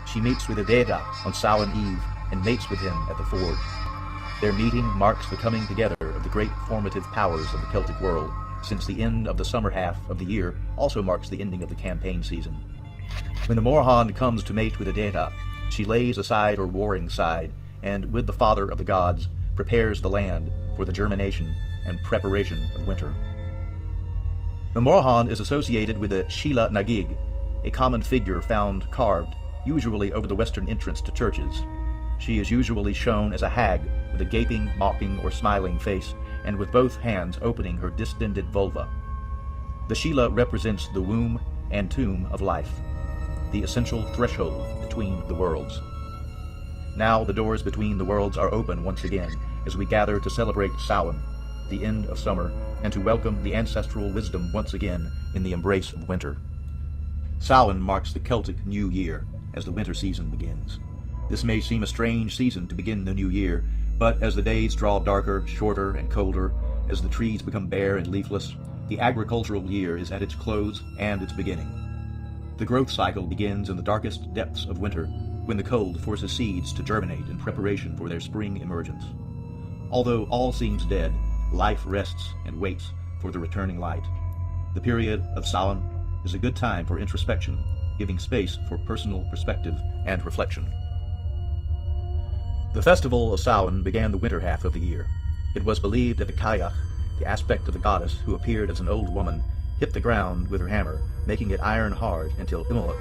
She meets with Adeda on Samhain Eve and mates with him at the ford. Their meeting marks the coming together of the great formative powers of the Celtic world, since the end of the summer half of the year also marks the ending of the campaign season. When the Morahan comes to mate with Adeda, she lays aside her warring side and, with the father of the gods, prepares the land for the germination and preparation of winter. The Morahan is associated with the Sheila Nagig, a common figure found carved usually over the western entrance to churches. She is usually shown as a hag with a gaping, mocking, or smiling face, and with both hands opening her distended vulva. The Sheila represents the womb and tomb of life, the essential threshold between the worlds. Now the doors between the worlds are open once again as we gather to celebrate Samhain, the end of summer, and to welcome the ancestral wisdom once again in the embrace of winter. Samhain marks the Celtic New Year as the winter season begins. This may seem a strange season to begin the new year, but as the days draw darker, shorter, and colder, as the trees become bare and leafless, the agricultural year is at its close and its beginning. The growth cycle begins in the darkest depths of winter, when the cold forces seeds to germinate in preparation for their spring emergence. Although all seems dead, life rests and waits for the returning light. The period of Samhain is a good time for introspection, giving space for personal perspective and reflection. The festival of Samhain began the winter half of the year. It was believed that the Kayach, the aspect of the goddess who appeared as an old woman, hit the ground with her hammer, making it iron hard until Imbolc.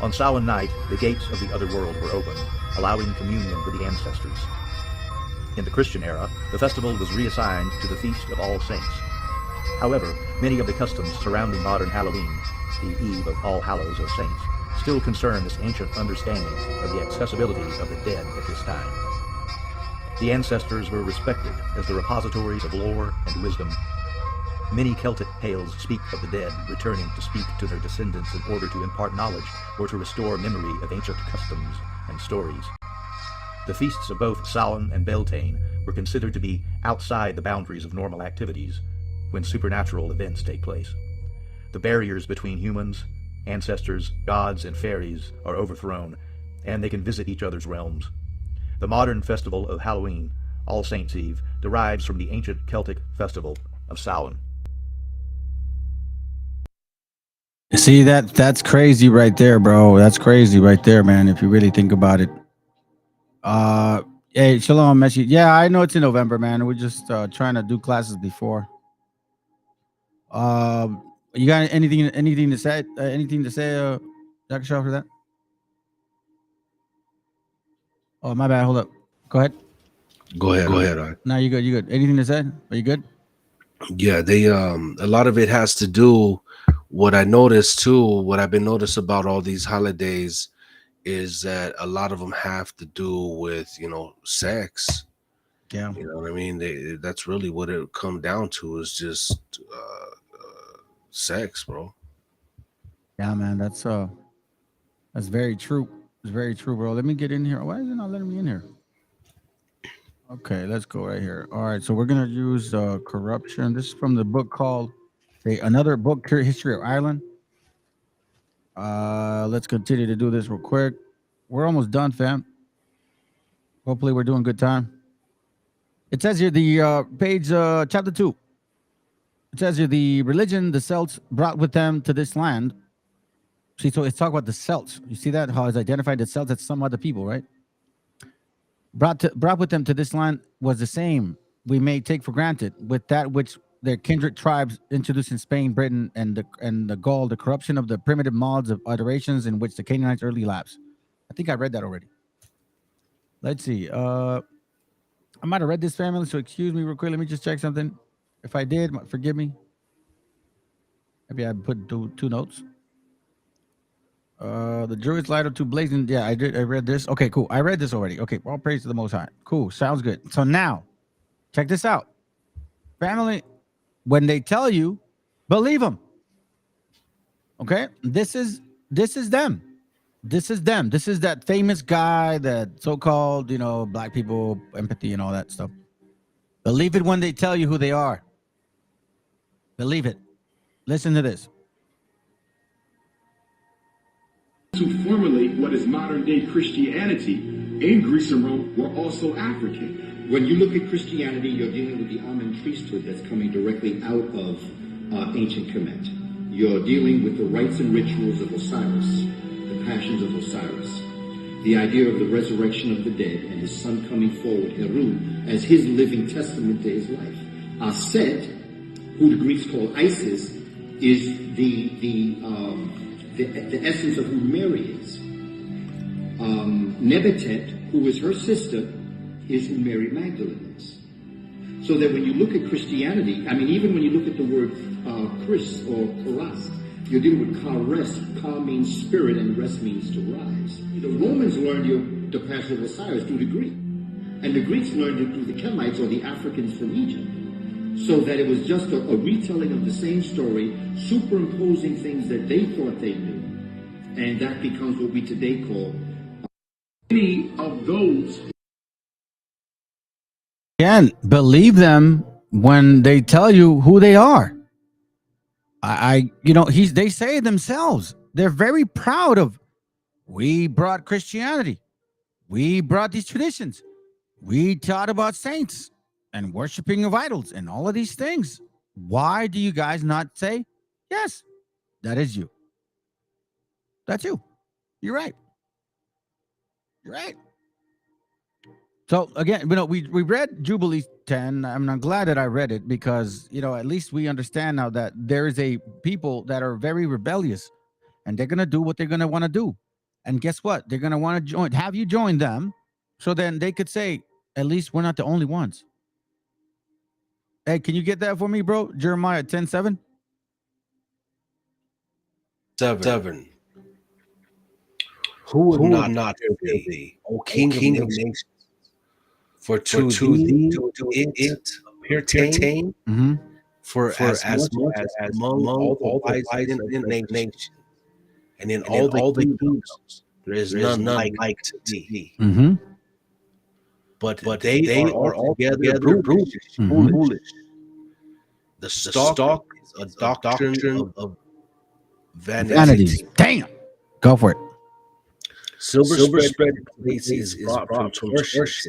On Samhain night, the gates of the other world were open, allowing communion with the ancestors. In the Christian era, the festival was reassigned to the Feast of All Saints. However, many of the customs surrounding modern Halloween, the Eve of All Hallows or Saints, still concern this ancient understanding of the accessibility of the dead at this time. The ancestors were respected as the repositories of lore and wisdom. Many Celtic tales speak of the dead returning to speak to their descendants in order to impart knowledge or to restore memory of ancient customs and stories. The feasts of both Samhain and Beltane were considered to be outside the boundaries of normal activities when supernatural events take place. The barriers between humans, ancestors, gods, and fairies are overthrown, and they can visit each other's realms. The modern festival of Halloween, All Saints' Eve, derives from the ancient Celtic festival of Samhain. See, that's crazy right there, bro. That's crazy right there, man, if you really think about it. Hey, Shalom, Meshi. Yeah, I know it's in November, man. We're just trying to do classes before. You got anything to say? Dr. Shaw, for that? Oh, my bad. Hold up. Go ahead. Go ahead. No, you good. You good. Anything to say? Are you good? Yeah, they a lot of it has to do. What I noticed too, what I've been noticed about all these holidays, is that a lot of them have to do with sex. Yeah, you know what I mean. That's really what it come down to, is just sex, bro. Yeah, man. That's very true. It's very true, bro. Let me get in here. Why is it not letting me in here? Okay, let's go right here. All right, so we're gonna use corruption. This is from the book called another book, History of Ireland. Let's continue to do this real quick. We're almost done, fam. Hopefully, we're doing good time. It says here the page, chapter 2. It says here the religion the Celts brought with them to this land. See, so it's talking about the Celts. You see that how it's identified the Celts as some other people, right? Brought with them to this land was the same we may take for granted with that which their kindred tribes introduced in Spain, Britain, and the Gaul, the corruption of the primitive modes of adorations in which the Canaanites early lapsed. I think I read that already. Let's see. I might have read this, family, so excuse me real quick. Let me just check something. If I did, forgive me. Maybe I put two notes. The Druids light up to blazing. Yeah, I did. I read this. Okay, cool. I read this already. Okay, all praise to the Most High. Cool. Sounds good. So now, check this out, family. When they tell you, believe them. Okay, this is them. This is them. This is that famous guy, that so-called, black people, empathy, and all that stuff. Believe it when they tell you who they are. Believe it. Listen to this. To formulate what is modern-day Christianity in Greece and Rome were also African. When you look at Christianity, you're dealing with the Amen priesthood that's coming directly out of ancient Kemet. You're dealing with the rites and rituals of Osiris, the passions of Osiris, the idea of the resurrection of the dead and his son coming forward, Heru, as his living testament to his life. Aset, who the Greeks call Isis, is the essence of who Mary is. Nebetet, who is her sister, is who Mary Magdalene is. So that when you look at Christianity, I mean, even when you look at the word Chris or Charas, you're dealing with Chares. Cha means spirit and res means to rise. The Romans learned the passion of Osiris through the Greek. And the Greeks learned it through the Kemites, or the Africans from Egypt. So that it was just a retelling of the same story, superimposing things that they thought they knew. And that becomes what we today call any of those. Again, believe them when they tell you who they are. They say it themselves. They're very proud of, we brought Christianity. We brought these traditions. We taught about saints and worshiping of idols and all of these things. Why do you guys not say, yes, that is you? That's you. You're right. You're right. So again, we read Jubilee 10. I'm glad that I read it because, at least we understand now that there is a people that are very rebellious and they're going to do what they're going to want to do. And guess what? They're going to want to have you join them. So then they could say, at least we're not the only ones. Hey, can you get that for me, bro? Jeremiah 10:7. 7. Who would not fear thee, O King of nations? For to thee do it appertain. Mm-hmm. For as much as among all the wise in nation, and in all the kingdoms, there is none like to thee. Mm-hmm. But they are altogether foolish. The stalk is a doctrine of vanity. Damn. Go for it. Silver spread plates is brought from Tarshish,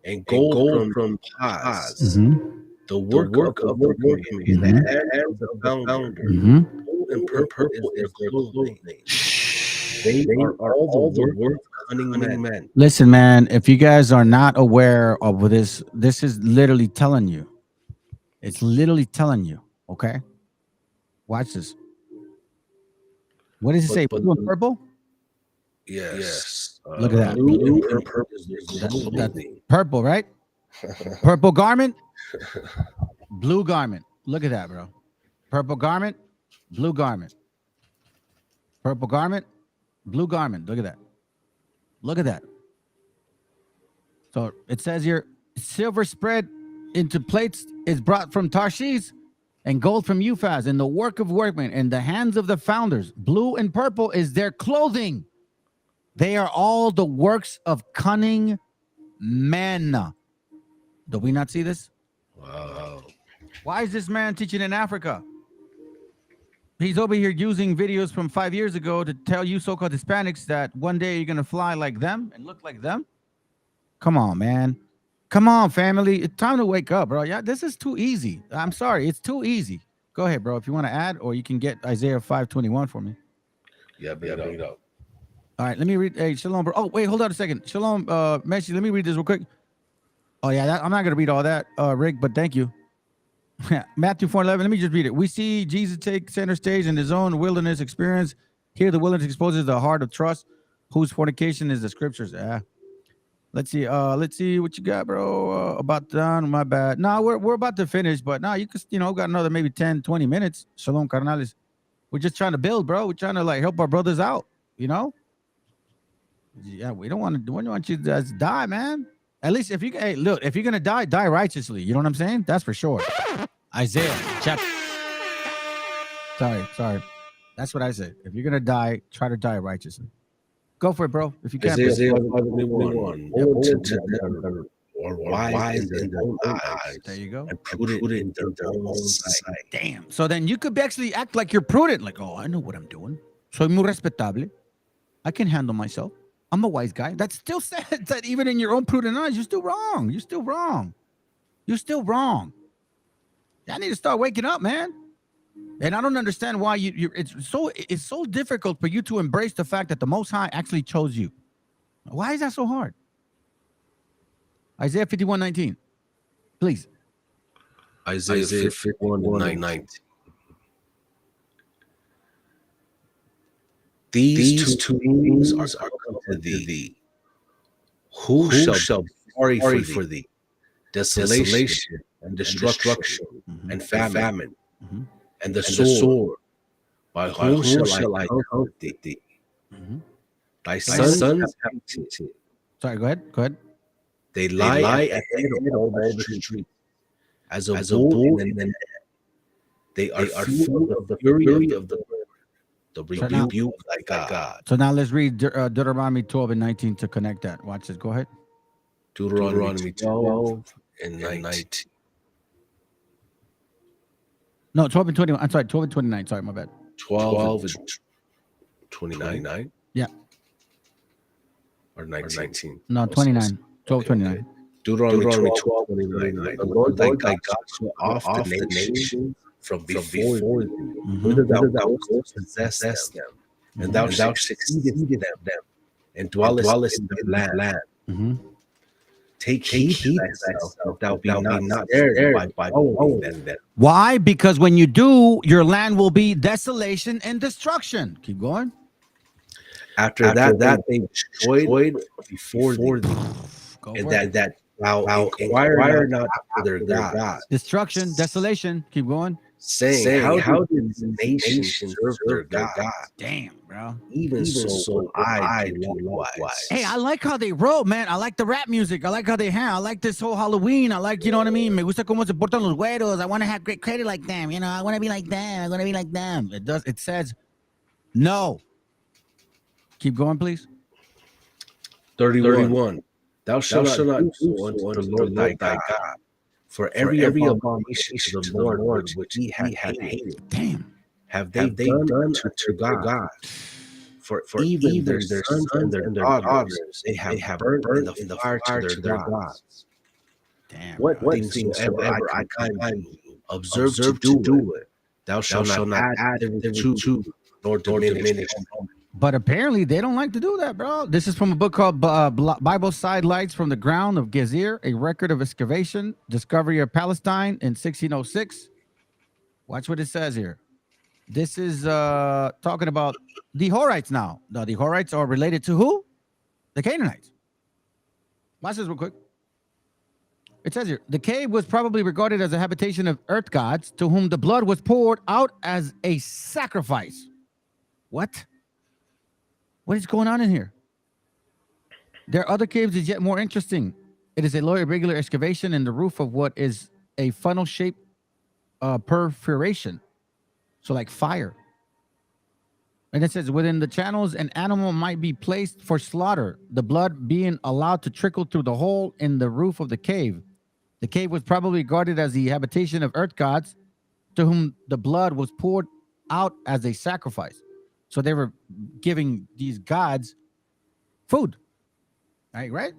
and gold from Paz. The work of the workman, the hands of the founder. Gold and purple is their clothing. They are all the work of cunning men. Listen, man, if you guys are not aware of this, this is literally telling you. It's literally telling you, okay? Watch this. What does it say? Blue and purple? Yes. Look at that. Blue and purple is their clothing. That's purple, right? Purple garment, blue garment. Look at that, bro. Purple garment, blue garment. Purple garment, blue garment. Look at that. Look at that. So it says here, silver spread into plates is brought from Tarshish, and gold from Euphaz, and the work of workmen, and the hands of the founders. Blue and purple is their clothing. They are all the works of cunning men. Do we not see this? Wow. Why is this man teaching in Africa? He's over here using videos from 5 years ago to tell you so-called Hispanics that one day you're going to fly like them and look like them. Come on, man. Come on, family. It's time to wake up, bro. Yeah, this is too easy. I'm sorry. It's too easy. Go ahead, bro. If you want to add, or you can get Isaiah 5:21 for me. Yeah, bring it up. All right, let me read. Hey, shalom, bro. Oh, wait, hold on a second. Shalom, Meshi. Let me read this real quick. Oh, yeah, I'm not going to read all that, Rick, but thank you. Matthew 4:11. Let me just read it. We see Jesus take center stage in his own wilderness experience. Here, the wilderness exposes the heart of trust, whose fornication is the scriptures. Let's see what you got, bro. About done. My bad. No, we're about to finish, but no, you could, got another maybe 10, 20 minutes. Shalom, carnales. We're just trying to build, bro. We're trying to help our brothers out, Yeah, we don't want you to just die, man. At least if you're gonna die, die righteously. You know what I'm saying? That's for sure. Isaiah chapter. Sorry. That's what I said. If you're gonna die, try to die righteously. Go for it, bro. If you can. Isaiah 5:21. Or wise in their own eyes. There you go. And prudent in their own sight. Damn. So then you could actually act like you're prudent. Like, oh, I know what I'm doing. Soy muy respetable. I can handle myself. I'm a wise guy. That still says that even in your own prudent eyes, you're still wrong. I need to start waking up, man. And I don't understand why it's so difficult for you to embrace the fact that the Most High actually chose you. Why is that so hard? Isaiah 51:19, please. Isaiah 51:19. These two things are come to thee. Who shall be sorry for thee? Desolation and destruction and famine and the sword. By whom shall I comfort thee? Thy sons have eaten. Sorry, go ahead. They lie at the head of the street as a bull in the net. They are full of the fury of the Lord, the rebuke of thy God. So now let's read Deuteronomy 12:19 to connect that. Watch this. Go ahead. Deuteronomy 12:19. No, 12:21. I'm sorry, 12:29. Sorry, my bad. 12:29. Yeah. Or 19. No, 29. 12:29. Deuteronomy 12:29. The Lord thy God shall off the nations from before thee, whither thou goest possess them, and thou shalt succeed them, and dwellest in the land. Take heed to thyself that thou be not snared by following them. Why? Because when you do, your land will be desolation and destruction. Keep going. After that they destroyed before thee, and that thou inquire not after their gods. Destruction, desolation. Keep going. Saying how did the nation serve their God? Damn, bro. Even so I do likewise. Hey, I like how they wrote, man. I like the rap music. I like how they have. I like this whole Halloween. I like, you know what I mean? Me gusta cómo se portan los güeros. I want to have great credit like them. I want to be like them. It says no. Keep going, please. 31. Thou shalt not do unto the Lord thy God. For every abomination to the Lord which he hath hated, damn, have they done unto God. For even their sons and their daughters, they have burnt in the fire to their gods. Damn. What things soever I command you, observe to do it. Thou shalt not add to, nor diminish. But apparently they don't like to do that, bro. This is from a book called Bible Sidelights from the Ground of Gezer, a record of excavation, discovery of Palestine in 1606. Watch what it says here. This is talking about the Horites now. Now, the Horites are related to who? The Canaanites. Watch this real quick. It says here, the cave was probably regarded as a habitation of earth gods to whom the blood was poured out as a sacrifice. What? What is going on in here? There are other caves is yet more interesting. It is a low irregular excavation in the roof of what is a funnel-shaped perforation. So like fire. And it says, within the channels, an animal might be placed for slaughter, the blood being allowed to trickle through the hole in the roof of the cave. The cave was probably regarded as the habitation of earth gods to whom the blood was poured out as a sacrifice. So they were giving these gods food. Right?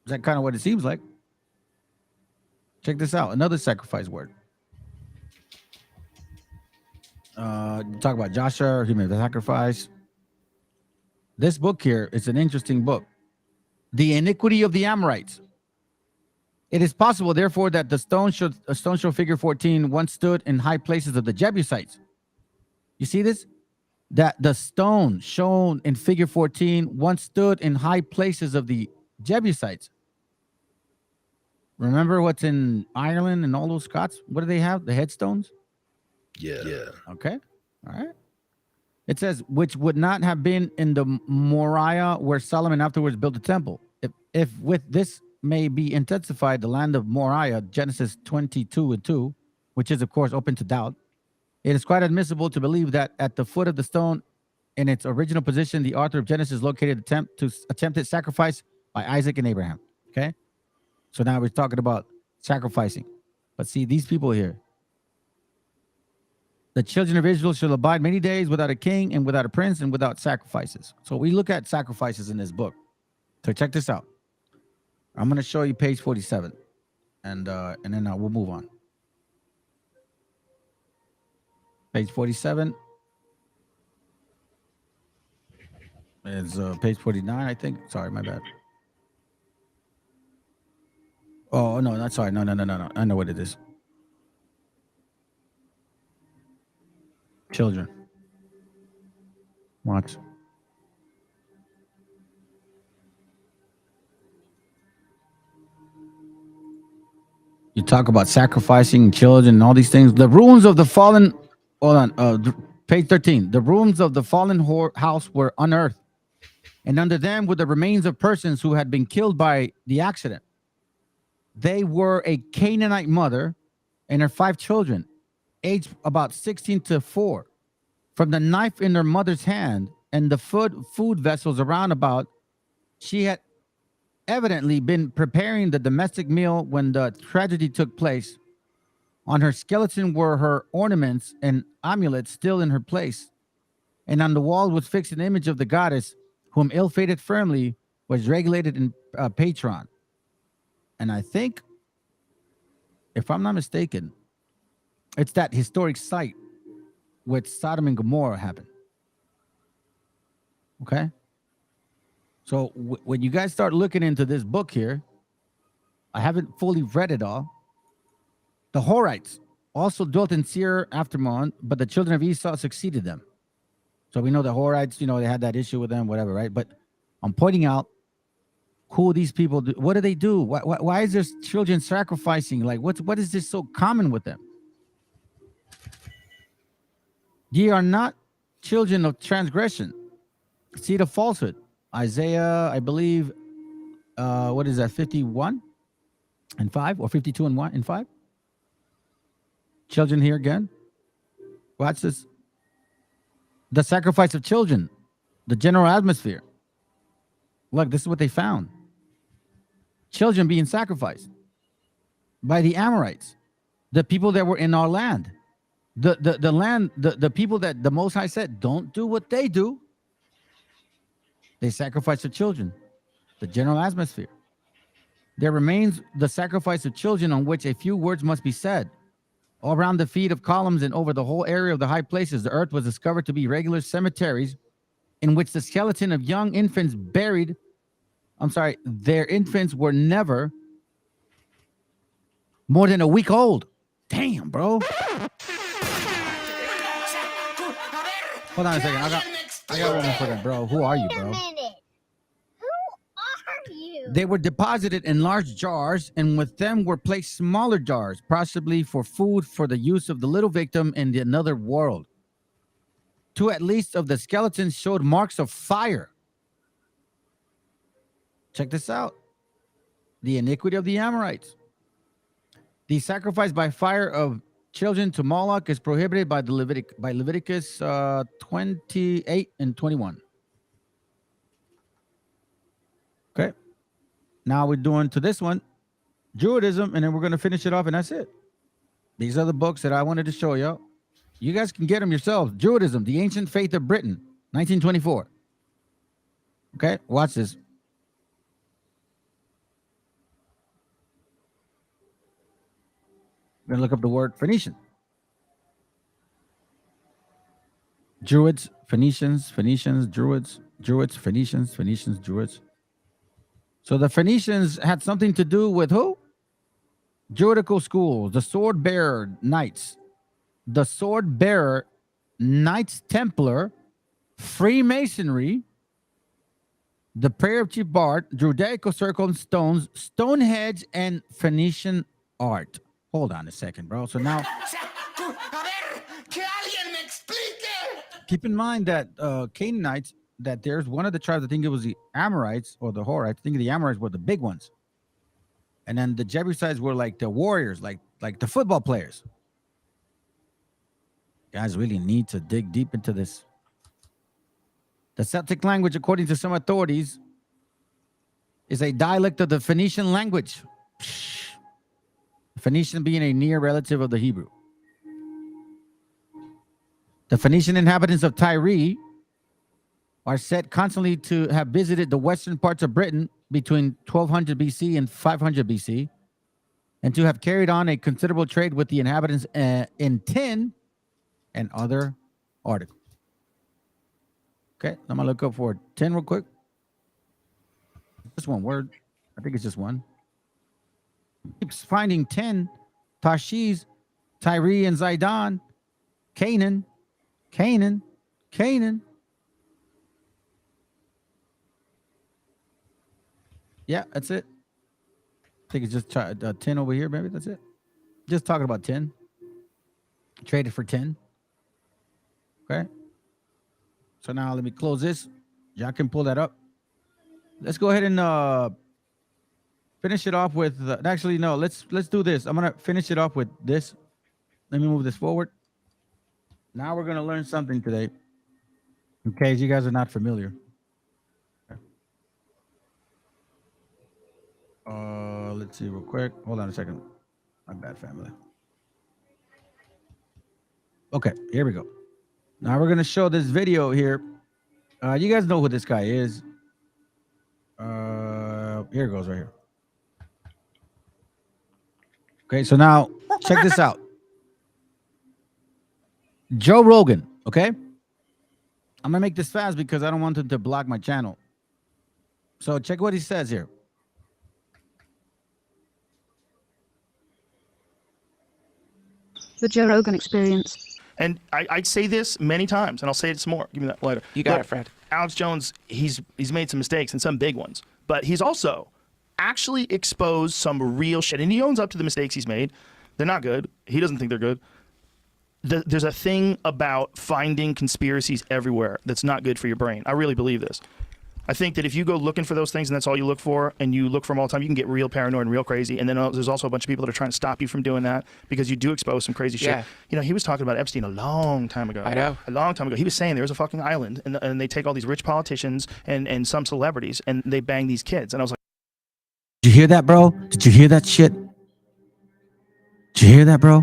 Is that kind of what it seems like? Check this out. Another sacrifice word. Talk about Joshua, human sacrifice. This book here is an interesting book. The iniquity of the Amorites. It is possible, therefore, that the stone show figure 14 once stood in high places of the Jebusites. You see this? That the stone shown in figure 14 once stood in high places of the Jebusites. Remember what's in Ireland and all those Scots? What do they have? The headstones? Yeah. Okay. All right. It says, which would not have been in the Moriah where Solomon afterwards built the temple. If with this may be intensified, the land of Moriah, Genesis 22:2, which is, of course, open to doubt, it is quite admissible to believe that at the foot of the stone, in its original position, the author of Genesis located attempted sacrifice by Isaac and Abraham. Okay? So now we're talking about sacrificing. But see, these people here, the children of Israel shall abide many days without a king and without a prince and without sacrifices. So we look at sacrifices in this book. So check this out. I'm going to show you page 47, and then we'll move on. Page 47. It's page 49, I think. Sorry, my bad. Oh, no, not sorry. No. I know what it is. Children. Watch. You talk about sacrificing children and all these things. The ruins of the fallen, hold on, page 13. The ruins of the fallen house were unearthed, and under them were the remains of persons who had been killed by the accident. They were a Canaanite mother and her 5 children, aged about 16 to 4. From the knife in her mother's hand and the food vessels around about, she had evidently been preparing the domestic meal when the tragedy took place. On her skeleton were her ornaments and amulets still in her place, and on the wall was fixed an image of the goddess, whom ill-fated firmly was regulated in Patron. And I think, if I'm not mistaken, it's that historic site where Sodom and Gomorrah happened. Okay? So when you guys start looking into this book here, I haven't fully read it all. The Horites also dwelt in Seir after Mon, but the children of Esau succeeded them. So we know the Horites, they had that issue with them, whatever, right? But I'm pointing out who these people do. What do they do? Why is there children sacrificing? Like, what is this so common with them? Ye are not children of transgression, seed of falsehood. Isaiah, I believe, what is that, 51 and 5 or 52 and 1 and 5? Children here again. Watch this. The sacrifice of children, the general atmosphere. Look, this is what they found. Children being sacrificed by the Amorites, the people that were in our land. The land, the people that the Most High said, don't do what they do. They sacrifice their children. The general atmosphere. There remains the sacrifice of children on which a few words must be said. All around the feet of columns and over the whole area of the high places, the earth was discovered to be regular cemeteries in which the skeleton of young infants buried, their infants were never more than a week old. Damn, bro. Hold on a second. I got one more for them, bro. Who are you, bro? They were deposited in large jars, and with them were placed smaller jars, possibly for food for the use of the little victim in the another world. Two at least of the skeletons showed marks of fire. Check this out. The iniquity of the Amorites. The sacrifice by fire of children to Moloch is prohibited by Leviticus 28 and 21. Okay. Now we're doing to this one, Judaism, and then we're going to finish it off, and that's it. These are the books that I wanted to show you. You guys can get them yourselves. Judaism, the Ancient Faith of Britain, 1924. Okay, watch this. I'm going to look up the word Phoenician. Druids, Phoenicians, Druids, Phoenicians, Druids. So the Phoenicians had something to do with who? Druidical schools, the sword bearer knights, Templar, Freemasonry, the prayer of Chief Bart, Judaical circle stones, Stonehenge, and Phoenician art. Hold on a second, bro. So now, keep in mind that Canaanites, that there's one of the tribes, I think it was the Amorites or the Horites. I think the Amorites were the big ones. And then the Jebusites were like the warriors, like the football players. Guys really need to dig deep into this. The Celtic language, according to some authorities, is a dialect of the Phoenician language. Phoenician being a near relative of the Hebrew. The Phoenician inhabitants of Tyre are said constantly to have visited the western parts of Britain between 1200 BC and 500 BC, and to have carried on a considerable trade with the inhabitants in tin and other articles. Okay, I'm gonna look up for tin real quick. Just one word. I think it's just one. Keeps finding tin, Tarshish, Tyre and Zidon, Canaan. Yeah, that's it. I think it's just 10 over here, maybe. That's it. Just talking about 10. Traded for 10. Okay. So now let me close this. Y'all can pull that up. Let's go ahead and finish it off with. Actually, no. Let's do this. I'm gonna finish it off with this. Let me move this forward. Now we're gonna learn something today. In case you guys are not familiar. Let's see real quick. Hold on a second. My bad, family. Okay, here we go. Now we're going to show this video here. You guys know who this guy is. Here it goes right here. Okay, so now check this out. Joe Rogan, okay? I'm going to make this fast because I don't want him to block my channel. So check what he says here. The Joe Rogan Experience. And I say this many times, and I'll say it some more. Give me that later. You got it, Fred. Alex Jones, he's made some mistakes and some big ones, but he's also actually exposed some real shit, and he owns up to the mistakes he's made. They're not good. He doesn't think they're good. There's a thing about finding conspiracies everywhere that's not good for your brain. I really believe this. I think that if you go looking for those things and that's all you look for, and you look for them all the time, you can get real paranoid and real crazy. And then there's also a bunch of people that are trying to stop you from doing that because you do expose some crazy shit. You know, he was talking about Epstein a long time ago. I know. A long time ago. He was saying there was a fucking island, and they take all these rich politicians and some celebrities, and they bang these kids. And I was like, did you hear that, bro? Did you hear that shit? Did you hear that, bro?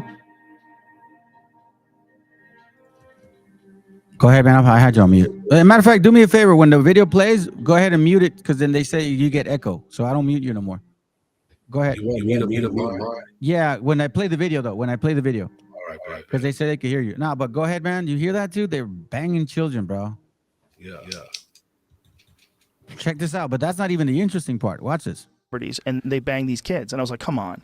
Go ahead, man. I had you on mute. Matter of fact, do me a favor. When the video plays, go ahead and mute it because then they say you get echo. So I don't mute you no more. Go ahead. You want me to mute mine? Yeah, when I play the video, though. When I play the video. All right. Because they say they can hear you. Nah, but go ahead, man. You hear that, too? They're banging children, bro. Yeah. Check this out. But that's not even the interesting part. Watch this. And they bang these kids. And I was like, come on.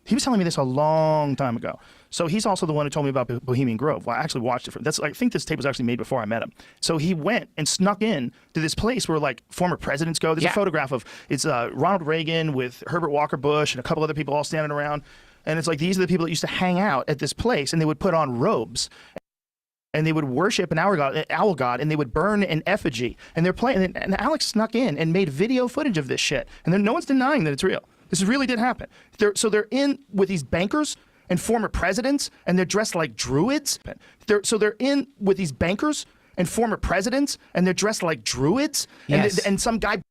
He was telling me this a long time ago. So he's also the one who told me about Bohemian Grove. Well, I actually watched it. I think this tape was actually made before I met him. So he went and snuck in to this place where like former presidents go. There's a photograph of Ronald Reagan with Herbert Walker Bush and a couple other people all standing around. And it's like these are the people that used to hang out at this place, and they would put on robes. And they would worship an owl god, and they would burn an effigy. And they're playing. And Alex snuck in and made video footage of this shit. And then no one's denying that it's real. This really did happen. They're in with these bankers and former presidents, and they're dressed like druids. They're in with these bankers and former presidents, and they're dressed like druids. Yes. And some guy.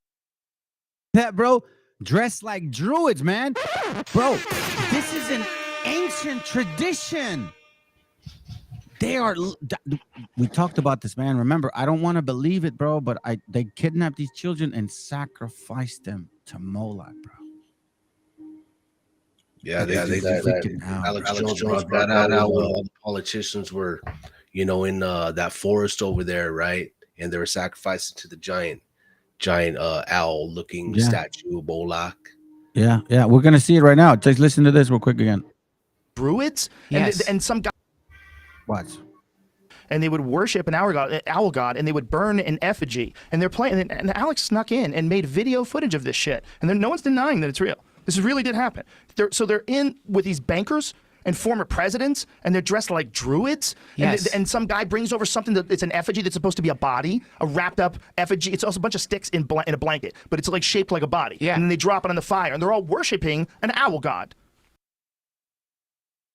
That, bro, dressed like druids, man. Bro, this is an ancient tradition. We talked about this, man. Remember, I don't want to believe it, bro, but they kidnapped these children and sacrificed them to Moloch, bro. Yeah, they did that. Alex Jones brought that out. All the politicians were, in that forest over there, right? And they were sacrificing to the giant owl-looking statue, Moloch. Yeah. We're gonna see it right now. Just listen to this real quick again. Druids, yes. And some guy. What? And they would worship an owl god, and they would burn an effigy. And they're playing. And Alex snuck in and made video footage of this shit. And then no one's denying that it's real. This really did happen. They're in with these bankers and former presidents, and they're dressed like druids. Yes. And some guy brings over something it's an effigy that's supposed to be a body, a wrapped up effigy. It's also a bunch of sticks in a blanket, but it's like shaped like a body. Yeah. And then they drop it on the fire, and they're all worshiping an owl god.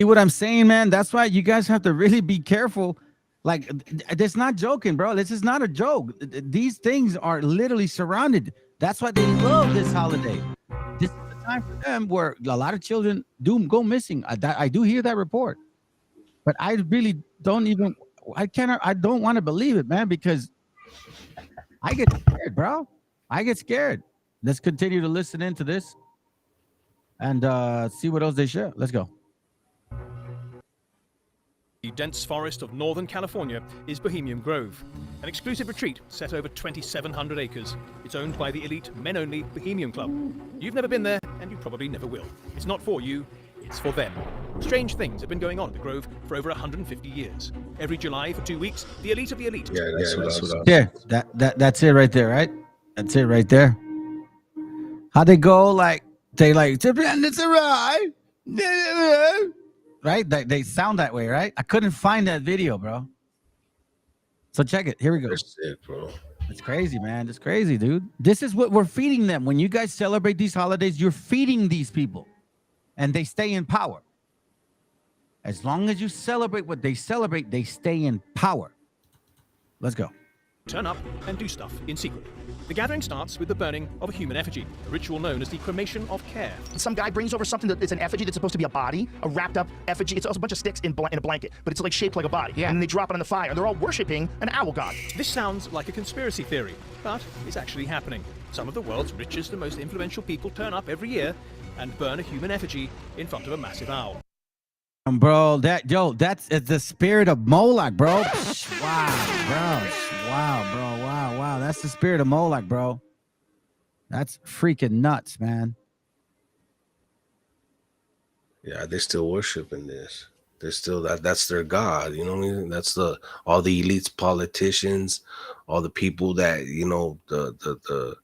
See what I'm saying, man? That's why you guys have to really be careful. Like, it's not joking, bro. This is not a joke. These things are literally surrounded. That's why they love this holiday. This is the time for them where a lot of children do go missing. I do hear that report, but I really don't even. I don't want to believe it, man, because I get scared, bro. I get scared. Let's continue to listen into this and see what else they share. Let's go. The dense forest of Northern California is Bohemian Grove, an exclusive retreat set over 2,700 acres. It's owned by the elite men-only Bohemian Club. You've never been there, and you probably never will. It's not for you, it's for them. Strange things have been going on at the Grove for over 150 years. Every July for 2 weeks, the elite of the elite. Yeah, that's what That's it right there, right? That's it right there. How they go, like, they like, it's a ride. Right? They sound that way, right? I couldn't find that video, bro. So check it. Here we go. That's it, bro. It's crazy, man. It's crazy, dude. This is what we're feeding them. When you guys celebrate these holidays, you're feeding these people, and they stay in power. As long as you celebrate what they celebrate, they stay in power. Let's go. Turn up and do stuff in secret. The gathering starts with the burning of a human effigy, a ritual known as the cremation of care. Some guy brings over something that's an effigy that's supposed to be a body, a wrapped up effigy. It's also a bunch of sticks in a blanket, but it's like shaped like a body. Yeah. And then they drop it on the fire, and they're all worshiping an owl god. This sounds like a conspiracy theory, but it's actually happening. Some of the world's richest and most influential people turn up every year and burn a human effigy in front of a massive owl. Bro, that's the spirit of Moloch, bro. Wow, bro. Wow. That's the spirit of Moloch, bro. That's freaking nuts, man. Yeah, they're still worshiping this. They're still that's their god. You know what I mean? That's all the elites, politicians, all the people that the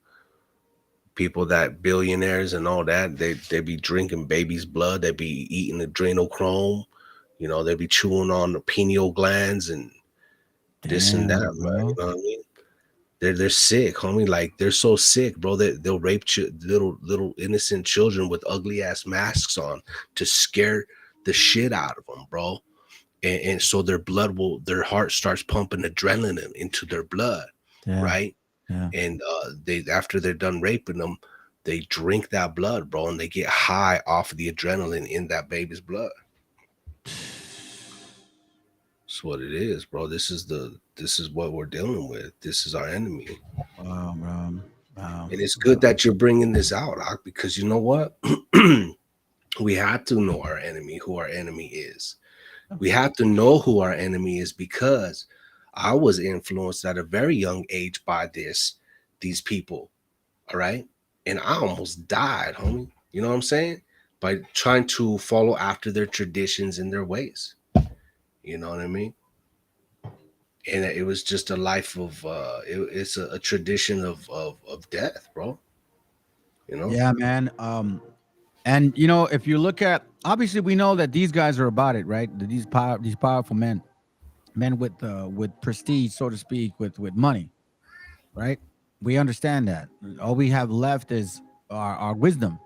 people that billionaires and all that. They be drinking baby's blood. They be eating adrenochrome. They be chewing on the pineal glands and this and that, man. You know what I mean? They're sick, homie. Like, they're so sick, bro, that they'll rape little innocent children with ugly ass masks on to scare the shit out of them, bro. And so their heart starts pumping adrenaline into their blood, right? Yeah. And after they're done raping them, they drink that blood, bro, and they get high off of the adrenaline in that baby's blood. That's what it is, bro. This is the this is what we're dealing with. This is our enemy. Wow, bro. Wow. And it's good that you're bringing this out, Ak, because you know what? We have to know our enemy, who our enemy is. We have to know who our enemy is, because I was influenced at a very young age by these people. All right. And I almost died, homie. You know what I'm saying? By trying to follow after their traditions and their ways. You know what I mean? And it was just a life of it's a tradition of death, bro. You know? Yeah, man. And you know, if you look at, obviously we know that these guys are about it, right? These powerful men with prestige, so to speak, with money, right? We understand that. All we have left is our wisdom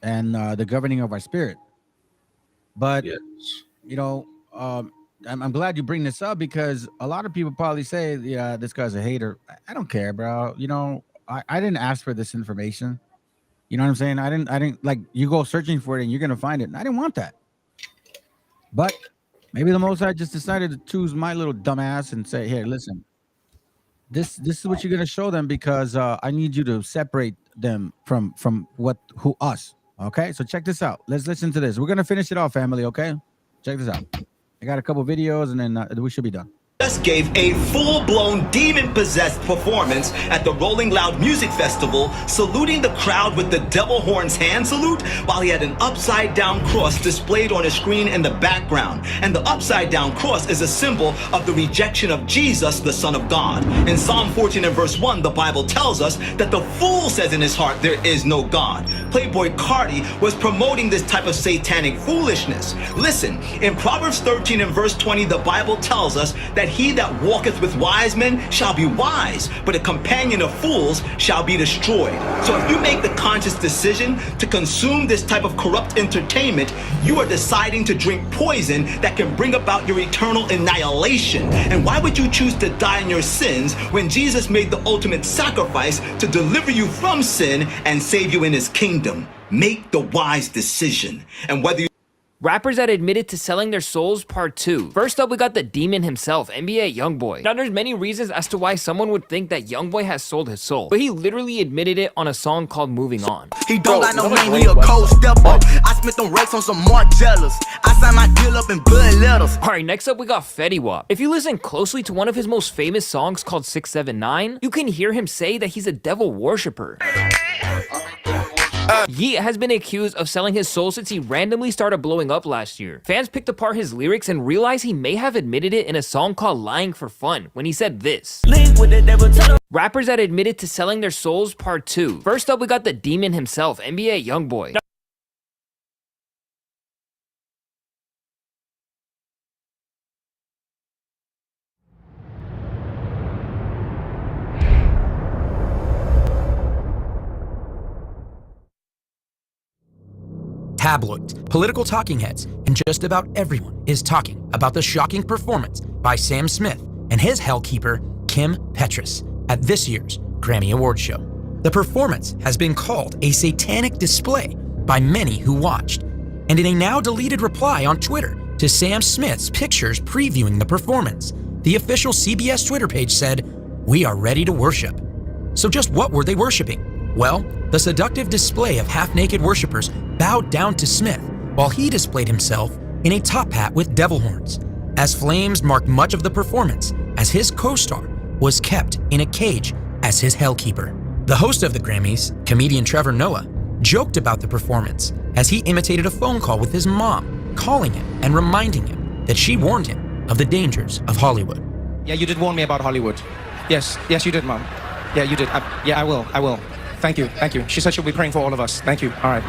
and the governing of our spirit. But yes. You know, I'm glad you bring this up, because a lot of people probably say, yeah, this guy's a hater. I don't care, bro. You know, I didn't ask for this information. You know what I'm saying? I didn't like, you go searching for it and you're gonna find it. And I didn't want that. But maybe the Most High just decided to choose my little dumbass and say, "Here, listen. This is what you're gonna show them, because I need you to separate them from us." Okay, so check this out. Let's listen to this. We're gonna finish it off, family. Okay, check this out. I got a couple videos, and then we should be done. Just gave a full-blown demon-possessed performance at the Rolling Loud Music Festival, saluting the crowd with the devil horns hand salute, while he had an upside-down cross displayed on a screen in the background. And the upside-down cross is a symbol of the rejection of Jesus, the Son of God. In Psalm 14 and verse 1, the Bible tells us that the fool says in his heart, there is no God. Playboy Cardi was promoting this type of satanic foolishness. Listen, in Proverbs 13 and verse 20, the Bible tells us that he that walketh with wise men shall be wise, but a companion of fools shall be destroyed. So if you make the conscious decision to consume this type of corrupt entertainment, you are deciding to drink poison that can bring about your eternal annihilation. And why would you choose to die in your sins when Jesus made the ultimate sacrifice to deliver you from sin and save you in his kingdom? Make the wise decision. And whether you Rappers that admitted to selling their souls, part 2. First up, we got the demon himself, NBA Youngboy. Now, there's many reasons as to why someone would think that Youngboy has sold his soul, but he literally admitted it on a song called Moving On. He don't got no name, he a cold stepper. I spent them racks on some more jealous. I signed my deal up in blood letters. Alright, next up we got Fetty Wap. If you listen closely to one of his most famous songs called 679, you can hear him say that he's a devil worshipper. Yeet has been accused of selling his soul since he randomly started blowing up last year. Fans picked apart his lyrics and realized he may have admitted it in a song called Lying for Fun when he said this. Rappers that admitted to selling their souls, part 2. First up, we got the demon himself, NBA Youngboy. Tabloids, political talking heads, and just about everyone is talking about the shocking performance by Sam Smith and his hellkeeper, Kim Petras, at this year's Grammy Awards show. The performance has been called a satanic display by many who watched, and in a now deleted reply on Twitter to Sam Smith's pictures previewing the performance, the official CBS Twitter page said, "We are ready to worship." So just what were they worshiping? Well, the seductive display of half-naked worshipers bowed down to Smith while he displayed himself in a top hat with devil horns, as flames marked much of the performance as his co-star was kept in a cage as his hellkeeper. The host of the Grammys, comedian Trevor Noah, joked about the performance as he imitated a phone call with his mom, calling him and reminding him that she warned him of the dangers of Hollywood. Yeah, you did warn me about Hollywood. Yes, you did, Mom. Yeah, you did. I will. Thank you. She said she'll be praying for all of us. Thank you. All right.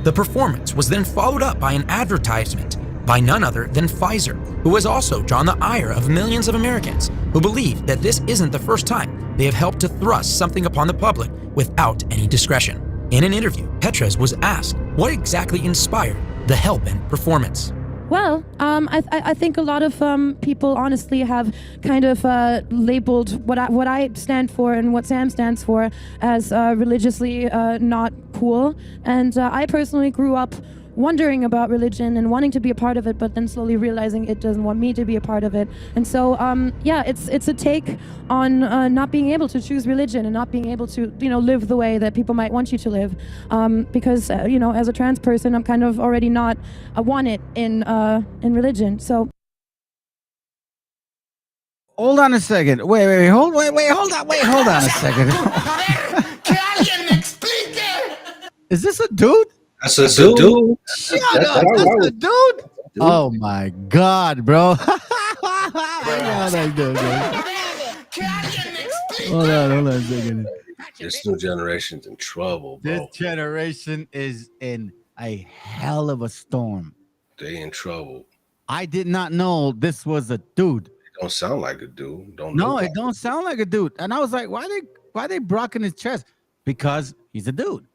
The performance was then followed up by an advertisement by none other than Pfizer, who has also drawn the ire of millions of Americans who believe that this isn't the first time they have helped to thrust something upon the public without any discretion. In an interview, Petras was asked what exactly inspired the hellbent performance. Well, I think a lot of people honestly have kind of labeled what I stand for and what Sam stands for as religiously not cool. And I personally grew up wondering about religion and wanting to be a part of it, but then slowly realizing it doesn't want me to be a part of it. And so, yeah, it's a take on not being able to choose religion and not being able to, live the way that people might want you to live. Because, as a trans person, I'm kind of already not wanted in religion. So. Hold on a second. Hold on a second. Is this a dude? That's a dude. Shut up. That's a dude. Oh my God, bro. Hold on a second. This new generation's in trouble, bro. This generation is in a hell of a storm. They in trouble. I did not know this was a dude. Don't sound like a dude. It don't sound like a dude. And I was like, why they brocking his chest? Because he's a dude.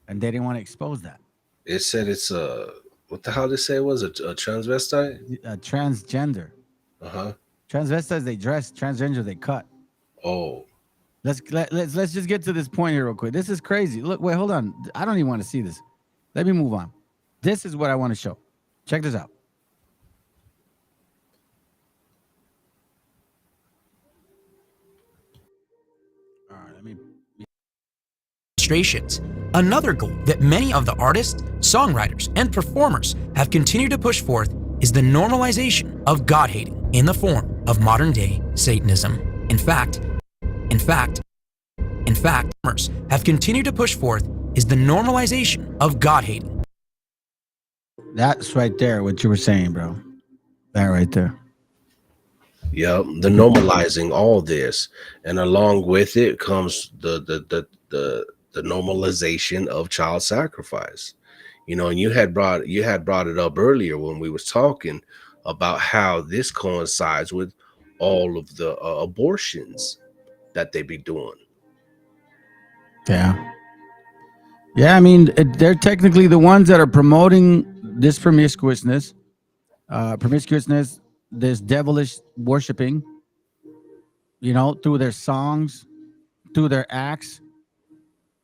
And they didn't want to expose that. It said it's what the hell did they say it was? A transvestite? A transgender. Uh-huh. Transvestites, they dress. Transgender, they cut. Oh. Let's just get to this point here real quick. This is crazy. Look, wait, hold on. I don't even want to see this. Let me move on. This is what I want to show. Check this out. Another goal that many of the artists, songwriters, and performers have continued to push forth is the normalization of God-hating in the form of modern-day Satanism. In fact, performers have continued to push forth is the normalization of God-hating. That's right there, what you were saying, bro. That right there. Yep, the normalizing all this, and along with it comes the normalization of child sacrifice. And you had brought it up earlier when we was talking about how this coincides with all of the abortions that they be doing. Yeah, I mean, they're technically the ones that are promoting this promiscuousness, this devilish worshiping, through their songs, through their acts.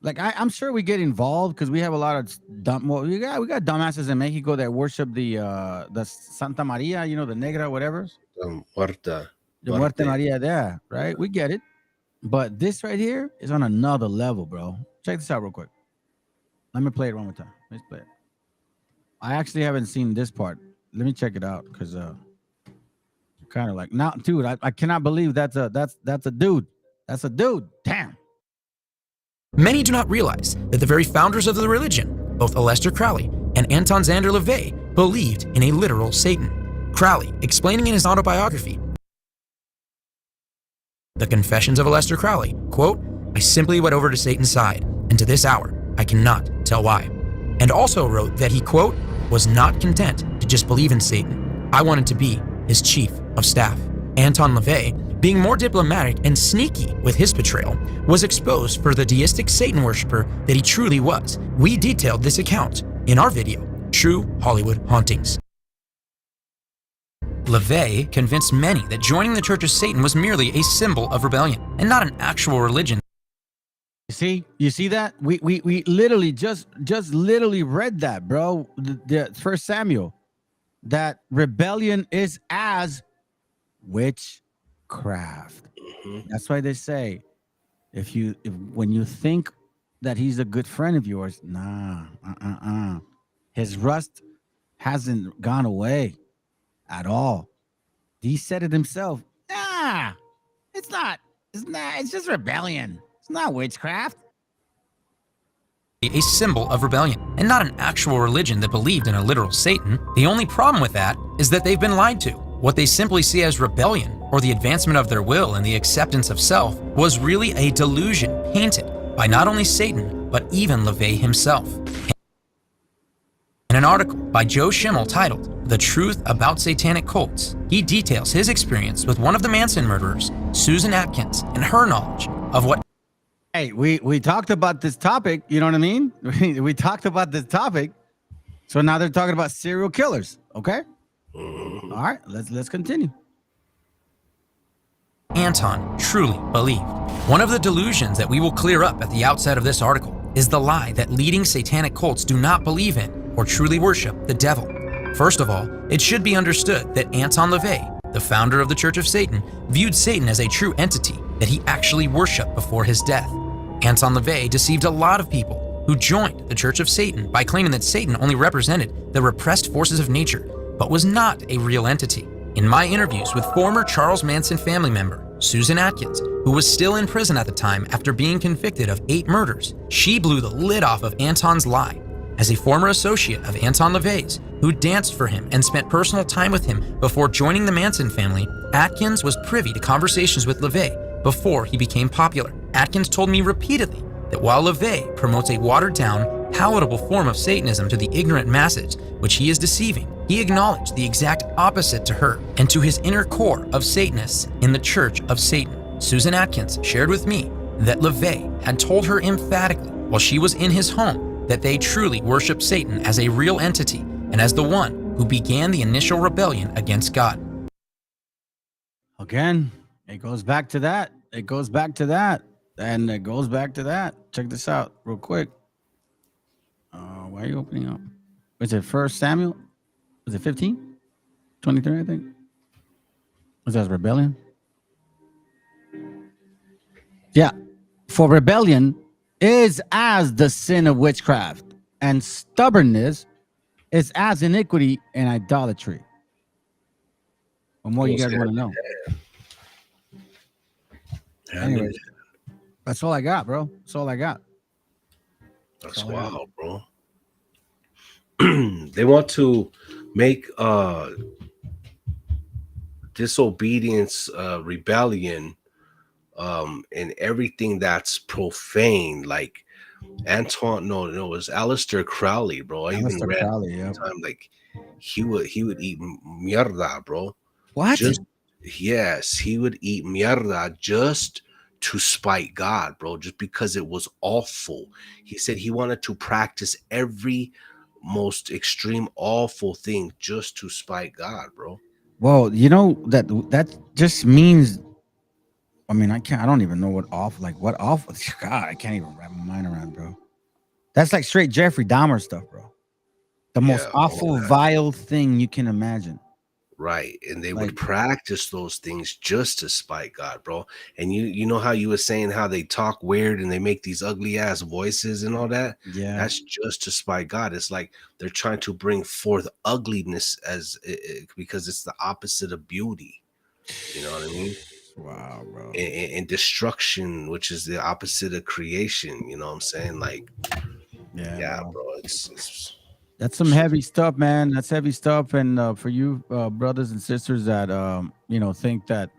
Like I'm sure we get involved because we have a lot of we got dumbasses in Mexico that worship the Santa Maria, the Negra, whatever. Muerta Maria there, right? We get it. But this right here is on another level, bro. Check this out real quick. Let me play it one more time. Let's play it. I actually haven't seen this part. Let me check it out because kind of like now, dude. I cannot believe that's a dude. That's a dude. Damn. Many do not realize that the very founders of the religion, both Aleister Crowley and Anton Szandor LaVey, believed in a literal Satan. Crowley, explaining in his autobiography, The Confessions of Aleister Crowley, quote, "I simply went over to Satan's side, and to this hour, I cannot tell why." And also wrote that he, quote, "was not content to just believe in Satan. I wanted to be his chief of staff." Anton LaVey, being more diplomatic and sneaky with his betrayal, was exposed for the deistic Satan worshiper that he truly was. We detailed this account in our video, True Hollywood Hauntings. LaVey convinced many that joining the Church of Satan was merely a symbol of rebellion and not an actual religion. You see that? We literally just literally read that, bro. The 1 Samuel, that rebellion is as witchcraft. That's why they say, when you think that he's a good friend of yours, his rust hasn't gone away at all. He said it himself. It's not. It's just rebellion. It's not witchcraft. A symbol of rebellion and not an actual religion that believed in a literal Satan. The only problem with that is that they've been lied to. What they simply see as rebellion or the advancement of their will and the acceptance of self was really a delusion painted by not only Satan, but even LaVey himself. In an article by Joe Schimmel titled "The Truth About Satanic Cults," he details his experience with one of the Manson murderers, Susan Atkins, and her knowledge of what. Hey, we talked about this topic, you know what I mean? We talked about this topic. So now they're talking about serial killers, okay? All right, let's continue. Anton truly believed. One of the delusions that we will clear up at the outset of this article is the lie that leading satanic cults do not believe in or truly worship the devil. First of all, it should be understood that Anton LaVey, the founder of the Church of Satan, viewed Satan as a true entity that he actually worshiped before his death. Anton LaVey deceived a lot of people who joined the Church of Satan by claiming that Satan only represented the repressed forces of nature, but was not a real entity. In my interviews with former Charles Manson family member Susan Atkins, who was still in prison at the time after being convicted of 8 murders, she blew the lid off of Anton's lie. As a former associate of Anton LaVey's, who danced for him and spent personal time with him before joining the Manson family, Atkins was privy to conversations with LaVey before he became popular. Atkins told me repeatedly that while LaVey promotes a watered-down, palatable form of Satanism to the ignorant masses, which he is deceiving, he acknowledged the exact opposite to her and to his inner core of Satanists in the Church of Satan. Susan Atkins shared with me that LaVey had told her emphatically while she was in his home that they truly worship Satan as a real entity and as the one who began the initial rebellion against God. Again, it goes back to that. It goes back to that. And it goes back to that. Check this out real quick. Why are you opening up? Is it 1 Samuel? Is it 15? 23, I think. Was that rebellion? Yeah. For rebellion is as the sin of witchcraft, and stubbornness is as iniquity and idolatry. What more you guys want to know? Anyways, that's all I got, bro. That's all I got. That's wild, bro. They want to make disobedience, rebellion, and everything that's profane, like Anton. No, it was Aleister Crowley, bro. I even read time like he would eat mierda, bro. What? Yes, he would eat mierda just to spite God, bro, just because it was awful. He said he wanted to practice every most extreme awful thing just to spite God, bro. Well, you know that just means, I mean, I don't even know what awful, God, I can't even wrap my mind around, bro. That's like straight Jeffrey Dahmer stuff, bro. The most awful, vile thing you can imagine. Right. And they would practice those things just to spite God, bro. And you know how you were saying how they talk weird and they make these ugly ass voices and all that? Yeah. That's just to spite God. It's like they're trying to bring forth ugliness because it's the opposite of beauty. You know what I mean? Wow, bro. And destruction, which is the opposite of creation. You know what I'm saying? Like, yeah, bro. It's That's some heavy stuff, man. That's heavy stuff. And for you brothers and sisters that think that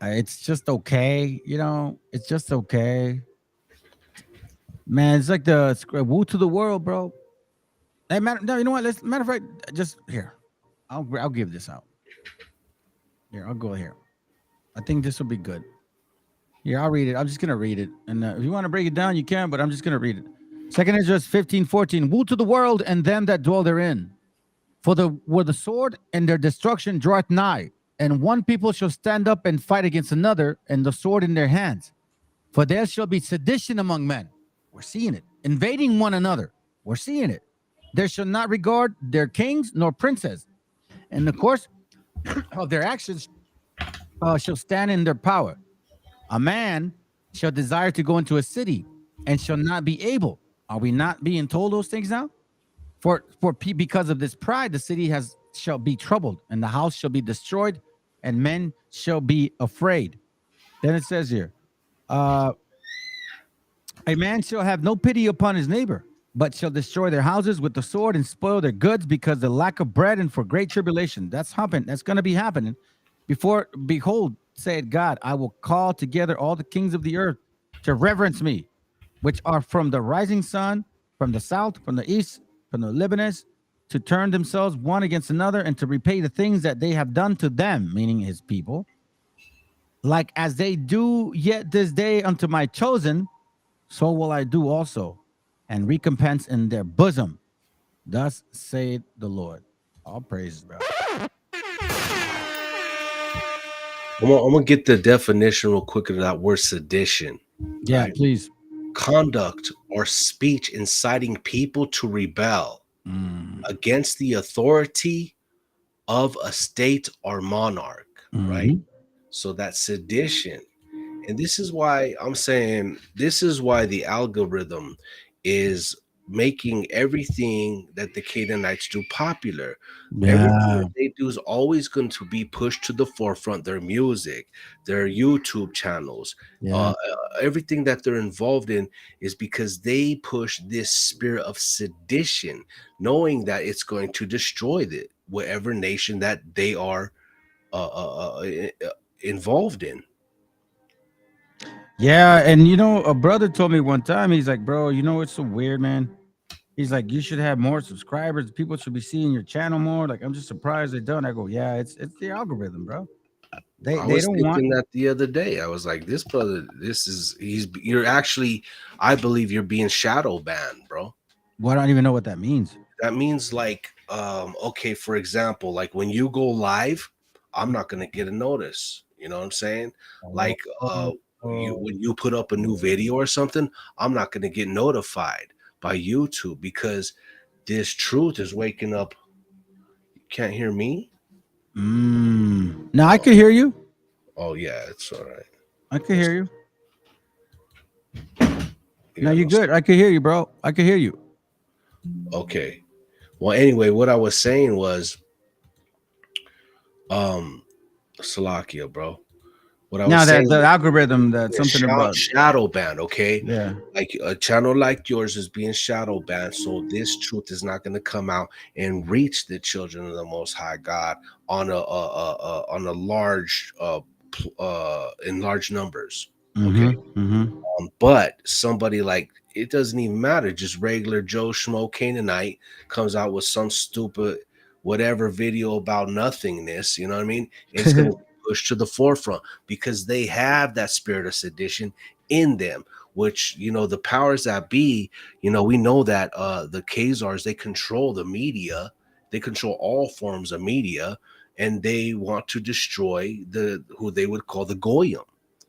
it's just okay, it's just okay, man. It's like the woo to the world, bro. Hey, man, no, you know what? Matter of fact, just here, I'll give this out. Here, I'll go here. I think this will be good. Here, I'll read it. I'm just gonna read it, and if you want to break it down, you can. But I'm just gonna read it. 2nd Ezra 15:14. Woe to the world and them that dwell therein, for the sword and their destruction draweth nigh, and one people shall stand up and fight against another, and the sword in their hands. For there shall be sedition among men. We're seeing it. Invading one another. We're seeing it. There shall not regard their kings nor princes, and the course of their actions shall stand in their power. A man shall desire to go into a city and shall not be able. Are we not being told those things now? Because of this pride, the city shall be troubled, and the house shall be destroyed, and men shall be afraid. Then it says here, a man shall have no pity upon his neighbor, but shall destroy their houses with the sword and spoil their goods because of the lack of bread and for great tribulation. That's happening. That's going to be happening. Behold, said God, I will call together all the kings of the earth to reverence me, which are from the rising sun, from the south, from the east, from the Libanese, to turn themselves one against another and to repay the things that they have done to them, meaning his people, like as they do yet this day unto my chosen, so will I do also, and recompense in their bosom. Thus saith the Lord. All praises, bro. I'm gonna get the definition real quick of that word sedition. Yeah, right? Please. Conduct or speech inciting people to rebel against the authority of a state or monarch, right? So that's sedition. And this is why I'm saying this is why the algorithm is making everything that the Canaanites do popular. Everything Yeah. that they do is always going to be pushed to the forefront. Their music, their YouTube channels, Yeah. everything that they're involved in is because they push this spirit of sedition, knowing that it's going to destroy whatever nation that they are involved in. Yeah, and you know, a brother told me one time, he's like, bro, you know, it's so weird, man. He's like, you should have more subscribers. People should be seeing your channel more. Like, I'm just surprised they don't. I go, yeah, it's the algorithm, bro. They I was don't thinking want that the other day. I was like, this brother, you're actually, I believe you're being shadow banned, bro. Well, I don't even know what that means. That means like, okay, for example, like when you go live, I'm not gonna get a notice. You know what I'm saying? Like, when you put up a new video or something, I'm not gonna get notified by YouTube because this truth is waking up. You can't hear me? No, I could hear you. Oh yeah, it's all right. I could hear you. No, you're good. I could hear you, bro. I could hear you. Okay. Well, anyway, what I was saying was, Salakia, bro. What I was Now that saying, the algorithm, that something about shadow ban, okay? Yeah. Like a channel like yours is being shadow banned, so this truth is not going to come out and reach the children of the Most High God on a large in large numbers. Okay. But somebody like, it doesn't even matter, just regular Joe Schmo Canaanite comes out with some stupid whatever video about nothingness, you know what I mean? It's going to push to the forefront because they have that spirit of sedition in them, which, you know, the powers that be, you know, we know that the Khazars, they control the media, they control all forms of media, and they want to destroy who they would call the Goyim.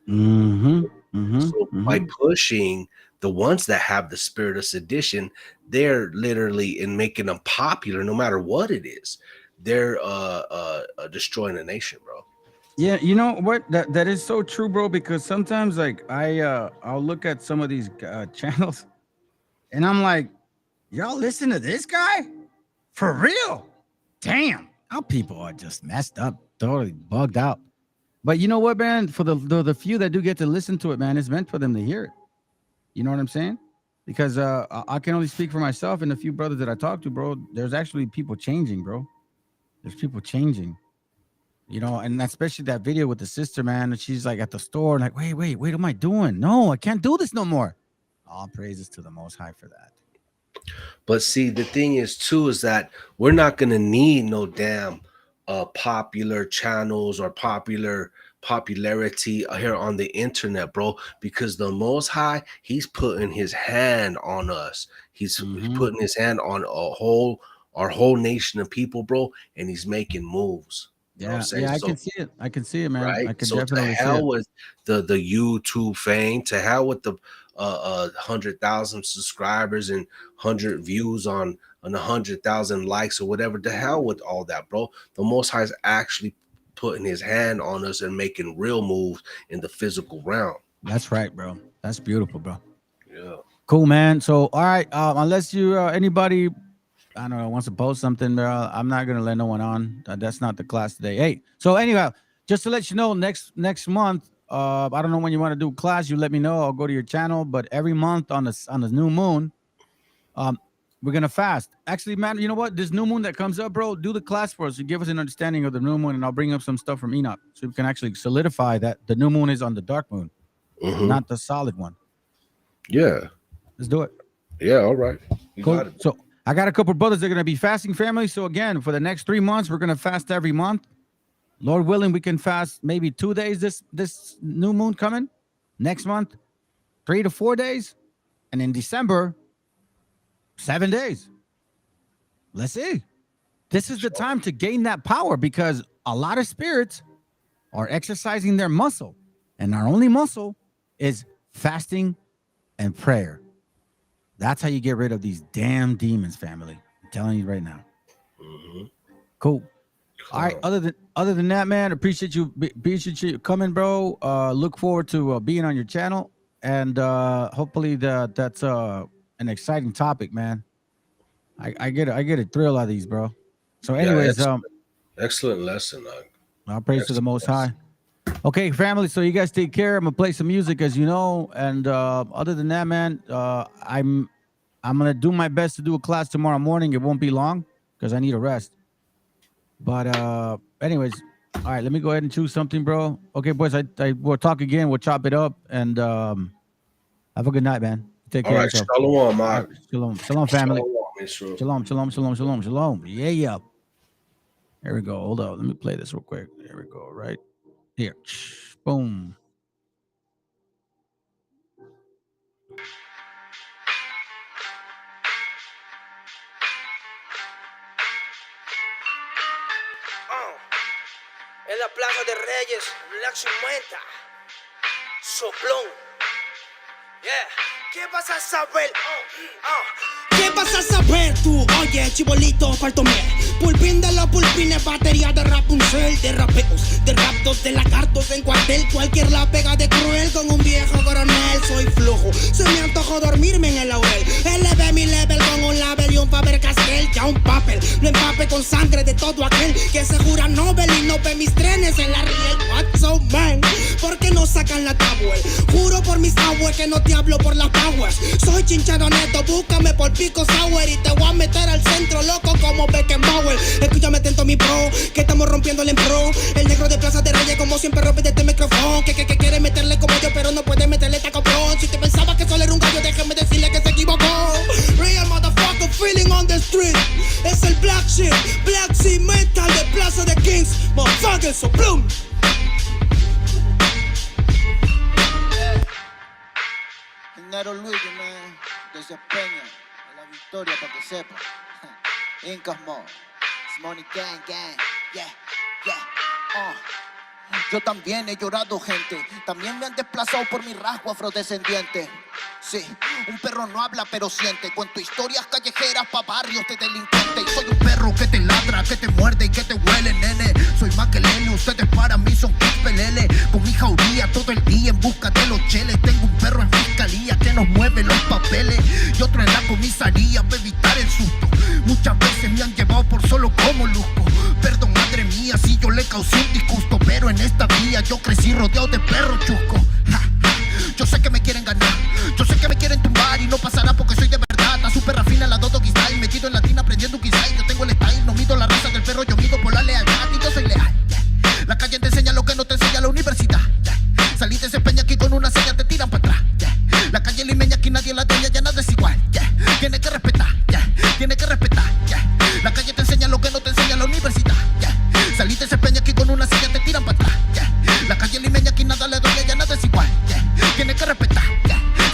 So by pushing the ones that have the spirit of sedition, they're literally in making them popular no matter what it is. They're destroying a nation, bro. Yeah, you know what? That is so true, bro. Because sometimes, like, I'll look at some of these channels, and I'm like, y'all listen to this guy for real? Damn, our people are just messed up, totally bugged out. But you know what, man? For the few that do get to listen to it, man, it's meant for them to hear it. You know what I'm saying? Because I can only speak for myself and a few brothers that I talk to, bro. There's actually people changing, bro. There's people changing. You know, and especially that video with the sister, man. And she's like at the store, like, wait, what am I doing? No, I can't do this no more. All praises to the Most High for that. But see, the thing is too, is that we're not gonna need no damn popular channels or popularity here on the internet, bro, because the Most High, he's putting his hand on us. He's putting his hand on our whole nation of people, bro, and he's making moves. You know what I'm saying? Yeah, I can see it. I can see it, man. Right? I can So definitely to hell see it. with the YouTube fame, to hell with the 100,000 subscribers and 100 views on 100,000 likes or whatever. To hell with all that, bro. The Most High is actually putting his hand on us and making real moves in the physical realm. That's right, bro. That's beautiful, bro. Yeah. Cool, man. So, all right. Unless you anybody, I don't know, wants to post something, I'm not gonna let no one on. That's not the class today. Hey, so anyhow, just to let you know, next month, I don't know when you want to do class. You let me know. I'll go to your channel. But every month on the new moon, we're gonna fast. Actually, man, you know what? This new moon that comes up, bro, do the class for us. You give us an understanding of the new moon, and I'll bring up some stuff from Enoch, so we can actually solidify that the new moon is on the dark moon, not the solid one. Yeah. Let's do it. Yeah. All right. You Cool. got it. So I got a couple brothers that are going to be fasting, family. So again, for the next 3 months, we're going to fast every month. Lord willing, we can fast maybe 2 days this new moon coming. Next month, 3 to 4 days. And in December, 7 days. Let's see. This is the time to gain that power because a lot of spirits are exercising their muscle. And our only muscle is fasting and prayer. That's how you get rid of these damn demons, family. I'm telling you right now. Cool. All right. Other than that, man, appreciate you coming, bro. Look forward to being on your channel, and hopefully that's an exciting topic, man. I get a thrill out of these, bro. So, anyways, excellent lesson. I'll praise to the Most High. Okay, family. So you guys take care. I'm gonna play some music, as you know, and other than that, man, I'm gonna do my best to do a class tomorrow morning. It won't be long because I need a rest. But anyways, all right, let me go ahead and choose something, bro. Okay, boys, we'll talk again. We'll chop it up, and have a good night, man. Take care. All right, shalom, Mark. Shalom, family. Shalom, shalom. Yeah. Here we go. Hold on. Let me play this real quick. Here we go. Right here. Boom. En la Plaza de Reyes, la Sumenta, Soplón. Yeah. ¿Qué vas a saber? ¿Qué vas a saber tú? Oye, chibolito, faltomé. Pulpín de los pulpines, batería de Rapunzel, de rapeos, de raptos, de lagartos en cuartel. Cualquier la pega de cruel con un viejo coronel. Soy flujo, se me antojó dormirme en el laurel. Elevé mi level con un label y un Faber-Castell. Ya un papel, lo empape con sangre de todo aquel que se jura Nobel y no ve mis trenes en la riel. What's so man? ¿Por qué no sacan la tabua? Juro por mis aguas que no te hablo por las aguas. Soy chinchado neto, búscame por pico sour y te voy a meter al centro loco como Beckenbauer. Escúchame atento mi bro, que estamos rompiéndole en pro. El negro de Plaza de Reyes como siempre rompe de este micrófono. Que quiere meterle como yo pero no puede meterle taco pro. Si te pensaba que solo era un gallo, déjame decirle que se equivocó. Real motherfucker feeling on the street. Es el Black Sheep Metal de Plaza de Kings. Motherfucker, so bloom. Nero Luigi, man, desde Peña, a la victoria, para que sepa. Incas Mo, it's money gang, yeah. Yo también he llorado, gente. También me han desplazado por mi rasgo afrodescendiente. Sí, un perro no habla pero siente. Cuento historias callejeras pa' barrios de delincuentes. Y soy un perro que te ladra, que te muerde y que te huele, nene. Soy más que Lele, ustedes para mí son pelele. Con mi jauría todo el día en busca de los cheles. Tengo un perro en fiscalía que nos mueve los papeles. Y otro en la comisaría para evitar el susto. Muchas veces me han llevado por solo como luzco. Perdón, madre mía, si yo le causé un disgusto. Pero en esta vía yo crecí rodeado de perros chuscos. Yo sé que me quieren ganar, yo sé que me quieren tumbar y no pasará porque soy de verdad. La super rafina, la Dodo Style, metido en latina aprendiendo un quizá. Yo tengo el style, no mido la raza del perro, yo mido por la lealtad y yo soy leal. La calle te enseña lo que no te enseña la universidad. Salí de ese peña aquí con una seña te tiran para atrás. La calle limeña aquí nadie la dueña, ya nada es igual. Tiene que respetar, tiene que respetar. La calle te enseña lo que no te enseña la universidad. Salí de ese peña aquí con una seña te tiran para atrás. La calle limeña aquí nada le dueña, ya nada es igual. Tienes que respetar,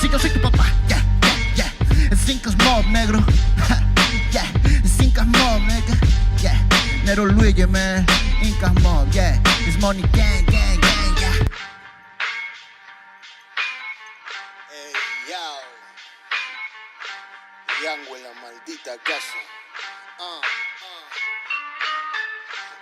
si yo soy tu papá, Cinco Mob, negro, Cinco Mob, nigga, Nero Luigi, man, Incas Mob, it's money gang, yeah. Hey, yo, Yango en la maldita casa,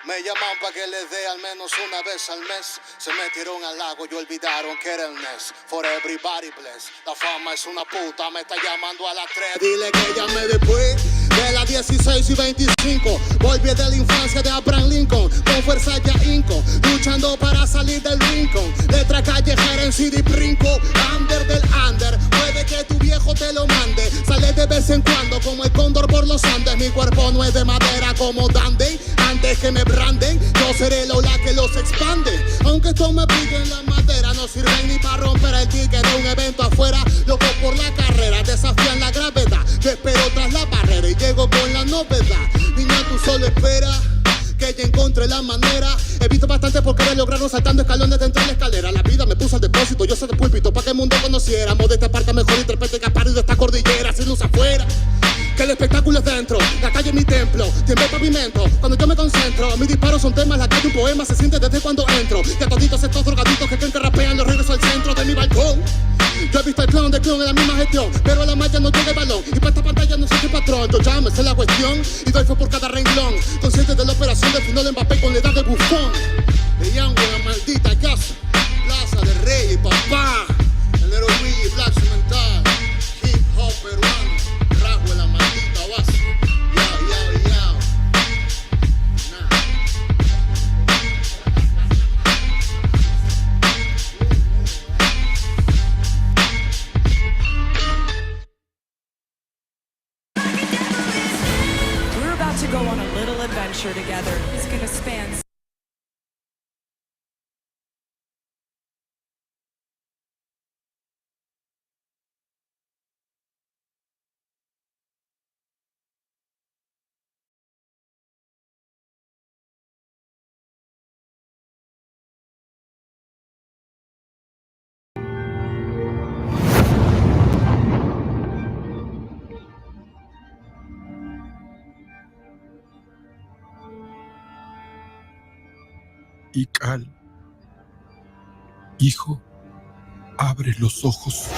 Me llaman pa' que les dé al menos una vez al mes. Se metieron al lago y olvidaron que era el mes. For everybody bless. La fama es una puta, me está llamando a las 3. Dile que llame después de las 16 y 25. Volví de la infancia de Abraham Lincoln. Con fuerza ya inco, luchando para salir del rincón. Letra callejera en CD brinco. Under del under, puede que tu viejo te lo mande. Sale de vez en cuando como el cóndor por los Andes. Mi cuerpo no es de madera como Dandy. Antes que me branden, yo seré el ola que los expande. Aunque esto me pique en la madera, no sirven ni para romper el ticket de un evento afuera. Loco por la carrera, desafían la gravedad. Yo espero tras la barrera y llego con la novedad. Niña, tú solo espera que ya encontré la manera. He visto bastante por querer lograrlo saltando escalones dentro de la escalera. La vida me puso al depósito, yo soy de púlpito pa' que el mundo conociéramos. De esta parte mejor interprete caparo y de esta cordillera sin luz afuera. Que el espectáculo es dentro, la calle es mi templo, tiembla el pavimento, cuando yo me concentro. Mis disparos son temas, la calle un poema, se siente desde cuando entro. Y a toditos estos drogaditos que creen que rapean, los regreso al centro de mi balcón. Yo he visto el clon del clon en la misma gestión, pero a la malla no llega el balón. Y para esta pantalla no soy el patrón, yo ya me sé la cuestión. presión y doy fe por cada renglón. Consciente de la operación del final de Mbappé con la edad de bufón. De Young en la maldita casa, plaza de rey y papá. El Nero Luigi, Black Cemental, hip hop peruano, rasgo en la maldita base. Yao, yao, yao. We're about to go on a little adventure together. It's gonna span. Ical, hijo, abre los ojos.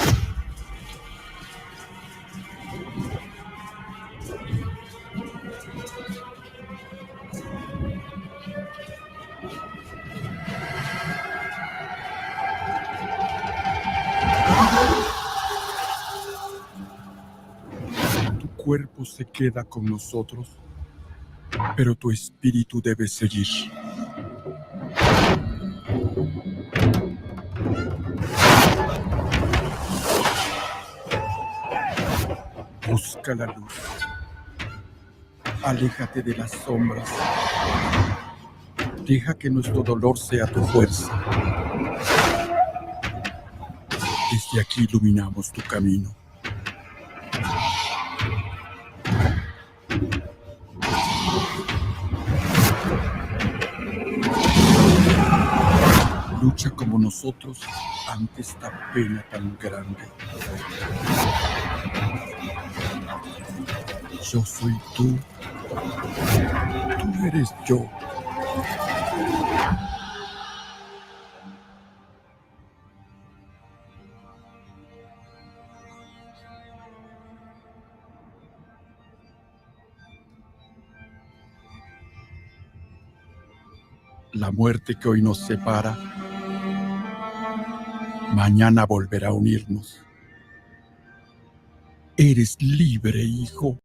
Tu cuerpo se queda con nosotros, pero tu espíritu debe seguir. Busca la luz. Aléjate de las sombras. Deja que nuestro dolor sea tu fuerza. Desde aquí iluminamos tu camino. Lucha como nosotros ante esta pena tan grande. Yo soy tú. Tú eres yo. La muerte que hoy nos separa, mañana volverá a unirnos. Eres libre, hijo.